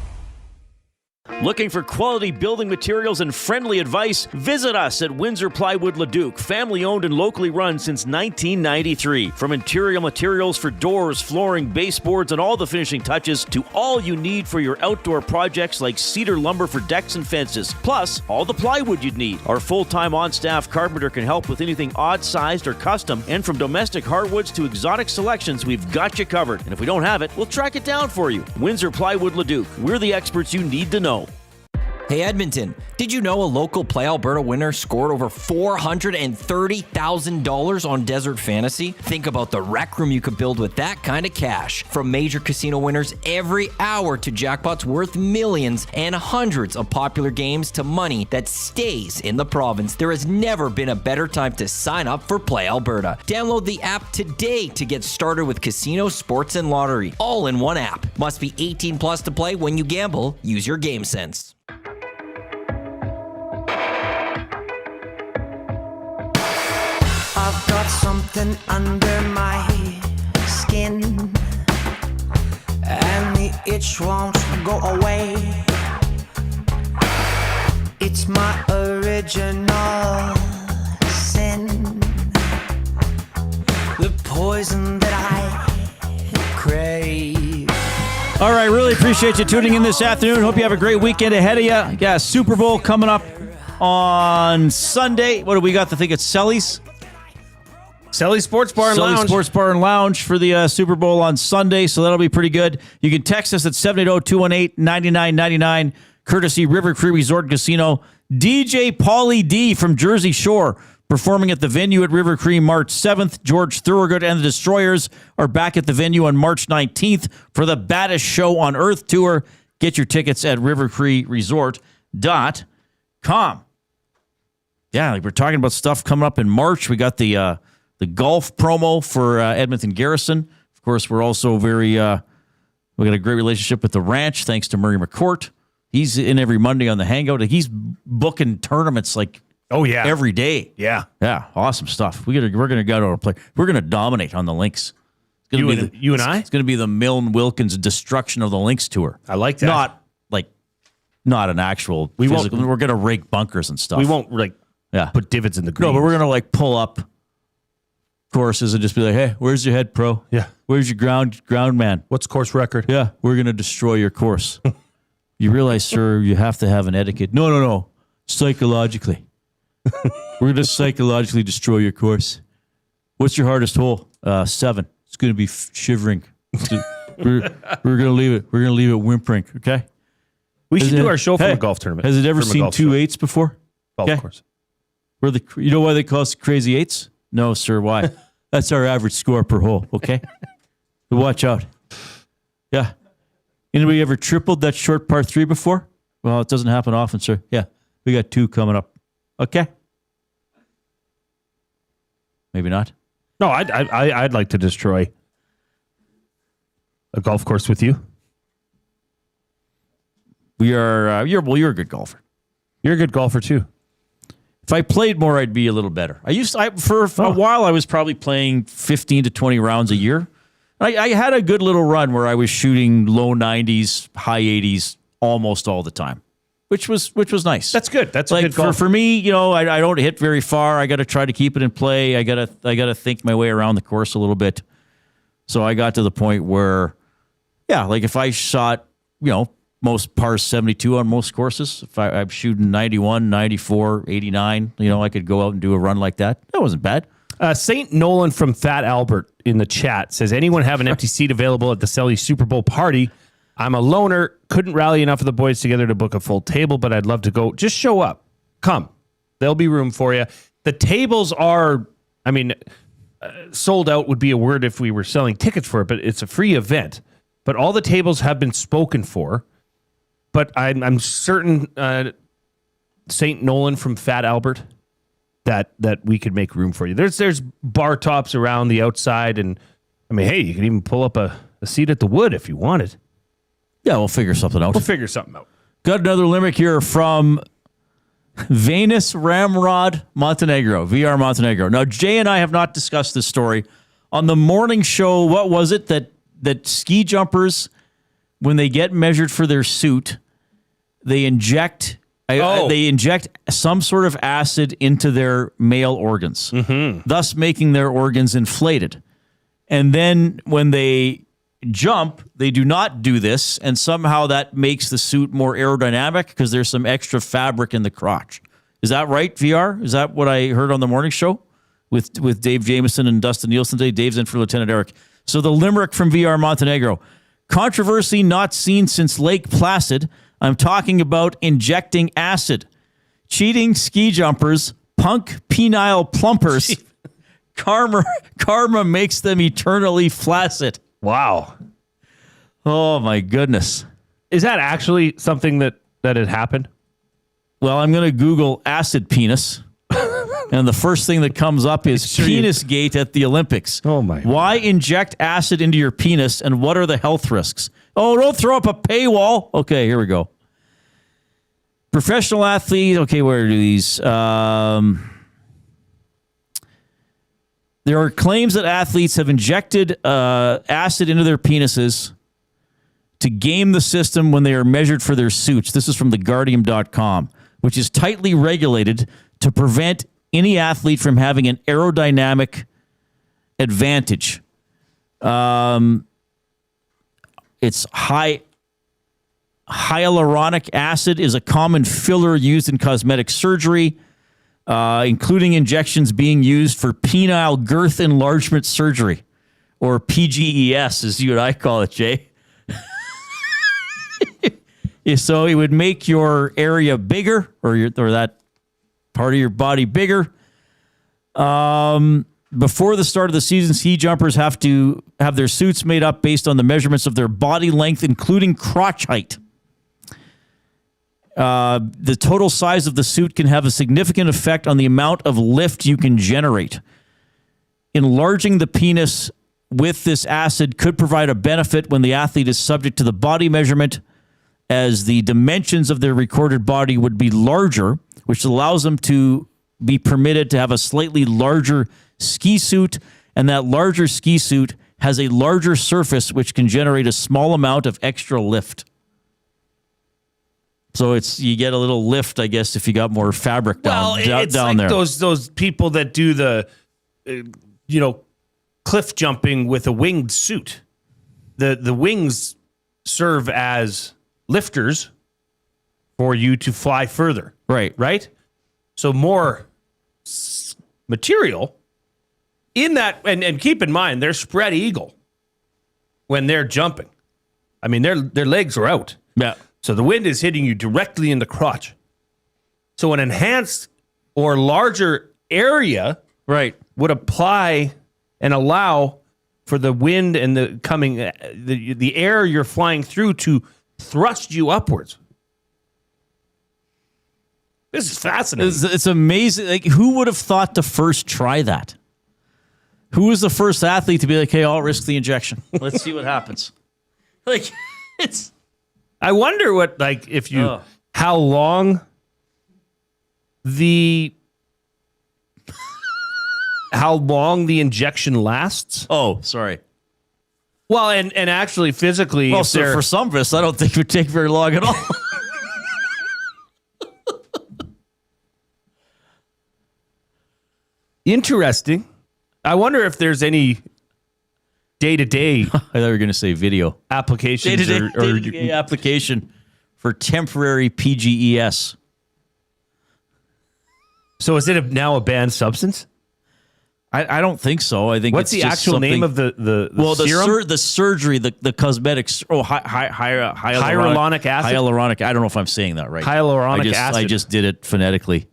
Looking for quality building materials and friendly advice? Visit us at Windsor Plywood Leduc, family owned and locally run since 1993. From interior materials for doors, flooring, baseboards, and all the finishing touches to all you need for your outdoor projects like cedar lumber for decks and fences, plus all the plywood you'd need. Our full-time on-staff carpenter can help with anything odd-sized or custom, and from domestic hardwoods to exotic selections, we've got you covered. And if we don't have it, we'll track it down for you. Windsor Plywood Leduc. We're the experts you need to know. Hey Edmonton, did you know a local Play Alberta winner scored over $430,000 on Desert Fantasy? Think about the rec room you could build with that kind of cash. From major casino winners every hour to jackpots worth millions and hundreds of popular games to money that stays in the province, there has never been a better time to sign up for Play Alberta. Download the app today to get started with casino, sports, and lottery, all in one app. Must be 18 plus to play. When you gamble, use your game sense. I've got something under my skin, and the itch won't go away. It's my original sin. poison that I crave. All right, really appreciate you tuning in this afternoon. Hope you have a great weekend ahead of you. Yeah, Super Bowl coming up on Sunday. What do we got to think? It's Selly's? Selly's Sports Bar and Lounge. Sports Bar and Lounge for the Super Bowl on Sunday, so that'll be pretty good. You can text us at 780-218-9999, courtesy River Cree Resort and Casino. DJ Pauly D from Jersey Shore performing at the venue at River Cree March 7th. George Thorogood and the Destroyers are back at the venue on March 19th for the Baddest Show on Earth tour. Get your tickets at rivercreeresort.com. Yeah, like we're talking about stuff coming up in March. We got the golf promo for Edmonton Garrison. Of course, we're also we got a great relationship with the Ranch, thanks to Murray McCourt. He's in every Monday on the Hangout. He's booking tournaments every day. Yeah, awesome stuff. We're gonna go to a play. We're gonna dominate on the links. You and I. It's gonna be the Milne Wilkins Destruction of the Links tour. I like that. Not an actual. We're gonna rake bunkers and stuff. We won't put divots in the green. No, but we're gonna pull up courses and just be like, hey, where's your head pro? Yeah. Where's your ground man? What's course record? Yeah, we're going to destroy your course. You realize, sir, you have to have an etiquette. No. Psychologically. We're going to psychologically destroy your course. What's your hardest hole? 7. It's going to be shivering. We're going to leave it. We're going to leave it whimpering, okay? We should do our show from a golf tournament. Has it ever seen 2 8s before? Golf course. You know why they call us crazy 8s? No, sir. Why? That's our average score per hole, okay? So watch out. Yeah. Anybody ever tripled that short par 3 before? Well, it doesn't happen often, sir. Yeah. We got 2 coming up. Okay? Maybe not. No, I'd like to destroy a golf course with you. You're a good golfer. You're a good golfer, too. If I played more, I'd be a little better. For a while, I was probably playing 15 to 20 rounds a year. I had a good little run where I was shooting low 90s, high 80s almost all the time, which was nice. That's good. That's a good golf. For me, I don't hit very far. I got to try to keep it in play. I got to think my way around the course a little bit. So I got to the point where, if I shot, most par 72 on most courses. If I'm shooting 91, 94, 89, I could go out and do a run like that. That wasn't bad. St. Nolan from Fat Albert in the chat says, anyone have an empty seat available at the Selly Super Bowl party? I'm a loner. Couldn't rally enough of the boys together to book a full table, but I'd love to go. Just show up. Come. There'll be room for you. The tables are, sold out would be a word if we were selling tickets for it, but it's a free event. But all the tables have been spoken for. But I'm certain St. Nolan from Fat Albert that we could make room for you. There's bar tops around the outside, and hey, you can even pull up a seat at the Wood if you wanted. Yeah, we'll figure something out. Got another limerick here from Venus Ramrod Montenegro, VR Montenegro. Now, Jay and I have not discussed this story. On the morning show, what was it that ski jumpers, when they get measured for their suit, they inject some sort of acid into their male organs, thus making their organs inflated. And then when they jump, they do not do this, and somehow that makes the suit more aerodynamic because there's some extra fabric in the crotch. Is that right, VR? Is that what I heard on the morning show with Dave Jameson and Dustin Nielsen today? Dave's in for Lieutenant Eric. So the limerick from VR Montenegro. Controversy not seen since Lake Placid. I'm talking about injecting acid. Cheating ski jumpers, punk penile plumpers. Karma makes them eternally flaccid. Wow. Oh, my goodness. Is that actually something that had happened? Well, I'm going to Google acid penis. And the first thing that comes up is penis gate at the Olympics. Oh, my. Why inject acid into your penis, and what are the health risks? Oh, don't throw up a paywall. Okay, here we go. Professional athlete. Okay, where are these? There are claims that athletes have injected acid into their penises to game the system when they are measured for their suits. This is from theguardian.com, which is tightly regulated to prevent any athlete from having an aerodynamic advantage. It's hyaluronic acid is a common filler used in cosmetic surgery, including injections being used for penile girth enlargement surgery, or PGES, as you and I call it, Jay. So it would make your area bigger, or that part of your body bigger. Before the start of the season, ski jumpers have to have their suits made up based on the measurements of their body length, including crotch height. The total size of the suit can have a significant effect on the amount of lift you can generate. Enlarging the penis with this acid could provide a benefit when the athlete is subject to the body measurement, as the dimensions of their recorded body would be larger, which allows them to be permitted to have a slightly larger ski suit, and that larger ski suit has a larger surface which can generate a small amount of extra lift. So you get a little lift, I guess, if you got more fabric down there. Those people that do the cliff jumping with a winged suit. The wings serve as lifters for you to fly further. Right? So more material in that, and keep in mind, they're spread eagle when they're jumping. I mean, their legs are out. Yeah. So the wind is hitting you directly in the crotch. So an enhanced or larger area would apply and allow for the wind and the air you're flying through to thrust you upwards. This is fascinating. It's amazing. Like, who would have thought to first try that? Who was the first athlete to be like, hey, I'll risk the injection. Let's see what happens. I wonder what, how long the injection lasts. Oh, sorry. Well, and actually physically. Well, so for some of us, I don't think it would take very long at all. Interesting. I wonder if there's any day-to-day. I thought you were going to say video applications day-to-day application for temporary PGES. So is it now a banned substance? I don't think so. I think what's it's the just actual name of the serum? The surgery, the cosmetics. Hyaluronic acid. Hyaluronic. I don't know if I'm saying that right. Hyaluronic acid. I just did it phonetically.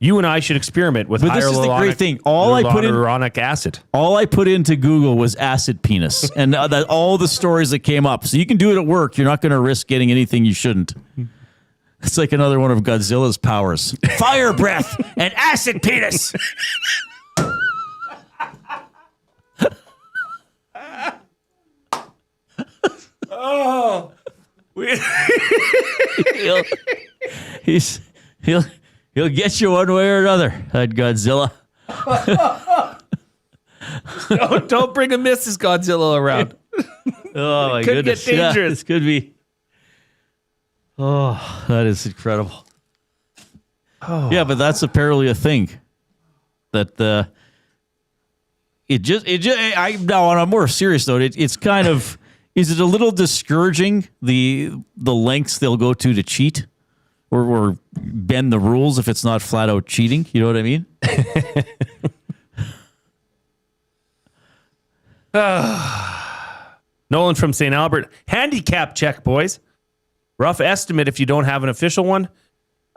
You and I should experiment with this is the great thing. Hyaluronic acid. All I put into Google was acid penis, and all the stories that came up. So you can do it at work. You're not going to risk getting anything you shouldn't. It's like another one of Godzilla's powers: fire breath and acid penis. Oh, He'll get you one way or another, that Godzilla. Don't bring a Mrs. Godzilla around. Oh, my goodness. Could get dangerous. Yeah, this could be. Oh, that is incredible. Oh. Yeah, but that's apparently a thing. That now on a more serious note, it's kind of, is it a little discouraging, the lengths they'll go to cheat? Or bend the rules if it's not flat out cheating. You know what I mean? Nolan from St. Albert. Handicap check, boys. Rough estimate if you don't have an official one.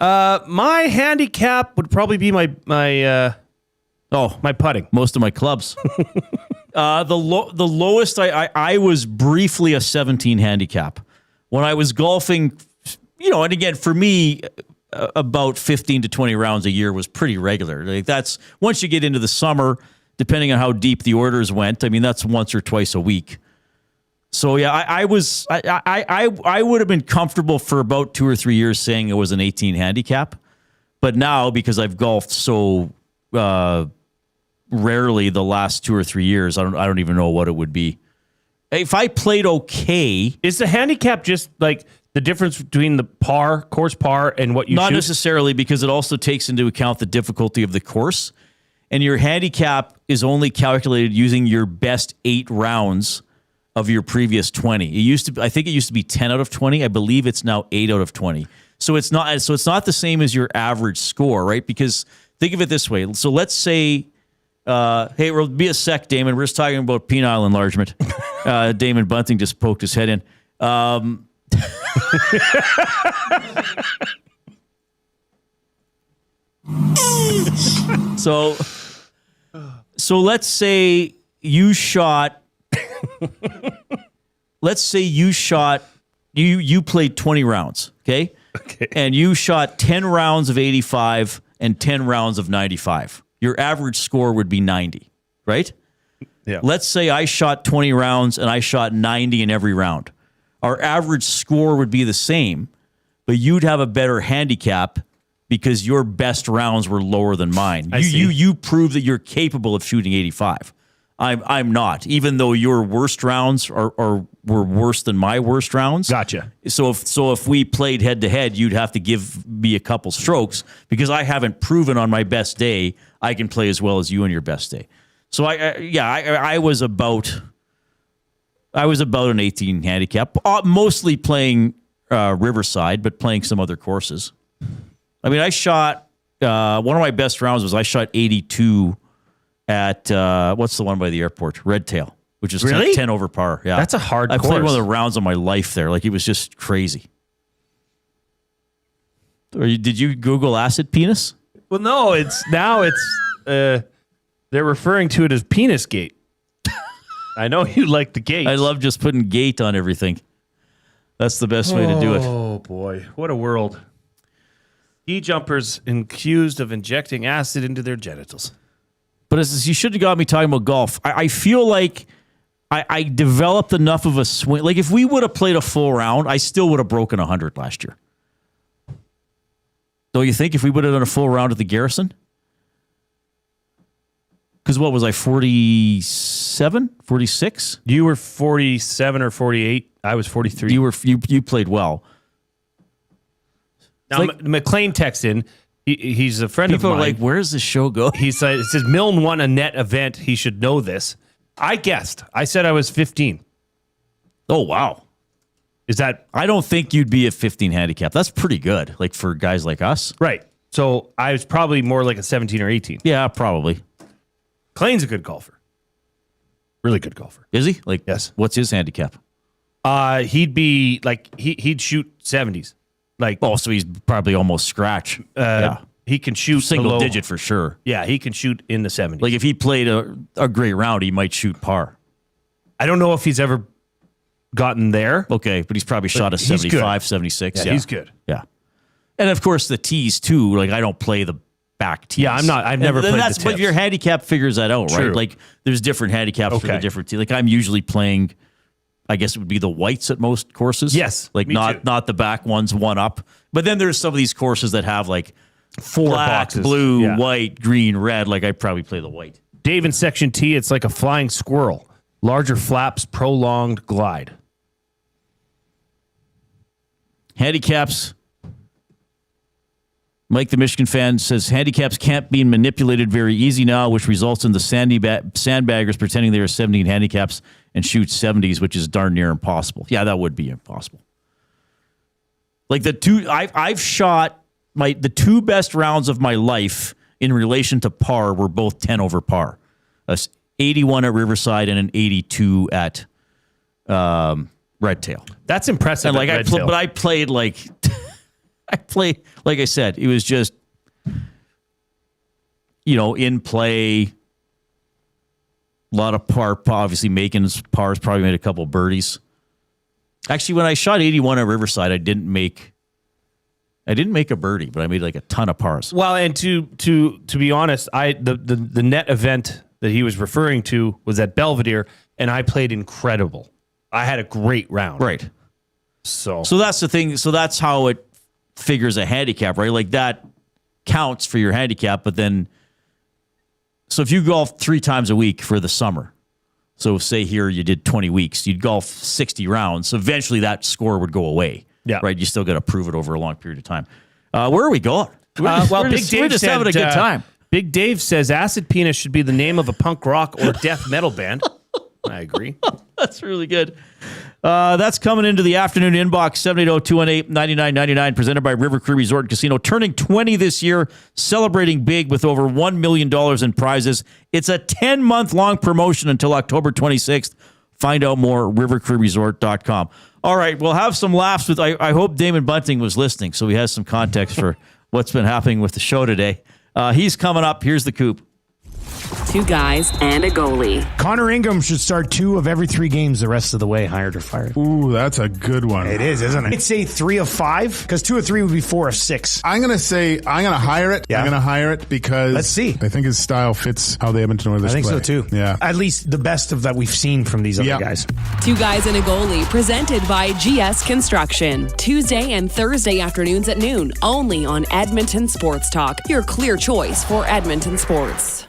My handicap would probably be my putting. Most of my clubs. The lowest I was briefly a 17 handicap. When I was golfing, and again, for me, about 15 to 20 rounds a year was pretty regular. Like, that's once you get into the summer, depending on how deep the orders went. I mean, that's once or twice a week. So yeah, I would have been comfortable for about 2 or 3 years saying it was an 18 handicap, but now because I've golfed so rarely the last 2 or 3 years, I don't even know what it would be. If I played okay, is the handicap just like the difference between the course par, and what you not shoot? Necessarily, because it also takes into account the difficulty of the course. and your handicap is only calculated using your best 8 rounds of your previous 20. I think it used to be 10 out of 20. I believe it's now 8 out of 20. So it's not the same as your average score, right? Because think of it this way. So let's say, hey, we'll be a sec, Damon. We're just talking about penile enlargement. Damon Bunting just poked his head in. So let's say you shot. You played 20 rounds, okay? And you shot 10 rounds of 85 and 10 rounds of 95. Your average score would be 90, right? Yeah. Let's say I shot 20 rounds and I shot 90 in every round. Our average score would be the same, but you'd have a better handicap because your best rounds were lower than mine. You prove that you're capable of shooting 85. I'm not, even though your worst rounds were worse than my worst rounds. Gotcha. So if we played head to head, you'd have to give me a couple strokes because I haven't proven on my best day I can play as well as you on your best day. So I was about an 18 handicap, mostly playing Riverside, but playing some other courses. I mean, I shot one of my best rounds was I shot 82 at what's the one by the airport? Red Tail, which is really? 10 over par. Yeah, that's a hard course. I played one of the rounds of my life there. Like, it was just crazy. Did you Google acid penis? Well, no. They're referring to it as penis gate. I know you like the gate. I love just putting gate on everything. That's the best way to do it. Oh boy, what a world! Ski jumpers accused of injecting acid into their genitals. But you should have got me talking about golf. I feel like I developed enough of a swing. Like, if we would have played a full round, I still would have broken 100 last year. Don't you think, if we would have done a full round at the Garrison? Because what was I, 47, 46? You were 47 or 48. I was 43. You played well. Now, McLean texts in. He's a friend of mine. People are like, where's the show go? He says Milne won a net event. He should know this. I guessed. I said I was 15. Oh, wow. Is that... I don't think you'd be a 15 handicap. That's pretty good, like, for guys like us. Right. So I was probably more like a 17 or 18. Yeah, probably. McLean's a good golfer. Really good golfer. Is he? Like, yes. What's his handicap? He'd be like, he'd shoot 70s. Like, oh, so he's probably almost scratch. Yeah. He can shoot single digit for sure. Yeah, he can shoot in the 70s. Like, if he played a great round, he might shoot par. I don't know if he's ever gotten there. Okay, but he's probably shot a 75, 76. Yeah, he's good. Yeah. And of course the tees too. Like, I don't play the back tees. Yeah, I've never played the tips. But your handicap figures that out, True. right? Like, there's different handicaps for the different tees. Like, I'm usually playing, I guess it would be the whites at most courses. Yes. Like, not the back ones, one up. But then there's some of these courses that have like 4 black, boxes. blue, white, green, red. Like, I'd probably play the white. Dave in section T, it's like a flying squirrel. Larger flaps, prolonged glide. Handicaps. Mike, the Michigan fan, says handicaps can't be manipulated very easy now, which results in the sandbaggers pretending they are 17 handicaps and shoot 70s, which is darn near impossible. Yeah, that would be impossible. Like, I've shot the 2 best rounds of my life in relation to par were both 10 over par. 81 at Riverside and an 82 at Red Tail. That's impressive. And like, I played like. Like I said, it was just, in play, a lot of par, obviously making pars, probably made a couple birdies. Actually, when I shot 81 at Riverside, I didn't make a birdie, but I made like a ton of pars. Well, and to be honest, the net event that he was referring to was at Belvedere, and I played incredible. I had a great round. Right. So that's the thing. So that's how it figures a handicap, right? Like, that counts for your handicap, but then, so if you golf 3 times a week for the summer, so say here you did 20 weeks, you'd golf 60 rounds, so eventually that score would go away. Yeah. Right? You still got to prove it over a long period of time. Where are we going? Well, we're Big just Dave having a good time. Big Dave says Acid Penis should be the name of a punk rock or death metal band. I agree. That's really good. That's coming into the afternoon inbox, 780-218-9999, presented by River Cree Resort and Casino. Turning 20 this year, celebrating big with over $1 million in prizes. It's a 10-month-long promotion until October 26th. Find out more at rivercreeresort.com. All right, we'll have some laughs with, I hope Damon Bunting was listening, so he has some context for what's been happening with the show today. He's coming up. Here's the Coop. 2 guys and a goalie. Connor Ingram should start 2 of every 3 games the rest of the way, hired or fired. Ooh, that's a good one. It is, isn't it? I'd say 3 of 5, because 2 of 3 would be 4 of 6. I'm going to hire it. Yeah. I'm going to hire it because let's see. I think his style fits how the Edmonton Oilers play. I think so too. Yeah. At least the best of that we've seen from these other guys. 2 guys and a goalie, presented by GS Construction. Tuesday and Thursday afternoons at noon, only on Edmonton Sports Talk, your clear choice for Edmonton sports.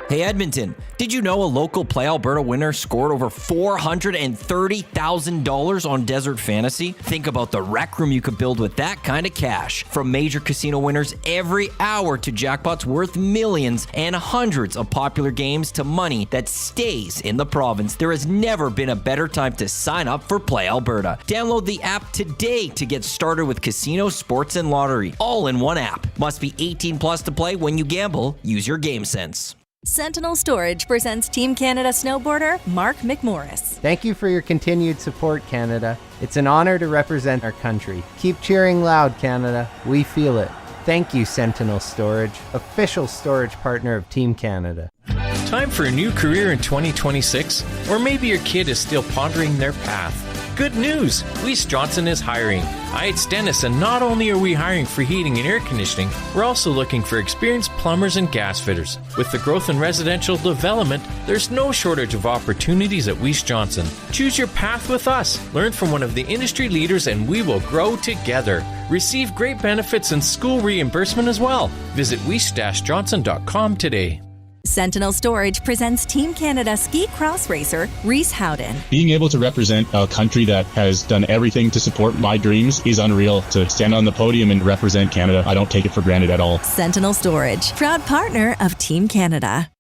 Hey Edmonton, did you know a local Play Alberta winner scored over $430,000 on Desert Fantasy? Think about the rec room you could build with that kind of cash. From major casino winners every hour to jackpots worth millions and hundreds of popular games to money that stays in the province, there has never been a better time to sign up for Play Alberta. Download the app today to get started with casino, sports, and lottery, all in one app. Must be 18 plus to play. When you gamble, use your game sense. Sentinel Storage presents Team Canada snowboarder Mark McMorris. Thank you for your continued support, Canada. It's an honor to represent our country. Keep cheering loud, Canada. We feel it. Thank you, Sentinel Storage, official storage partner of Team Canada. Time for a new career in 2026? Or maybe your kid is still pondering their path. Good news! Weiss Johnson is hiring. It's Dennis, and not only are we hiring for heating and air conditioning, we're also looking for experienced plumbers and gas fitters. With the growth in residential development, there's no shortage of opportunities at Weiss Johnson. Choose your path with us. Learn from one of the industry leaders, and we will grow together. Receive great benefits and school reimbursement as well. Visit weiss-johnson.com today. Sentinel Storage presents Team Canada ski cross racer Reese Howden. Being able to represent a country that has done everything to support my dreams is unreal. To stand on the podium and represent Canada, I don't take it for granted at all. Sentinel Storage, proud partner of Team Canada.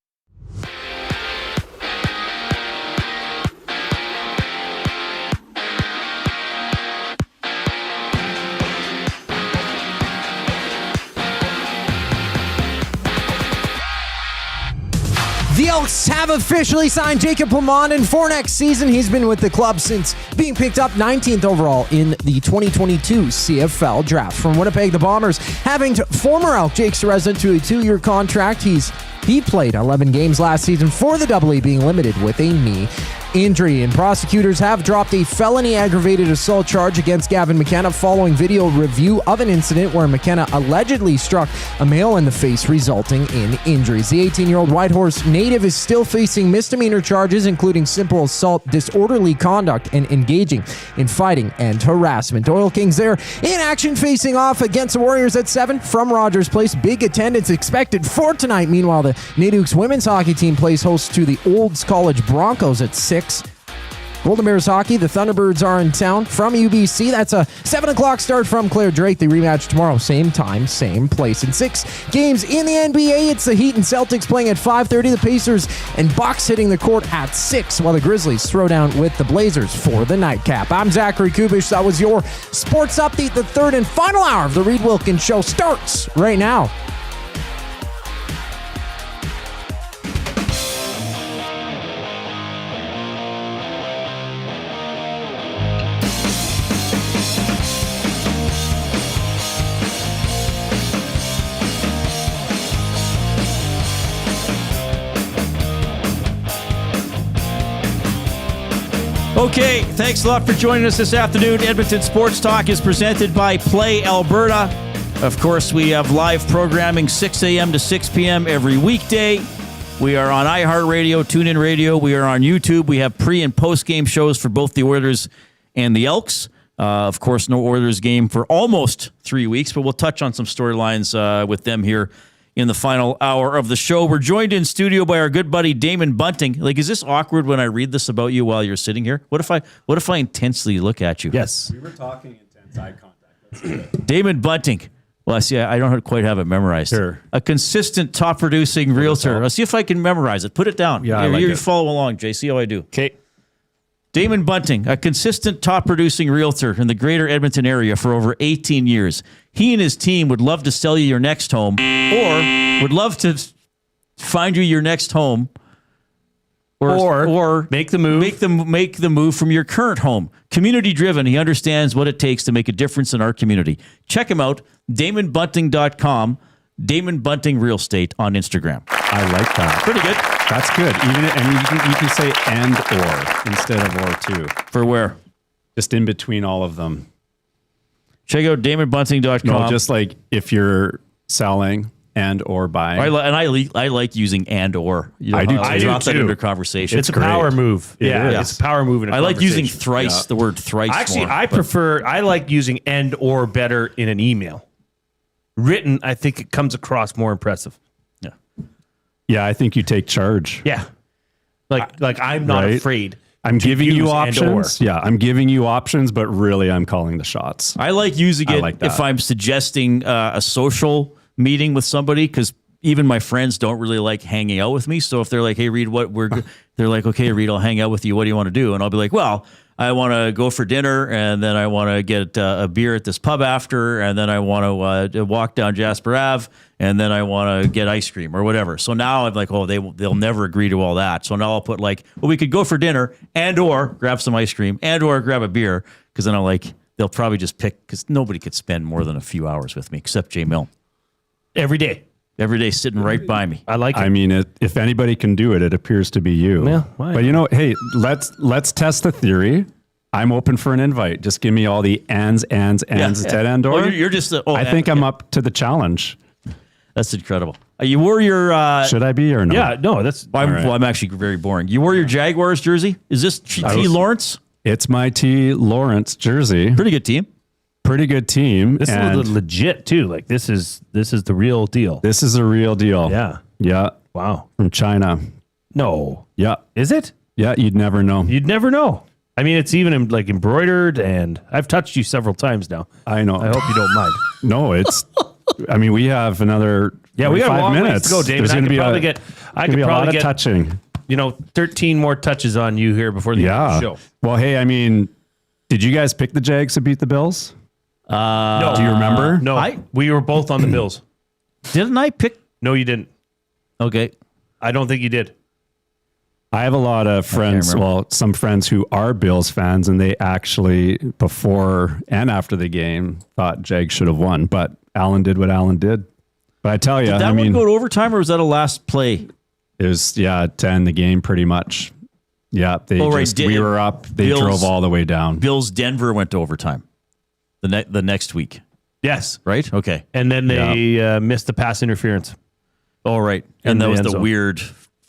The Elks have officially signed Jacob Plamondon for next season. He's been with the club since being picked up 19th overall in the 2022 CFL draft. From Winnipeg, the Bombers having former Elk Jake Serezza to a 2-year contract. He played 11 games last season for the Double E, being limited with a knee injury. And prosecutors have dropped a felony aggravated assault charge against Gavin McKenna following video review of an incident where McKenna allegedly struck a male in the face, resulting in injuries. The 18-year-old Whitehorse native is still facing misdemeanor charges, including simple assault, disorderly conduct, and engaging in fighting and harassment. Oil Kings there in action, facing off against the Warriors at 7 from Rogers Place. Big attendance expected for tonight. Meanwhile, the Nadukes women's hockey team plays host to the Olds College Broncos at 6. Golden Bears hockey, the Thunderbirds are in town from UBC. That's a 7 o'clock start from Claire Drake. The rematch tomorrow, same time, same place. In 6 games in the NBA, it's the Heat and Celtics playing at 5:30. The Pacers and Bucks hitting the court at 6, while the Grizzlies throw down with the Blazers for the nightcap. I'm Zachary Kubish. That was your sports update. The third and final hour of the Reid Wilkins Show starts right now. Okay, thanks a lot for joining us this afternoon. Edmonton Sports Talk is presented by Play Alberta. Of course, we have live programming 6 a.m. to 6 p.m. every weekday. We are on iHeartRadio, TuneIn Radio. We are on YouTube. We have pre- and post-game shows for both the Oilers and the Elks. Of course, no Oilers game for almost 3 weeks, but we'll touch on some storylines with them here in the final hour of the show. We're joined in studio by our good buddy Damon Bunting. Like, is this awkward when I read this about you while you're sitting here? What if I intensely look at you? Yes. We were talking intense eye contact. Let's do it. Damon Bunting, Well, I see. I don't quite have it memorized. Sure. A consistent top-producing realtor. I'll see if I can memorize it. Put it down. Yeah, I like you it. follow along, Jay. See how I do. Okay. Damon Bunting, a consistent top-producing realtor in the greater Edmonton area for over 18 years. He and his team would love to sell you your next home or would love to find you your next home or make the move. Make the move from your current home. Community driven, he understands what it takes to make a difference in our community. Check him out, DamonBunting.com, Damon Bunting Real Estate on Instagram. I like that. Pretty good. That's good. You can say and or instead of or too. For where? Just in between all of them. Check out DamonBunting.com. No, just like if you're selling and or buying. I like using and or. You know, I do too. I drop that into conversation. It's a power move. It's a power move in a I like using conversation. thrice, the word thrice. Actually, more, I like using and or better in an email. Written, I think it comes across more impressive. Yeah, I think you take charge. Yeah. Like I'm not afraid. I'm giving you use options. Yeah, I'm giving you options, but really I'm calling the shots. I like using it like that. if I'm suggesting a social meeting with somebody, because even my friends don't really like hanging out with me. So if they're like, hey, Reid, they're like, okay, Reid, I'll hang out with you. What do you want to do? And I'll be like, well, I want to go for dinner, and then I want to get a beer at this pub after, and then I want to walk down Jasper Ave, and then I want to get ice cream or whatever. So now I'm like, oh, they'll never agree to all that. So now I'll put like, well, we could go for dinner and or grab some ice cream and or grab a beer, because then I'm like, they'll probably just pick, because nobody could spend more than a few hours with me except Jay Milne. Every day sitting right by me. I like it. I mean, if anybody can do it, it appears to be you. Yeah, why? But hey, let's test the theory. I'm open for an invite. Just give me all the ands, instead and or. Oh, you're just I think I'm up to the challenge. That's incredible. You wore your... Should I be or no? Yeah, no, that's... I'm actually very boring. You wore your Jaguars jersey? Is this T. Lawrence? It's my T. Lawrence jersey. Pretty good team. Pretty good team. This is legit too. Like this is the real deal. This is a real deal. Yeah. Yeah. Wow. From China. No. Yeah. Is it? Yeah. You'd never know. You'd never know. I mean, it's even like embroidered, and I've touched you several times now. I know. I hope you don't mind. No, it's. I mean, we have another. Yeah, we got 5 a long minutes ways to go, David. There's I going to could be probably a lot of get touching. 13 more touches on you here before the end of the show. Well, hey, I mean, did you guys pick the Jags to beat the Bills? No. Do you remember? No. We were both on the Bills. Didn't I pick? No, you didn't. Okay. I don't think you did. I have a lot of friends, some friends who are Bills fans, and they actually, before and after the game, thought Jags should have won. But Allen did what Allen did. But I tell you, Did that one go to overtime, or was that a last play? It was, to end the game pretty much. Yeah, we were up. They drove all the way down. Bills Denver went to overtime the next week. Yes. Right? Okay. And then they missed the pass interference. Oh, right. And that was the weird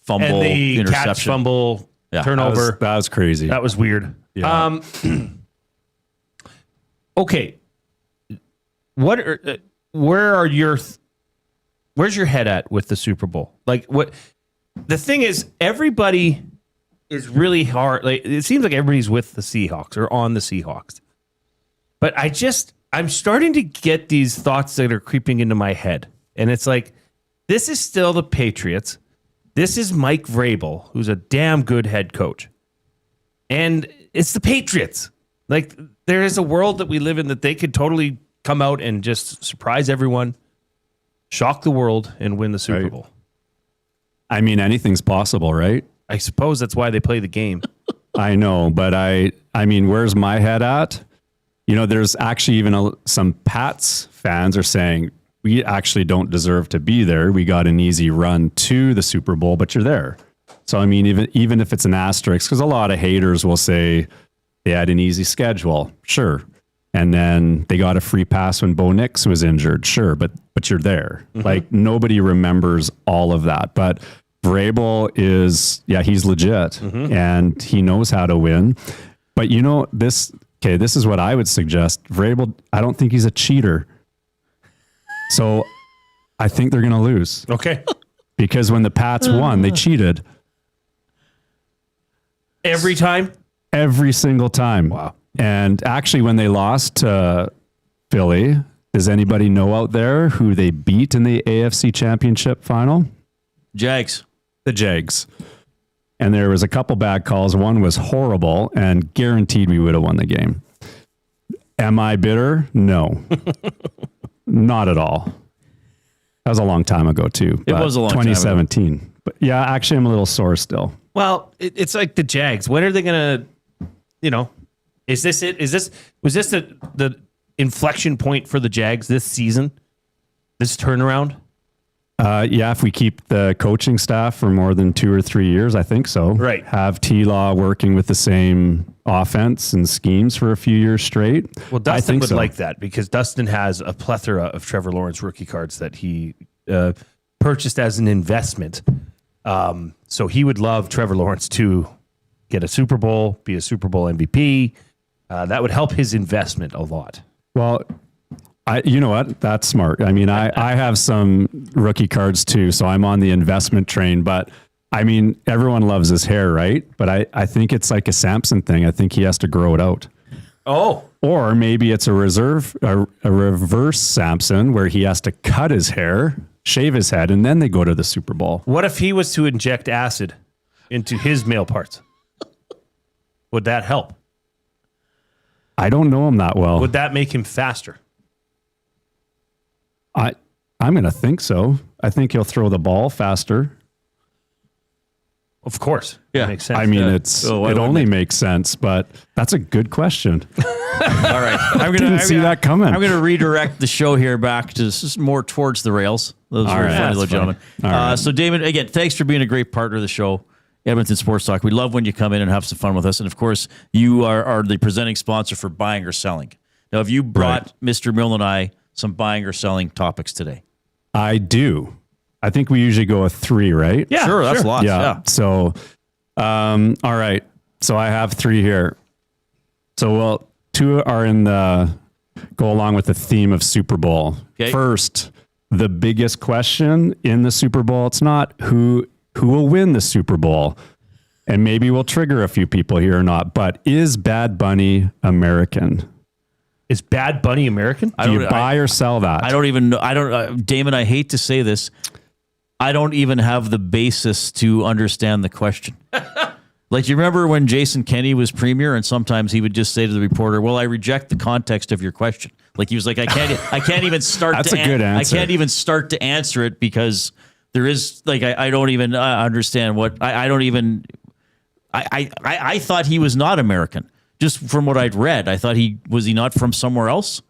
fumble, and the interception. catch, fumble, turnover. That was crazy. That was weird. Yeah. Okay. Where's your head at with the Super Bowl? Like, what the thing is, everybody is really hard. Like, it seems like everybody's with the Seahawks or on the Seahawks. But I'm starting to get these thoughts that are creeping into my head. And it's like, this is still the Patriots. This is Mike Vrabel, who's a damn good head coach. And it's the Patriots. Like, there is a world that we live in that they could totally come out and just surprise everyone, shock the world, and win the Super Bowl. I mean, anything's possible, right? I suppose that's why they play the game. I know, but I mean, where's my head at? There's actually even some Pats fans are saying, we actually don't deserve to be there. We got an easy run to the Super Bowl, but you're there. So, I mean, even if it's an asterisk, because a lot of haters will say they had an easy schedule. Sure. And then they got a free pass when Bo Nix was injured. Sure. But you're there. Mm-hmm. Like, nobody remembers all of that. But Vrabel is, he's legit, and he knows how to win. But this is what I would suggest. Vrabel, I don't think he's a cheater. So I think they're going to lose. Okay. Because when the Pats won, they cheated. Every time? Every single time. Wow. And actually, when they lost to Philly, Does anybody know out there who they beat in the AFC Championship final? Jags. The Jags. And there was a couple bad calls. One was horrible and guaranteed we would have won the game. Am I bitter? No. Not at all. That was a long time ago too. It was a long time ago. 2017. But yeah, actually I'm a little sore still. Well, it's like the Jags. When are they going to, is this it? Was this the inflection point for the Jags this season? This turnaround? Yeah, if we keep the coaching staff for more than 2 or 3 years, I think so. Right. Have T-Law working with the same offense and schemes for a few years straight. Well, Dustin would so. like that because Dustin has a plethora of Trevor Lawrence rookie cards that he purchased as an investment. So he would love Trevor Lawrence to get a Super Bowl, be a Super Bowl MVP. That would help his investment a lot. Well, you know what? That's smart. I mean, I have some rookie cards too, so I'm on the investment train. But I mean, everyone loves his hair, right? But I think it's like a Samson thing. I think he has to grow it out. Oh. Or maybe it's a reverse Samson where he has to cut his hair, shave his head, and then they go to the Super Bowl. What if he was to inject acid into his male parts? Would that help? I don't know him that well. Would that make him faster? I'm going to think so. I think he'll throw the ball faster. Of course. Yeah. Makes sense. I mean, it only makes sense, but that's a good question. All right. I'm Didn't see that coming. I'm going to redirect the show here back to more towards the rails. Those are funny little gentlemen. So, Damon, again, thanks for being a great partner of the show, Edmonton Sports Talk. We love when you come in and have some fun with us. And, of course, you are the presenting sponsor for Buying or Selling. Now, have you brought Mr. Milne and I some buying or selling topics today? I do. I think we usually go with 3, right? Yeah, sure. That's lots. Yeah. So, all right. So I have 3 here. So, 2 are go along with the theme of Super Bowl. Okay. First, the biggest question in the Super Bowl. It's not who will win the Super Bowl, and maybe we'll trigger a few people here or not. But is Bad Bunny American? Is Bad Bunny American? Do you buy or sell that? I don't even know. Damon, I hate to say this. I don't even have the basis to understand the question. Like, you remember when Jason Kenney was premier, and sometimes he would just say to the reporter, "Well, I reject the context of your question." Like, he was like, "I can't even start." That's a good answer. I can't even start to answer it because there is like I don't even understand what I don't even. I thought he was not American. Just from what I'd read, I thought he not from somewhere else.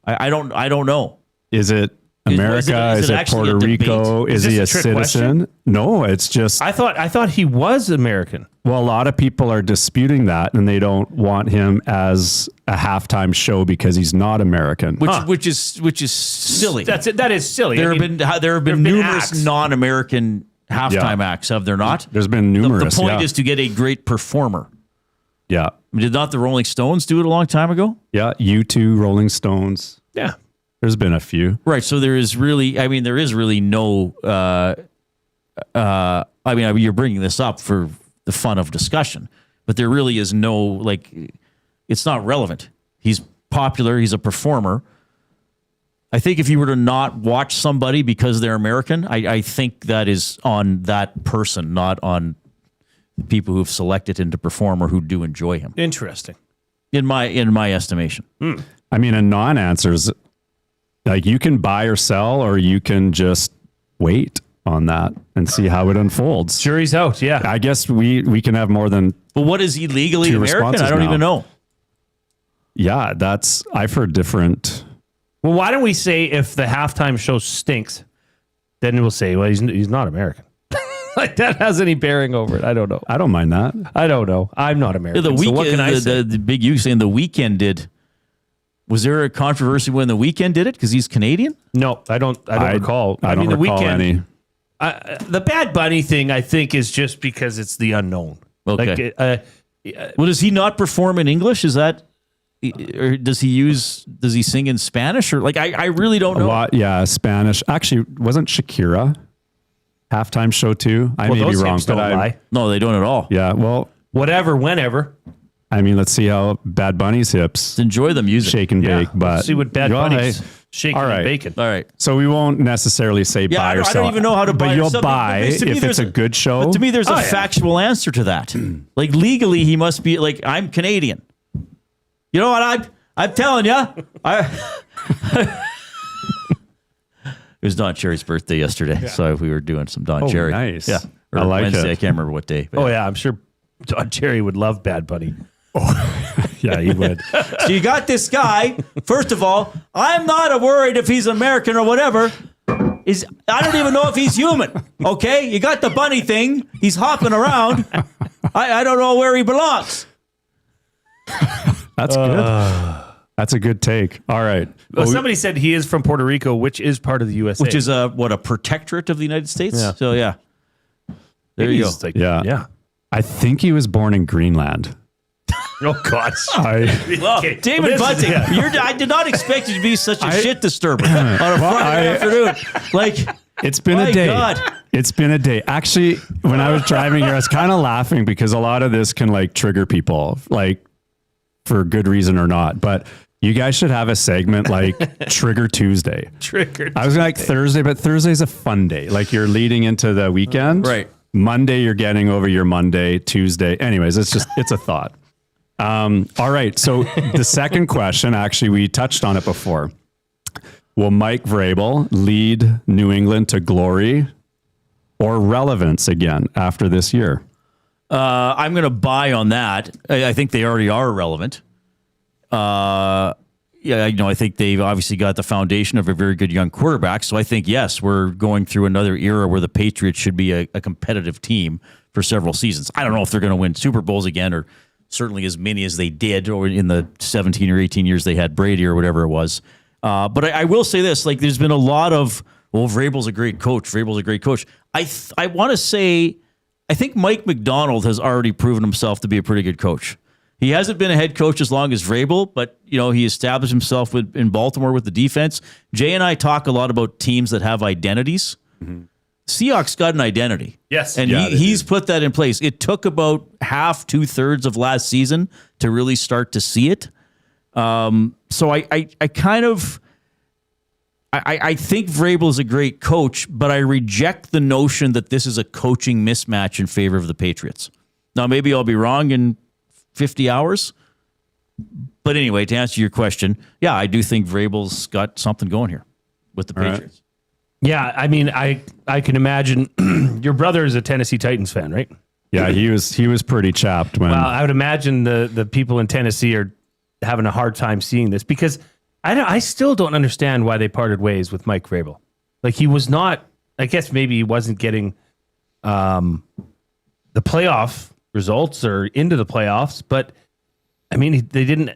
I don't know. Is it America? Is it Puerto Rico? Is he a citizen? Question? No, it's just. I thought he was American. Well, a lot of people are disputing that, and they don't want him as a halftime show because he's not American. Which is silly. That's it. That is silly. There have been numerous non-American halftime acts, have there not? There's been numerous. The point is to get a great performer. Yeah. Did not the Rolling Stones do it a long time ago? Yeah, U2, Rolling Stones. Yeah. There's been a few. Right, so there is really no, you're bringing this up for the fun of discussion, but there really is no, it's not relevant. He's popular, he's a performer. I think if you were to not watch somebody because they're American, I think that is on that person, not on people who've selected him to perform or who do enjoy him. Interesting. In my estimation. I mean, a non-answer's like you can buy or sell, or you can just wait on that and see how it unfolds. Jury's out. Yeah. I guess we can have more than. But what is he legally American? I don't even know. Yeah, I've heard different. Well, why don't we say if the halftime show stinks, then we'll say, well, he's not American. Like, that has any bearing over it? I don't know. I don't mind that. I don't know. I'm not American. The Weeknd, so what can I say? The big you saying the Weeknd did. Was there a controversy when the Weeknd did it because he's Canadian? No, I don't recall. I don't recall any. The Bad Bunny thing, I think, is just because it's the unknown. Okay. Well, does he not perform in English? Is that, or does he sing in Spanish? Or I really don't know. A lot, yeah, Spanish. Actually, wasn't Shakira halftime show too? I may be wrong, but lie. No, they don't at all. Yeah, well, whatever, whenever. I mean, let's see how Bad Bunny's hips enjoy the music, shake and bake. But let's see what Bad Bunny's shaking all right. and baking. All right. So we won't necessarily say buy or sell. I don't even know how to buy. But you'll something. buy But to me, if it's a good show. But to me, there's a factual answer to that. Like legally, he must be like, I'm Canadian. You know what? I'm telling you. It was Don Cherry's birthday yesterday, so we were doing some Don Cherry. Nice. Yeah. Or I like Wednesday. it. I can't remember what day. Oh yeah, I'm sure Don Cherry would love Bad Bunny. Yeah, he would. So you got this guy. First of all, I'm not worried if he's American or whatever. I don't even know if he's human. Okay, you got the bunny thing. He's hopping around. I don't know where he belongs. That's good. That's a good take. All right. Well, somebody said he is from Puerto Rico, which is part of the USA. Which is a protectorate of the United States? Yeah. So yeah. There you go. Like, yeah. I think he was born in Greenland. Oh God! Well, David Bunting, I did not expect you to be such a shit disturber on a Friday afternoon. Like, it's been a day. God. It's been a day. Actually, when I was driving here, I was kind of laughing because a lot of this can like trigger people, like for good reason or not. But you guys should have a segment like Trigger Tuesday. I was like Thursday, but Thursday's a fun day. Like you're leading into the weekend. Right. Monday, you're getting over your Monday. Tuesday. Anyways, it's a thought. All right. So the second question, actually, we touched on it before. Will Mike Vrabel lead New England to glory or relevance again after this year? I'm going to buy on that. I think they already are irrelevant. I think they've obviously got the foundation of a very good young quarterback. So I think, yes, we're going through another era where the Patriots should be a competitive team for several seasons. I don't know if they're going to win Super Bowls again or certainly as many as they did or in the 17 or 18 years they had Brady or whatever it was. But I will say this, like there's been a lot of, Vrabel's a great coach. I want to say, I think Mike McDonald has already proven himself to be a pretty good coach. He hasn't been a head coach as long as Vrabel, but he established himself in Baltimore with the defense. Jay and I talk a lot about teams that have identities. Mm-hmm. Seahawks got an identity. Yes. And he's put that in place. It took about half, 2/3 of last season to really start to see it. So I think Vrabel is a great coach, but I reject the notion that this is a coaching mismatch in favor of the Patriots. Now, maybe I'll be wrong in 50 hours. But anyway, to answer your question, yeah, I do think Vrabel's got something going here with the Patriots. Right. Yeah, I mean, I can imagine your brother is a Tennessee Titans fan, right? Yeah, he was pretty chapped when. Well, I would imagine the people in Tennessee are having a hard time seeing this because I still don't understand why they parted ways with Mike Vrabel. Like he was not. I guess maybe he wasn't getting the playoff results or into the playoffs, but I mean, they didn't.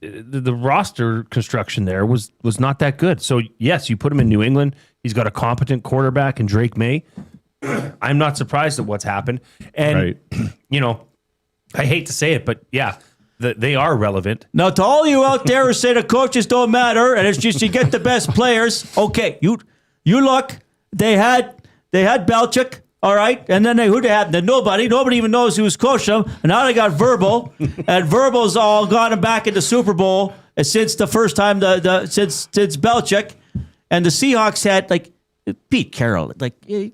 The roster construction there was not that good. So yes, you put him in New England. He's got a competent quarterback in Drake May. I'm not surprised at what's happened. And, I hate to say it, but yeah, they are relevant. Now, to all you out there who say the coaches don't matter and it's just you get the best players, okay, you look, they had Belichick, all right, and then who they had? Then nobody even knows who's coaching them. And now they got Verbal, and Verbal's all gotten back in the Super Bowl since the first time since Belichick. And the Seahawks had Pete Carroll,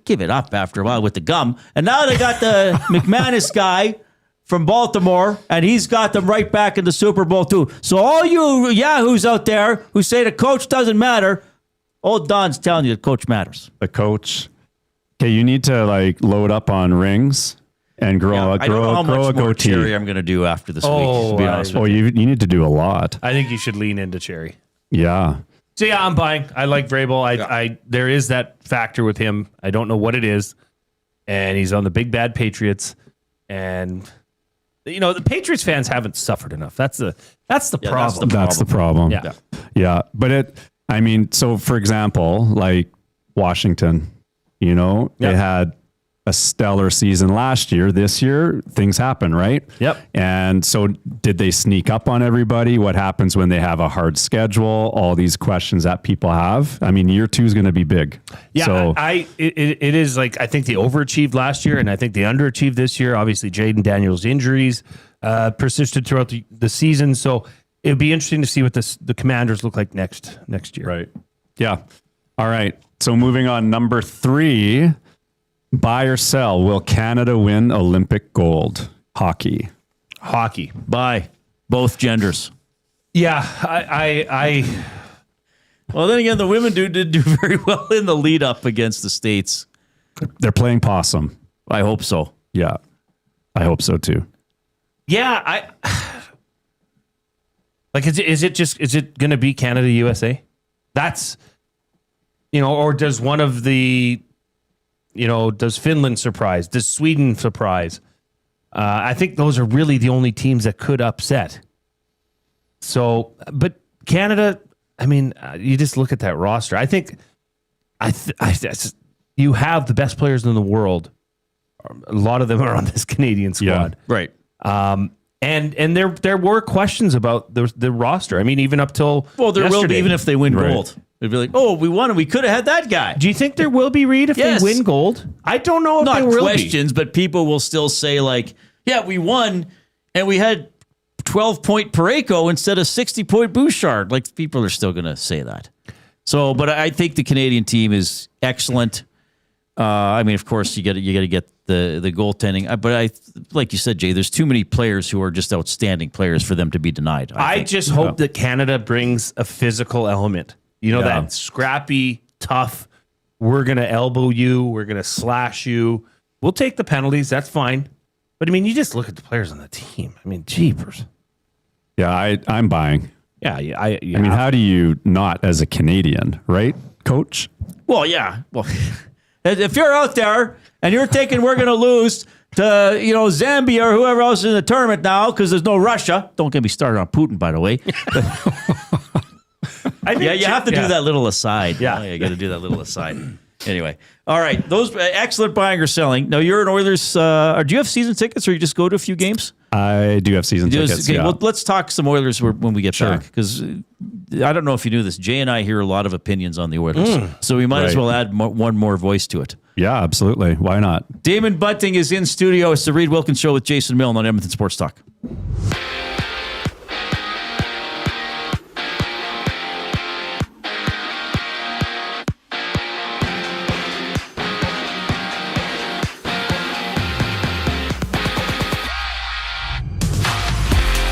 give it up after a while with the gum. And now they got the McManus guy from Baltimore, and he's got them right back in the Super Bowl too. So all you yahoos out there who say the coach doesn't matter, old Don's telling you the coach matters. The coach. Okay, you need to load up on rings and grow I don't know how much a more goatee. Cherry I'm going to do after this week. To be honest with you need to do a lot. I think you should lean into Cherry. Yeah. So yeah, I'm buying. I like Vrabel. I there is that factor with him. I don't know what it is, and he's on the big bad Patriots, and the Patriots fans haven't suffered enough. That's the problem. That's the problem. Yeah. But so for example, like Washington, they had a stellar season last year. This year, things happen, right? Yep. And so did they sneak up on everybody? What happens when they have a hard schedule? All these questions that people have. I mean, year 2 is going to be big. Yeah, so, it is like, I think they overachieved last year and I think they underachieved this year. Obviously, Jaden Daniels' injuries persisted throughout the season. So it'd be interesting to see what the Commanders look like next year. Right. Yeah. All right. So moving on, number 3, buy or sell. Will Canada win Olympic gold? Hockey. Buy. Both genders. Yeah. I Well, then again, the women did do very well in the lead up against the States. They're playing possum. I hope so. Yeah. I hope so too. Yeah, like, is it going to be Canada, USA? That's, or does one of the, does Finland surprise? Does Sweden surprise? I think those are really the only teams that could upset. So, but Canada, I mean, you just look at that roster. I think you have the best players in the world. A lot of them are on this Canadian squad. Yeah, right. And there were questions about the roster. I mean, even up till there will be, even if they win Right. gold. It'd be like, oh, we won and we could have had that guy. Do you think there will be, Reid, if Yes. they win gold? I don't know if Not there will questions, but people will still say like, yeah, we won and we had 12-point Parayko instead of 60-point Bouchard. Like, people are still going to say that. So, but I think the Canadian team is excellent. I mean, of course, you got to get the goaltending. But like you said, Jay, there's too many players who are just outstanding players for them to be denied. I just hope that Canada brings a physical element. That scrappy, tough, we're going to elbow you, we're going to slash you. We'll take the penalties, that's fine. But, I mean, you just look at the players on the team. I mean, jeepers. Yeah, I'm buying. Yeah, I mean, how do you not as a Canadian, right, Coach? Well, yeah. Well, if you're out there and you're thinking we're going to lose to, Zambia or whoever else is in the tournament now because there's no Russia. Don't get me started on Putin, by the way. You have to do that little aside. Yeah. You got to do that little aside. Anyway. All right. Those excellent buying or selling. Now, you're an Oilers. Do you have season tickets or you just go to a few games? I do have season tickets. Okay, yeah. well, let's talk some Oilers when we get back, because I don't know if you knew this. Jay and I hear a lot of opinions on the Oilers, so we might as well add one more voice to it. Yeah, absolutely. Why not? Damon Bunting is in studio. It's the Reid Wilkins Show with Jason Milne on Edmonton Sports Talk.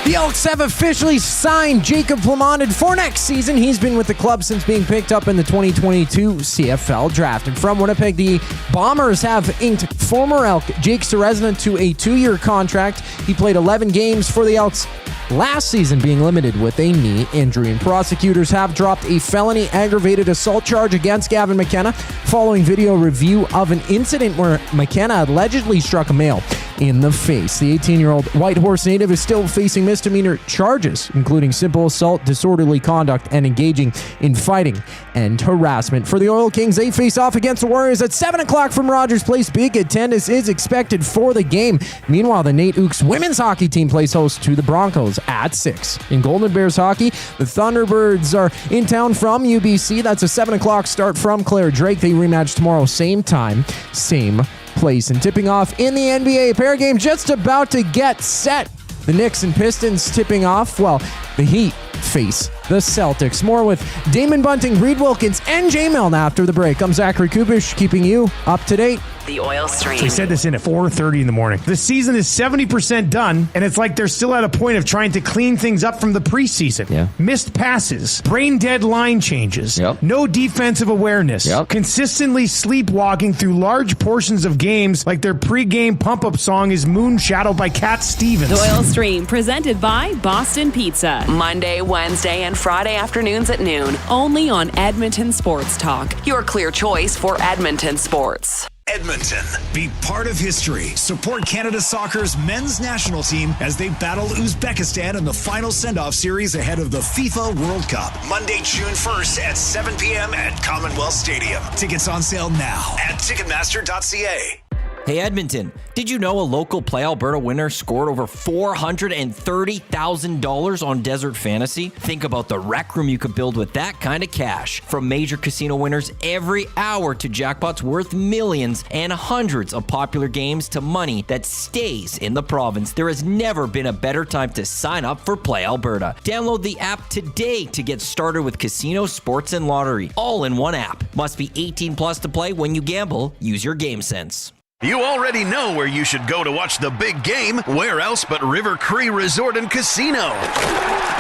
The Elks have officially signed Jacob Plamondon for next season. He's been with the club since being picked up in the 2022 CFL draft. And from Winnipeg, the Bombers have inked former Elk Jake Seresna to a 2-year contract. He played 11 games for the Elks last season, being limited with a knee injury. And prosecutors have dropped a felony aggravated assault charge against Gavin McKenna following video review of an incident where McKenna allegedly struck a male in the face. The 18-year-old Whitehorse native is still facing misdemeanor charges, including simple assault, disorderly conduct, and engaging in fighting and harassment. For the Oil Kings, they face off against the Warriors at 7 o'clock from Rogers Place. Big attendance is expected for the game. Meanwhile, the Nate Ooks women's hockey team plays host to the Broncos at 6. In Golden Bears hockey, the Thunderbirds are in town from UBC. That's a 7 o'clock start from Claire Drake. They rematch tomorrow, same time, same place. And tipping off in the NBA, a pair game just about to get set. The Knicks and Pistons tipping off, while the Heat face the Celtics. More with Damon Bunting, Reid Wilkins, and Jay Milne after the break. I'm Zachary Kubish, keeping you up to date. The Oil Stream. They said this in at 4:30 in the morning. The season is 70% done, and it's like they're still at a point of trying to clean things up from the preseason. Yeah. Missed passes, brain-dead line changes, no defensive awareness, consistently sleepwalking through large portions of games like their pregame pump-up song is Moonshadowed by Cat Stevens. The Oil Stream, presented by Boston Pizza. Monday, Wednesday, and Friday afternoons at noon. Only on Edmonton Sports Talk. Your clear choice for Edmonton sports. Edmonton. Be part of history. Support Canada Soccer's men's national team as they battle Uzbekistan in the final send-off series ahead of the FIFA World Cup. Monday, June 1st at 7 p.m. at Commonwealth Stadium. Tickets on sale now at Ticketmaster.ca. Hey Edmonton, did you know a local Play Alberta winner scored over $430,000 on Desert Fantasy? Think about the rec room you could build with that kind of cash. From major casino winners every hour to jackpots worth millions and hundreds of popular games to money that stays in the province, there has never been a better time to sign up for Play Alberta. Download the app today to get started with casino, sports, and lottery, all in one app. Must be 18 plus to play. When you gamble, use your game sense. You already know where you should go to watch the big game. Where else but River Cree Resort and Casino?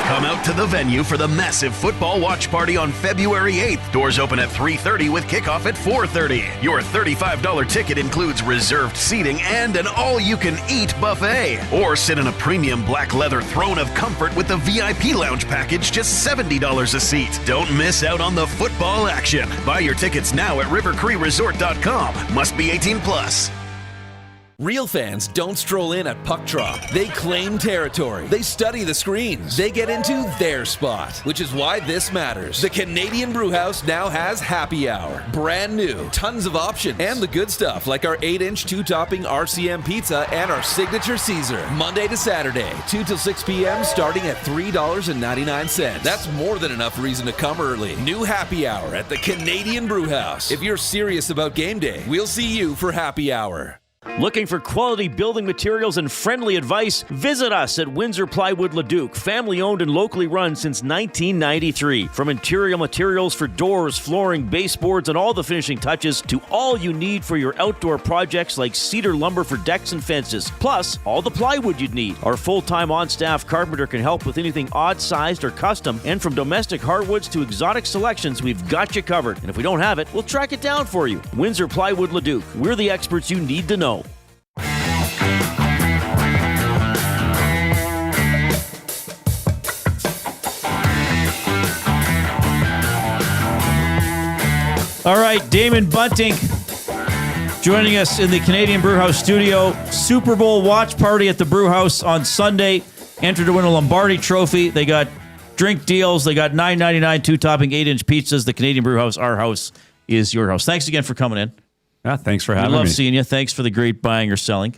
Come out to the venue for the massive football watch party on February 8th. Doors open at 3:30 with kickoff at 4:30. Your $35 ticket includes reserved seating and an all-you-can-eat buffet. Or sit in a premium black leather throne of comfort with the VIP lounge package, just $70 a seat. Don't miss out on the football action. Buy your tickets now at rivercreeresort.com. Must be 18 plus. Real fans don't stroll in at puck drop. They claim territory. They study the screens. They get into their spot, which is why this matters. The Canadian Brewhouse now has happy hour. Brand new. Tons of options. And the good stuff, like our 8-inch 2-topping RCM pizza and our signature Caesar. Monday to Saturday, 2 till 6 p.m., starting at $3.99. That's more than enough reason to come early. New happy hour at the Canadian Brewhouse. If you're serious about game day, we'll see you for happy hour. Looking for quality building materials and friendly advice? Visit us at Windsor Plywood Leduc, family owned and locally run since 1993. From interior materials for doors, flooring, baseboards, and all the finishing touches to all you need for your outdoor projects like cedar lumber for decks and fences, plus all the plywood you'd need. Our full-time on-staff carpenter can help with anything odd-sized or custom, and from domestic hardwoods to exotic selections, we've got you covered. And if we don't have it, we'll track it down for you. Windsor Plywood Leduc. We're the experts you need to know. All right, Damon Bunting joining us in the Canadian Brewhouse studio. Super Bowl watch party at the Brewhouse on Sunday. Enter to win a Lombardi trophy. They got drink deals. They got $9.99 2-topping 8-inch pizzas. The Canadian Brewhouse, our house, is your house. Thanks again for coming in. Yeah, thanks for having me. me. Love seeing you. Thanks for the great buying or selling.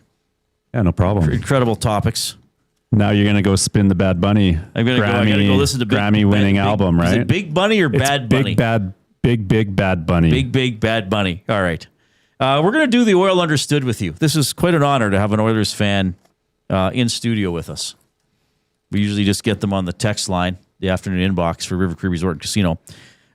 Yeah, no problem. Incredible topics. Now you're going to go spin the Bad Bunny I'm going to go listen to Grammy-winning album, right? Is it Big Bunny or Bad Bunny? Big Bad Bunny. Big Bad Bunny. All right. We're going to do the Oil Understood with you. This is quite an honor to have an Oilers fan in studio with us. We usually just get them on the text line, the afternoon inbox for River Cree Resort and Casino.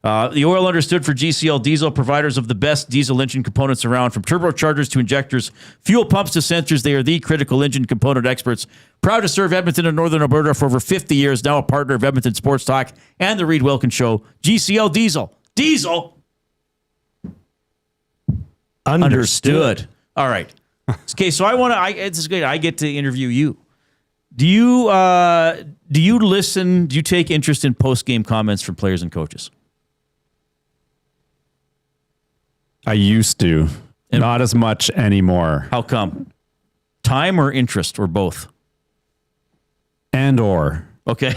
The Oil Understood for GCL Diesel, providers of the best diesel engine components around, from turbochargers to injectors, fuel pumps to sensors. They are the critical engine component experts. Proud to serve Edmonton and Northern Alberta for over 50 years. Now a partner of Edmonton Sports Talk and the Reid Wilkins Show. GCL Diesel. Diesel. Understood. All right. Okay, so it's good. I get to interview you. Do you listen? Do you take interest in post-game comments from players and coaches? I used to. Not as much anymore. How come? Time or interest or both? And or. Okay,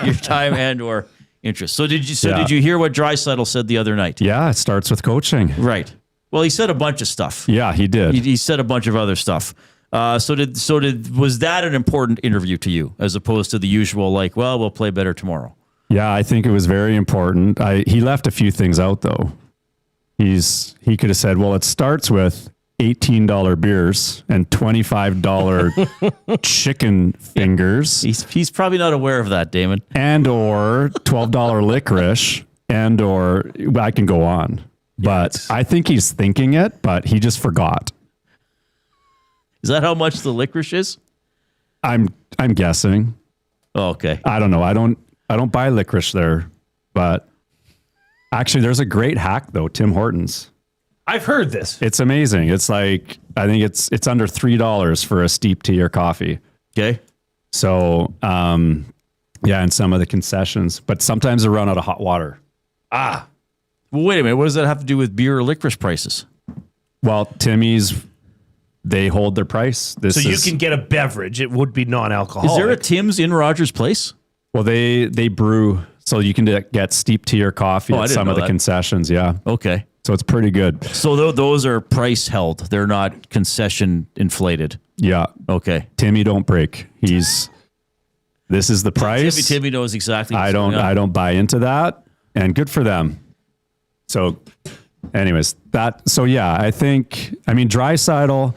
your time and or interest. So did you hear what Draisaitl said the other night? Yeah, it starts with coaching. Right. Well, he said a bunch of stuff. Yeah, he did. He said a bunch of other stuff. Was that an important interview to you as opposed to the usual we'll play better tomorrow? Yeah, I think it was very important. He left a few things out though. He could have said, well, it starts with $18 beers and $25 chicken fingers. He's probably not aware of that, Damon. And or $12 licorice, and or I can go on. But I think he's thinking it, but he just forgot. Is that how much the licorice is? I'm guessing. Oh, okay. I don't know. I don't buy licorice there, but actually there's a great hack though, Tim Hortons. I've heard this. It's amazing. It's like, I think it's under $3 for a steep tea or coffee. Okay. So, yeah, and some of the concessions, but sometimes they run out of hot water. Well, wait a minute. What does that have to do with beer or licorice prices? Well, Timmy's, they hold their price. You can get a beverage. It would be non-alcoholic. Is there a Tim's in Rogers Place? Well, they brew, so you can get steep tea or coffee at some of the concessions. Yeah. Okay. So it's pretty good. So those are price held. They're not concession inflated. Yeah. Okay. Timmy don't break. This is the price. Timmy knows exactly. I don't buy into that, and good for them. So anyways, I mean, Draisaitl,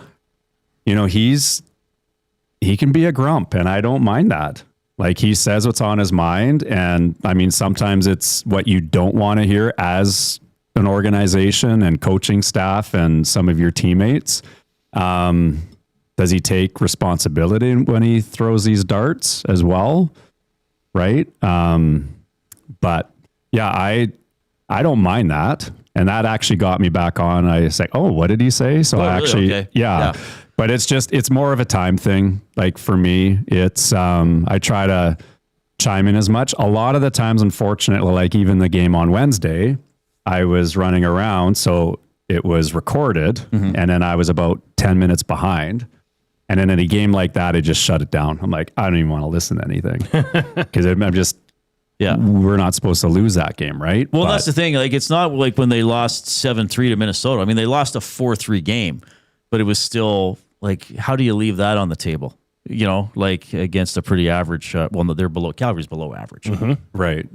he can be a grump, and I don't mind that. Like, he says what's on his mind, and I mean, sometimes it's what you don't want to hear as an organization and coaching staff and some of your teammates. Does he take responsibility when he throws these darts as well? Right. But yeah, I don't mind that. And that actually got me back on. I was like, oh, what did he say? So okay. Yeah. But it's more of a time thing. Like, for me, it's, I try to chime in as much. A lot of the times, unfortunately, like even the game on Wednesday, I was running around, so it was recorded, and then I was about 10 minutes behind. And then in a game like that, I just shut it down. I'm like, I don't even want to listen to anything because I'm just, we're not supposed to lose that game, right? Well, that's the thing. Like, it's not like when they lost 7-3 to Minnesota. I mean, they lost a 4-3 game, but it was still like, how do you leave that on the table? Like against a pretty average. They're below. Calgary's below average, right?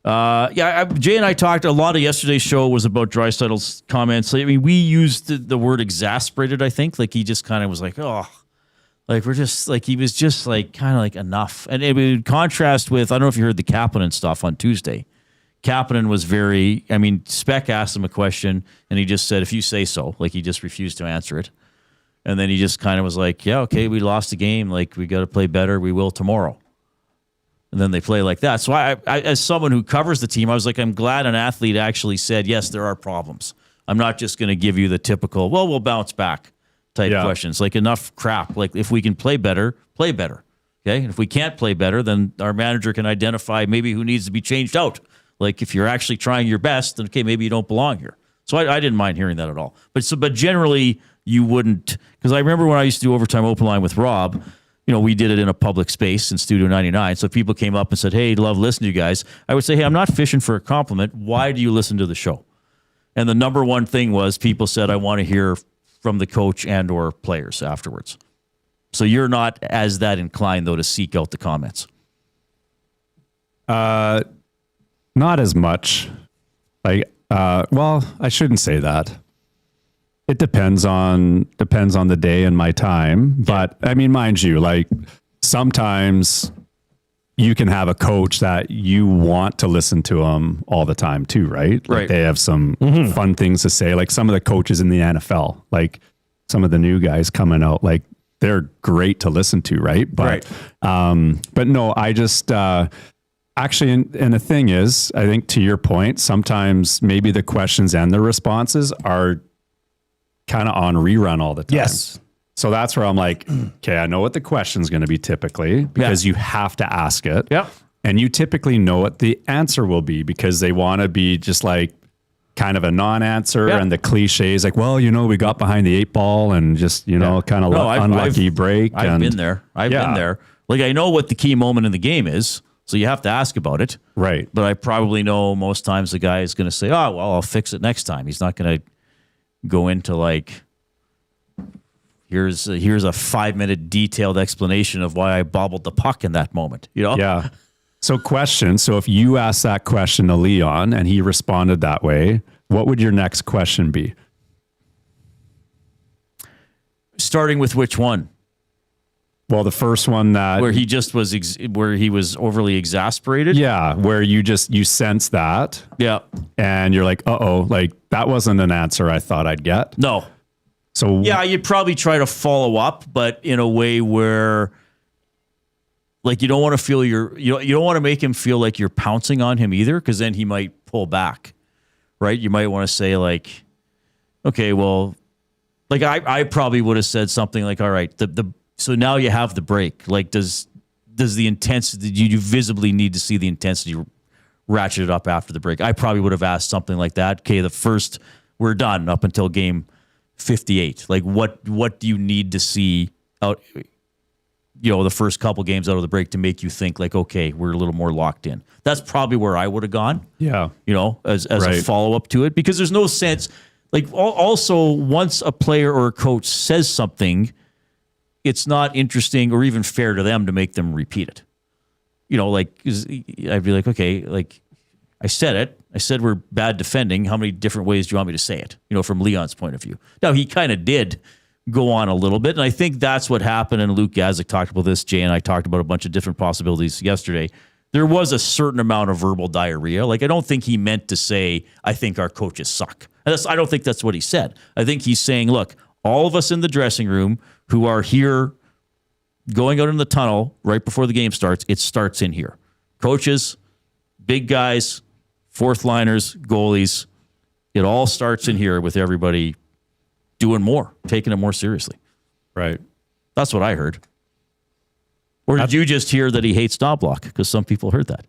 Jay and I talked. A lot of yesterday's show was about Draisaitl's comments. I mean, we used the word exasperated. I think like he just kind of was like, oh. Like, we're just like, he was just like, kind of like enough. And it would contrast with, I don't know if you heard the Kapanen stuff on Tuesday. Kapanen was Speck asked him a question and he just said, if you say so, like he just refused to answer it. And then he just kind of was like, yeah, okay, we lost the game. Like, we got to play better. We will tomorrow. And then they play like that. So I, as someone who covers the team, I was like, I'm glad an athlete actually said, yes, there are problems. I'm not just going to give you the typical, well, we'll bounce back type questions. Like, enough crap. Like, if we can play better, play better. Okay. And if we can't play better, then our manager can identify maybe who needs to be changed out. Like, if you're actually trying your best, then okay, maybe you don't belong here. So I didn't mind hearing that at all. But generally you wouldn't, because I remember when I used to do Overtime Open Line with Rob, we did it in a public space in Studio 99. So if people came up and said, hey, love listening to you guys, I would say, hey, I'm not fishing for a compliment. Why do you listen to the show? And the number one thing was people said, I want to hear from the coach and or players afterwards. So you're not as that inclined, though, to seek out the comments? Not as much. Like, I shouldn't say that. It depends on the day and my time. But I mean, mind you, like, sometimes you can have a coach that you want to listen to them all the time too, right? Like, they have some fun things to say. Like, some of the coaches in the NFL, like some of the new guys coming out, like, they're great to listen to, right? But no, I just actually, and the thing is, I think to your point, sometimes maybe the questions and the responses are kind of on rerun all the time. Yes. So that's where I'm like, okay, I know what the question's going to be typically, because you have to ask it. Yeah. And you typically know what the answer will be, because they want to be just like kind of a non-answer, and the cliches like, well, we got behind the 8 ball and just, kind of unlucky break. I've been there. I've been there. Like, I know what the key moment in the game is, so you have to ask about it. Right. But I probably know most times the guy is going to say, oh, well, I'll fix it next time. He's not going to go into like, here's a 5-minute detailed explanation of why I bobbled the puck in that moment. Yeah. So question. So if you asked that question to Leon and he responded that way, what would your next question be? Starting with which one? Well, the first one that where he just was where he was overly exasperated. Yeah, where you sense that. Yeah, and you're like, uh-oh, like that wasn't an answer I thought I'd get. No. So yeah, you'd probably try to follow up, but in a way where, like, you don't want to feel you don't want to make him feel like you're pouncing on him either, because then he might pull back, right? You might want to say like, okay, well, like I probably would have said something like, all right, so now you have the break. Like, does the intensity, you visibly need to see the intensity ratcheted up after the break? I probably would have asked something like that. Okay, we're done up until game 58. Like, what do you need to see out the first couple games out of the break to make you think like, okay, we're a little more locked in. That's probably where I would have gone. Yeah. As a follow-up to it, because there's no sense. Like also once a player or a coach says something, it's not interesting or even fair to them to make them repeat it. I'd be like, okay, like I said it. I said we're bad defending. How many different ways do you want me to say it? From Leon's point of view. Now, he kind of did go on a little bit, and I think that's what happened, and Luke Gazdic talked about this. Jay and I talked about a bunch of different possibilities yesterday. There was a certain amount of verbal diarrhea. Like, I don't think he meant to say, I think our coaches suck. I don't think that's what he said. I think he's saying, look, all of us in the dressing room who are here going out in the tunnel right before the game starts, it starts in here. Coaches, big guys, fourth liners, goalies, it all starts in here with everybody doing more, taking it more seriously. Right. That's what I heard. Or did you just hear that he hates Knobloch? Because some people heard that.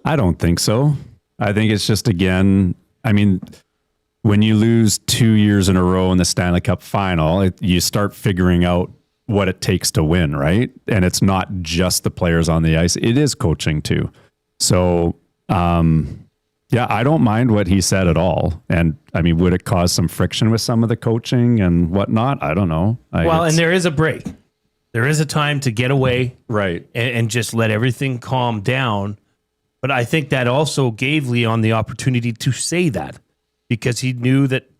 I don't think so. I think it's just, again, when you lose 2 years in a row in the Stanley Cup final, you start figuring out what it takes to win, right? And it's not just the players on the ice. It is coaching too. So, I don't mind what he said at all. And would it cause some friction with some of the coaching and whatnot? I don't know. And there is a break. There is a time to get away. Right. And just let everything calm down. But I think that also gave Leon the opportunity to say that because he knew that,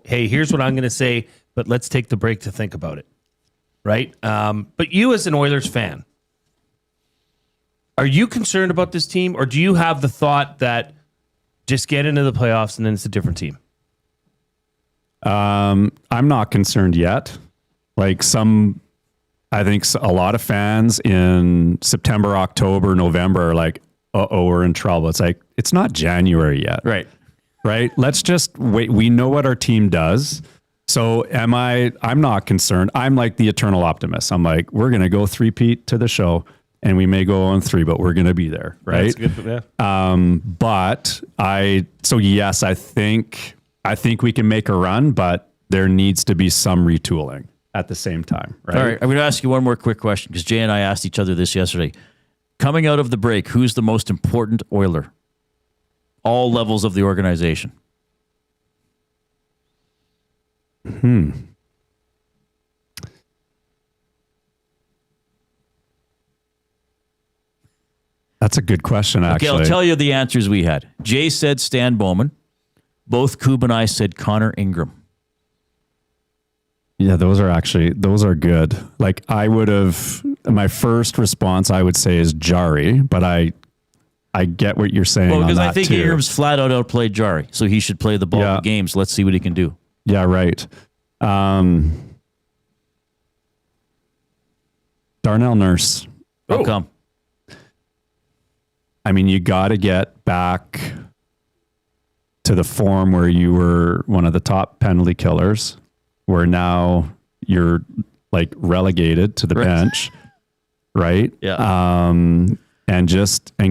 hey, here's what I'm going to say, but let's take the break to think about it. Right. But you as an Oilers fan, are you concerned about this team, or do you have the thought that just get into the playoffs and then it's a different team? I'm not concerned yet. I think a lot of fans in September, October, November are like, we're in trouble. It's like, it's not January yet. Right. Let's just wait. We know what our team does. So I'm not concerned. I'm like the eternal optimist. I'm like, we're going to go 3-peat to the show and we may go on 3, but we're going to be there. Right. That's good. Yeah. Yes, I think we can make a run, but there needs to be some retooling at the same time. Right. All right. I'm going to ask you one more quick question because Jay and I asked each other this yesterday. Coming out of the break, who's the most important Oiler? All levels of the organization. That's a good question, actually. Okay, I'll tell you the answers we had. Jay said Stan Bowman. Both Koob and I said Connor Ingram. Yeah, those are good. Like my first response I would say is Jari, but I get what you're saying. Well, because I think Ingram's flat out outplayed Jari, so he should play the bulk of games. Let's see what he can do. Yeah, right. Darnell Nurse. How come? You got to get back to the form where you were one of the top penalty killers, where now you're like relegated to the bench, right? Yeah. And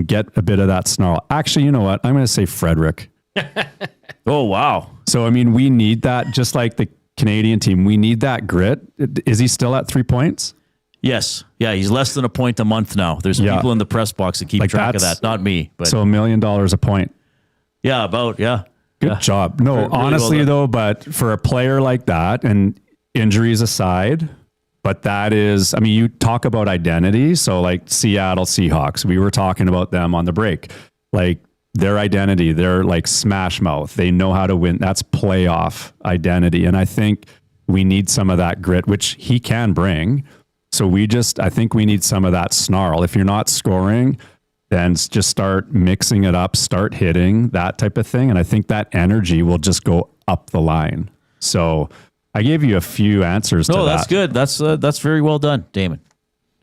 get a bit of that snarl. Actually, you know what? I'm going to say Frederick. Oh, wow. So, we need that, just like the Canadian team. We need that grit. Is he still at 3 points? Yes. Yeah, he's less than a point a month now. There's people in the press box that keep track of that. Not me. But. So $1 million a point. Yeah, about, yeah. Good job. No, really honestly, though, but for a player like that, and injuries aside, but that is, you talk about identity. So like Seattle Seahawks, we were talking about them on the break. Like their identity, they're like smash mouth. They know how to win. That's playoff identity. And I think we need some of that grit, which he can bring. So I think we need some of that snarl. If you're not scoring, then just start mixing it up, start hitting, that type of thing. And I think that energy will just go up the line. So I gave you a few answers to that. No, that's good. That's very well done, Damon.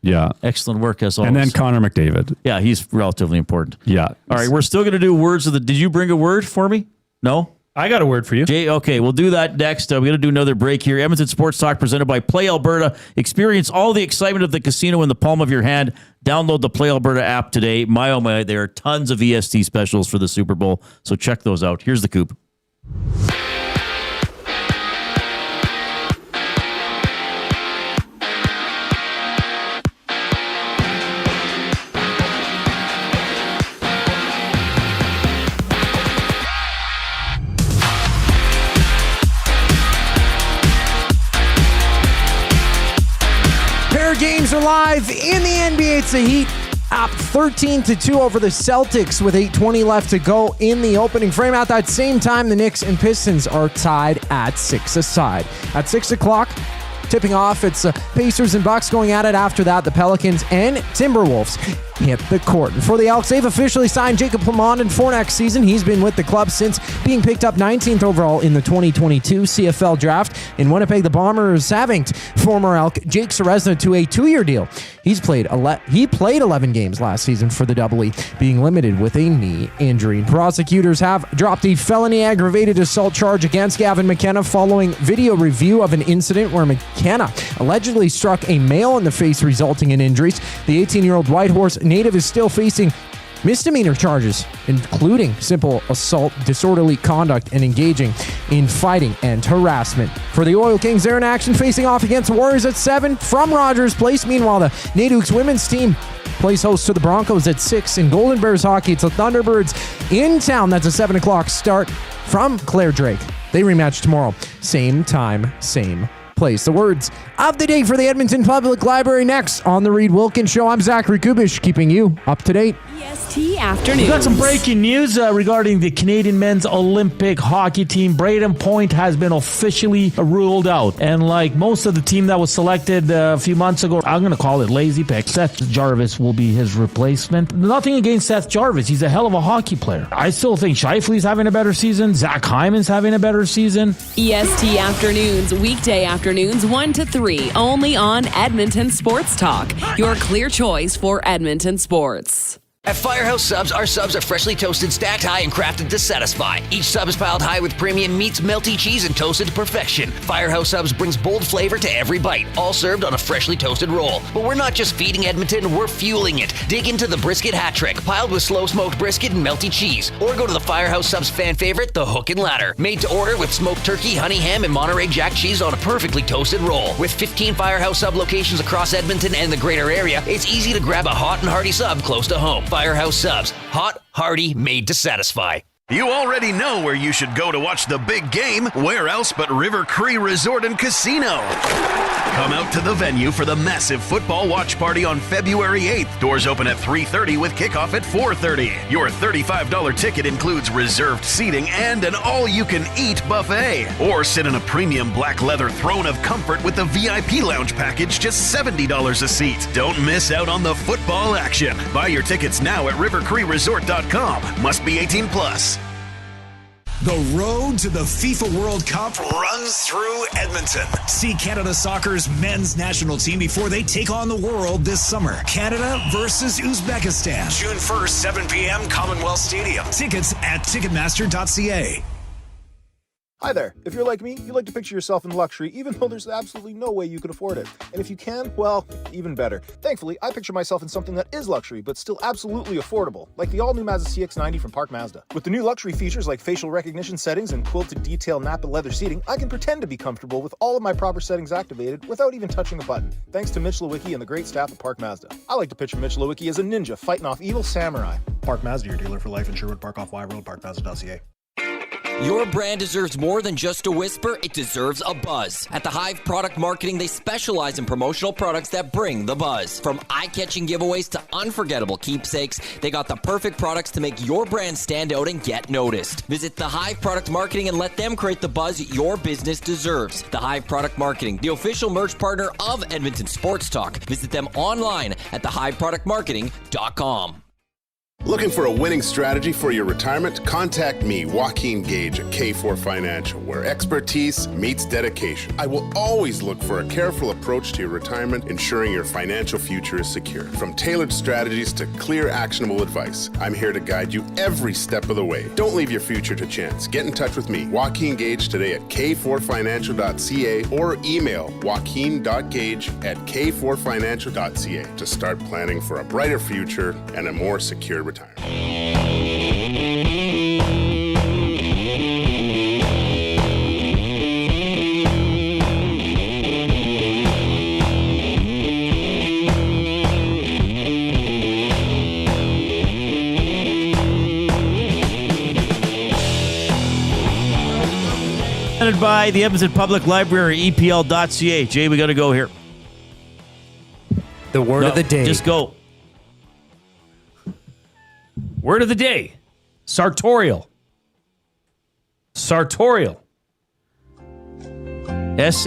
Yeah. Excellent work as always. And then Connor McDavid. Yeah, he's relatively important. Yeah. All right, we're still going to do words of the... Did you bring a word for me? No? I got a word for you. Jay, okay, we'll do that next. We're going to do another break here. Edmonton Sports Talk presented by Play Alberta. Experience all the excitement of the casino in the palm of your hand. Download the Play Alberta app today. My, oh my, there are tons of EST specials for the Super Bowl, so check those out. Here's the Coop. are live in the NBA. It's the Heat up 13-2 over the Celtics with 8:20 left to go in the opening frame. At that same time, the Knicks and Pistons are tied at 6 aside. At 6 o'clock, tipping off, it's Pacers and Bucks going at it. After that, the Pelicans and Timberwolves hit the court. And for the Elks, they've officially signed Jacob Plamondon for next season. He's been with the club since being picked up 19th overall in the 2022 CFL draft. In Winnipeg, the Bombers have inked former Elk Jake Ceresna to a 2-year deal. He played 11 games last season for the Double E, being limited with a knee injury. Prosecutors have dropped a felony aggravated assault charge against Gavin McKenna following video review of an incident where McKenna allegedly struck a male in the face, resulting in injuries. The 18-year-old Whitehorse native is still facing misdemeanor charges, including simple assault, disorderly conduct, and engaging in fighting and harassment. For the Oil Kings, they're in action facing off against the Warriors at 7 from Rogers Place. Meanwhile, the Nadukes women's team plays host to the Broncos at 6. In Golden Bears hockey, it's the Thunderbirds in town. That's a 7 o'clock start from Claire Drake. They rematch tomorrow. Same time, same place. The words of the day for the Edmonton Public Library next on the Reid Wilkins Show. I'm Zachary Kubish, keeping you up to date. EST Afternoons. We've got some breaking news regarding the Canadian men's Olympic hockey team. Braden Point has been officially ruled out. And like most of the team that was selected a few months ago, I'm going to call it lazy pick. Seth Jarvis will be his replacement. Nothing against Seth Jarvis. He's a hell of a hockey player. I still think Scheifele's having a better season. Zach Hyman's having a better season. EST Afternoons, weekday afternoons 1 to 3, only on Edmonton Sports Talk. Your clear choice for Edmonton sports. At Firehouse Subs, our subs are freshly toasted, stacked high, and crafted to satisfy. Each sub is piled high with premium meats, melty cheese, and toasted to perfection. Firehouse Subs brings bold flavor to every bite, all served on a freshly toasted roll. But we're not just feeding Edmonton, we're fueling it. Dig into the brisket hat trick, piled with slow-smoked brisket and melty cheese. Or go to the Firehouse Subs fan favorite, the Hook and Ladder. Made to order with smoked turkey, honey ham, and Monterey Jack cheese on a perfectly toasted roll. With 15 Firehouse Sub locations across Edmonton and the greater area, it's easy to grab a hot and hearty sub close to home. Firehouse Subs. Hot, hearty, made to satisfy. You already know where you should go to watch the big game. Where else but River Cree Resort and Casino? Come out to the venue for the massive football watch party on February 8th. Doors open at 3:30 with kickoff at 4:30. Your $35 ticket includes reserved seating and an all-you-can-eat buffet. Or sit in a premium black leather throne of comfort with the VIP lounge package, just $70 a seat. Don't miss out on the football action. Buy your tickets now at rivercreeresort.com. Must be 18 plus. The road to the FIFA World Cup runs through Edmonton. See Canada Soccer's men's national team before they take on the world this summer. Canada versus Uzbekistan. June 1st, 7 p.m., Commonwealth Stadium. Tickets at Ticketmaster.ca. Hi there. If you're like me, you like to picture yourself in luxury, even though there's absolutely no way you could afford it. And if you can, well, even better. Thankfully, I picture myself in something that is luxury, but still absolutely affordable, like the all-new Mazda CX-90 from Park Mazda. With the new luxury features like facial recognition settings and quilted detail Napa leather seating, I can pretend to be comfortable with all of my proper settings activated without even touching a button, thanks to Mitch Lewicki and the great staff at Park Mazda. I like to picture Mitch Lewicki as a ninja fighting off evil samurai. Park Mazda, your dealer for life in Sherwood Park off Y Road, parkmazda.ca. Your brand deserves more than just a whisper, it deserves a buzz. At the Hive Product Marketing, they specialize in promotional products that bring the buzz. From eye-catching giveaways to unforgettable keepsakes, they got the perfect products to make your brand stand out and get noticed. Visit the Hive Product Marketing and let them create the buzz your business deserves. The Hive Product Marketing, the official merch partner of Edmonton Sports Talk. Visit them online at thehiveproductmarketing.com. Looking for a winning strategy for your retirement? Contact me, Joaquin Gage at K4 Financial, where expertise meets dedication. I will always look for a careful approach to your retirement, ensuring your financial future is secure. From tailored strategies to clear, actionable advice, I'm here to guide you every step of the way. Don't leave your future to chance. Get in touch with me, Joaquin Gage, today at k4financial.ca or email joaquin.gage@k4financial.ca to start planning for a brighter future and a more secure retirement. Presented by the Edmonton Public Library, EPL.ca. Jay, we got to go here. The word of the day. Just go. Word of the day. Sartorial. Sartorial. Sartorial. And this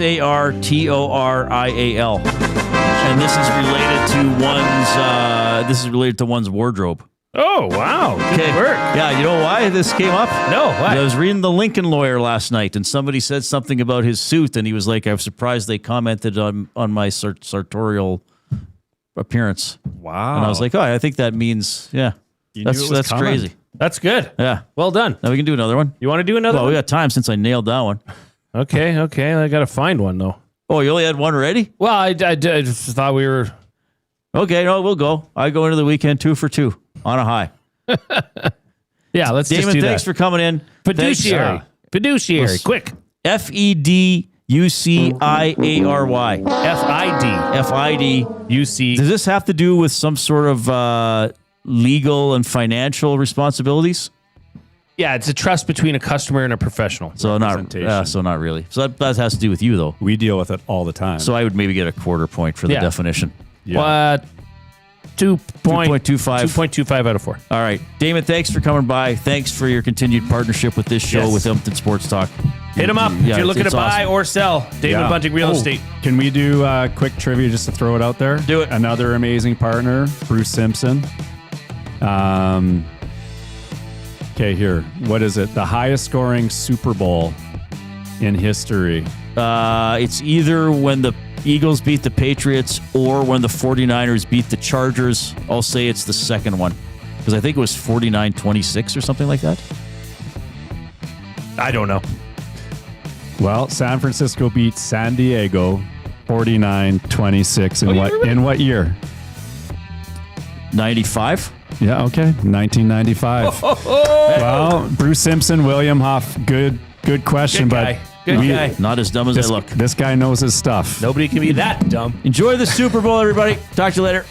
is related to one's wardrobe. Oh, wow. Good work. Yeah, you know why this came up? No, why? I was reading The Lincoln Lawyer last night, and somebody said something about his suit, and he was like, I'm surprised they commented on my sartorial appearance. Wow. And I was like, oh, I think that means, yeah. That's crazy. That's good. Yeah. Well done. Now we can do another one. You want to do another Well, one? we got time since I nailed that one. Okay. I got to find one, though. Oh, you only had one already? Well, I just thought we were... Okay, no, we'll go. I go into the weekend 2 for 2 on a high. Yeah, let's Damon, just do thanks that. for coming in. Fiduciary. Fiduciary. Quick. FEDUCIARY. FIDUC. Does this have to do with some sort of legal and financial responsibilities? Yeah, it's a trust between a customer and a professional. So not really. So that has to do with you, though. We deal with it all the time. So I would maybe get a quarter point for the definition. Yeah. 2.25. 2.25 out of 4. All right. Damon, thanks for coming by. Thanks for your continued partnership with this show with Edmonton Sports Talk. Hit him up if you're looking to buy or sell. Damon Bunting Real Estate. Can we do quick trivia just to throw it out there? Do it. Another amazing partner, Bruce Simpson. Okay, here. What is it? The highest scoring Super Bowl in history. It's either when the Eagles beat the Patriots or when the 49ers beat the Chargers. I'll say it's the second one because I think it was 49-26 or something like that. I don't know. Well, San Francisco beat San Diego 49-26 in what year? 95? Yeah, okay. 1995. Well, Bruce Simpson, William Hoff, good question, Good guy. Good guy. Not as dumb as I look. This guy knows his stuff. Nobody can be that dumb. Enjoy the Super Bowl, everybody. Talk to you later.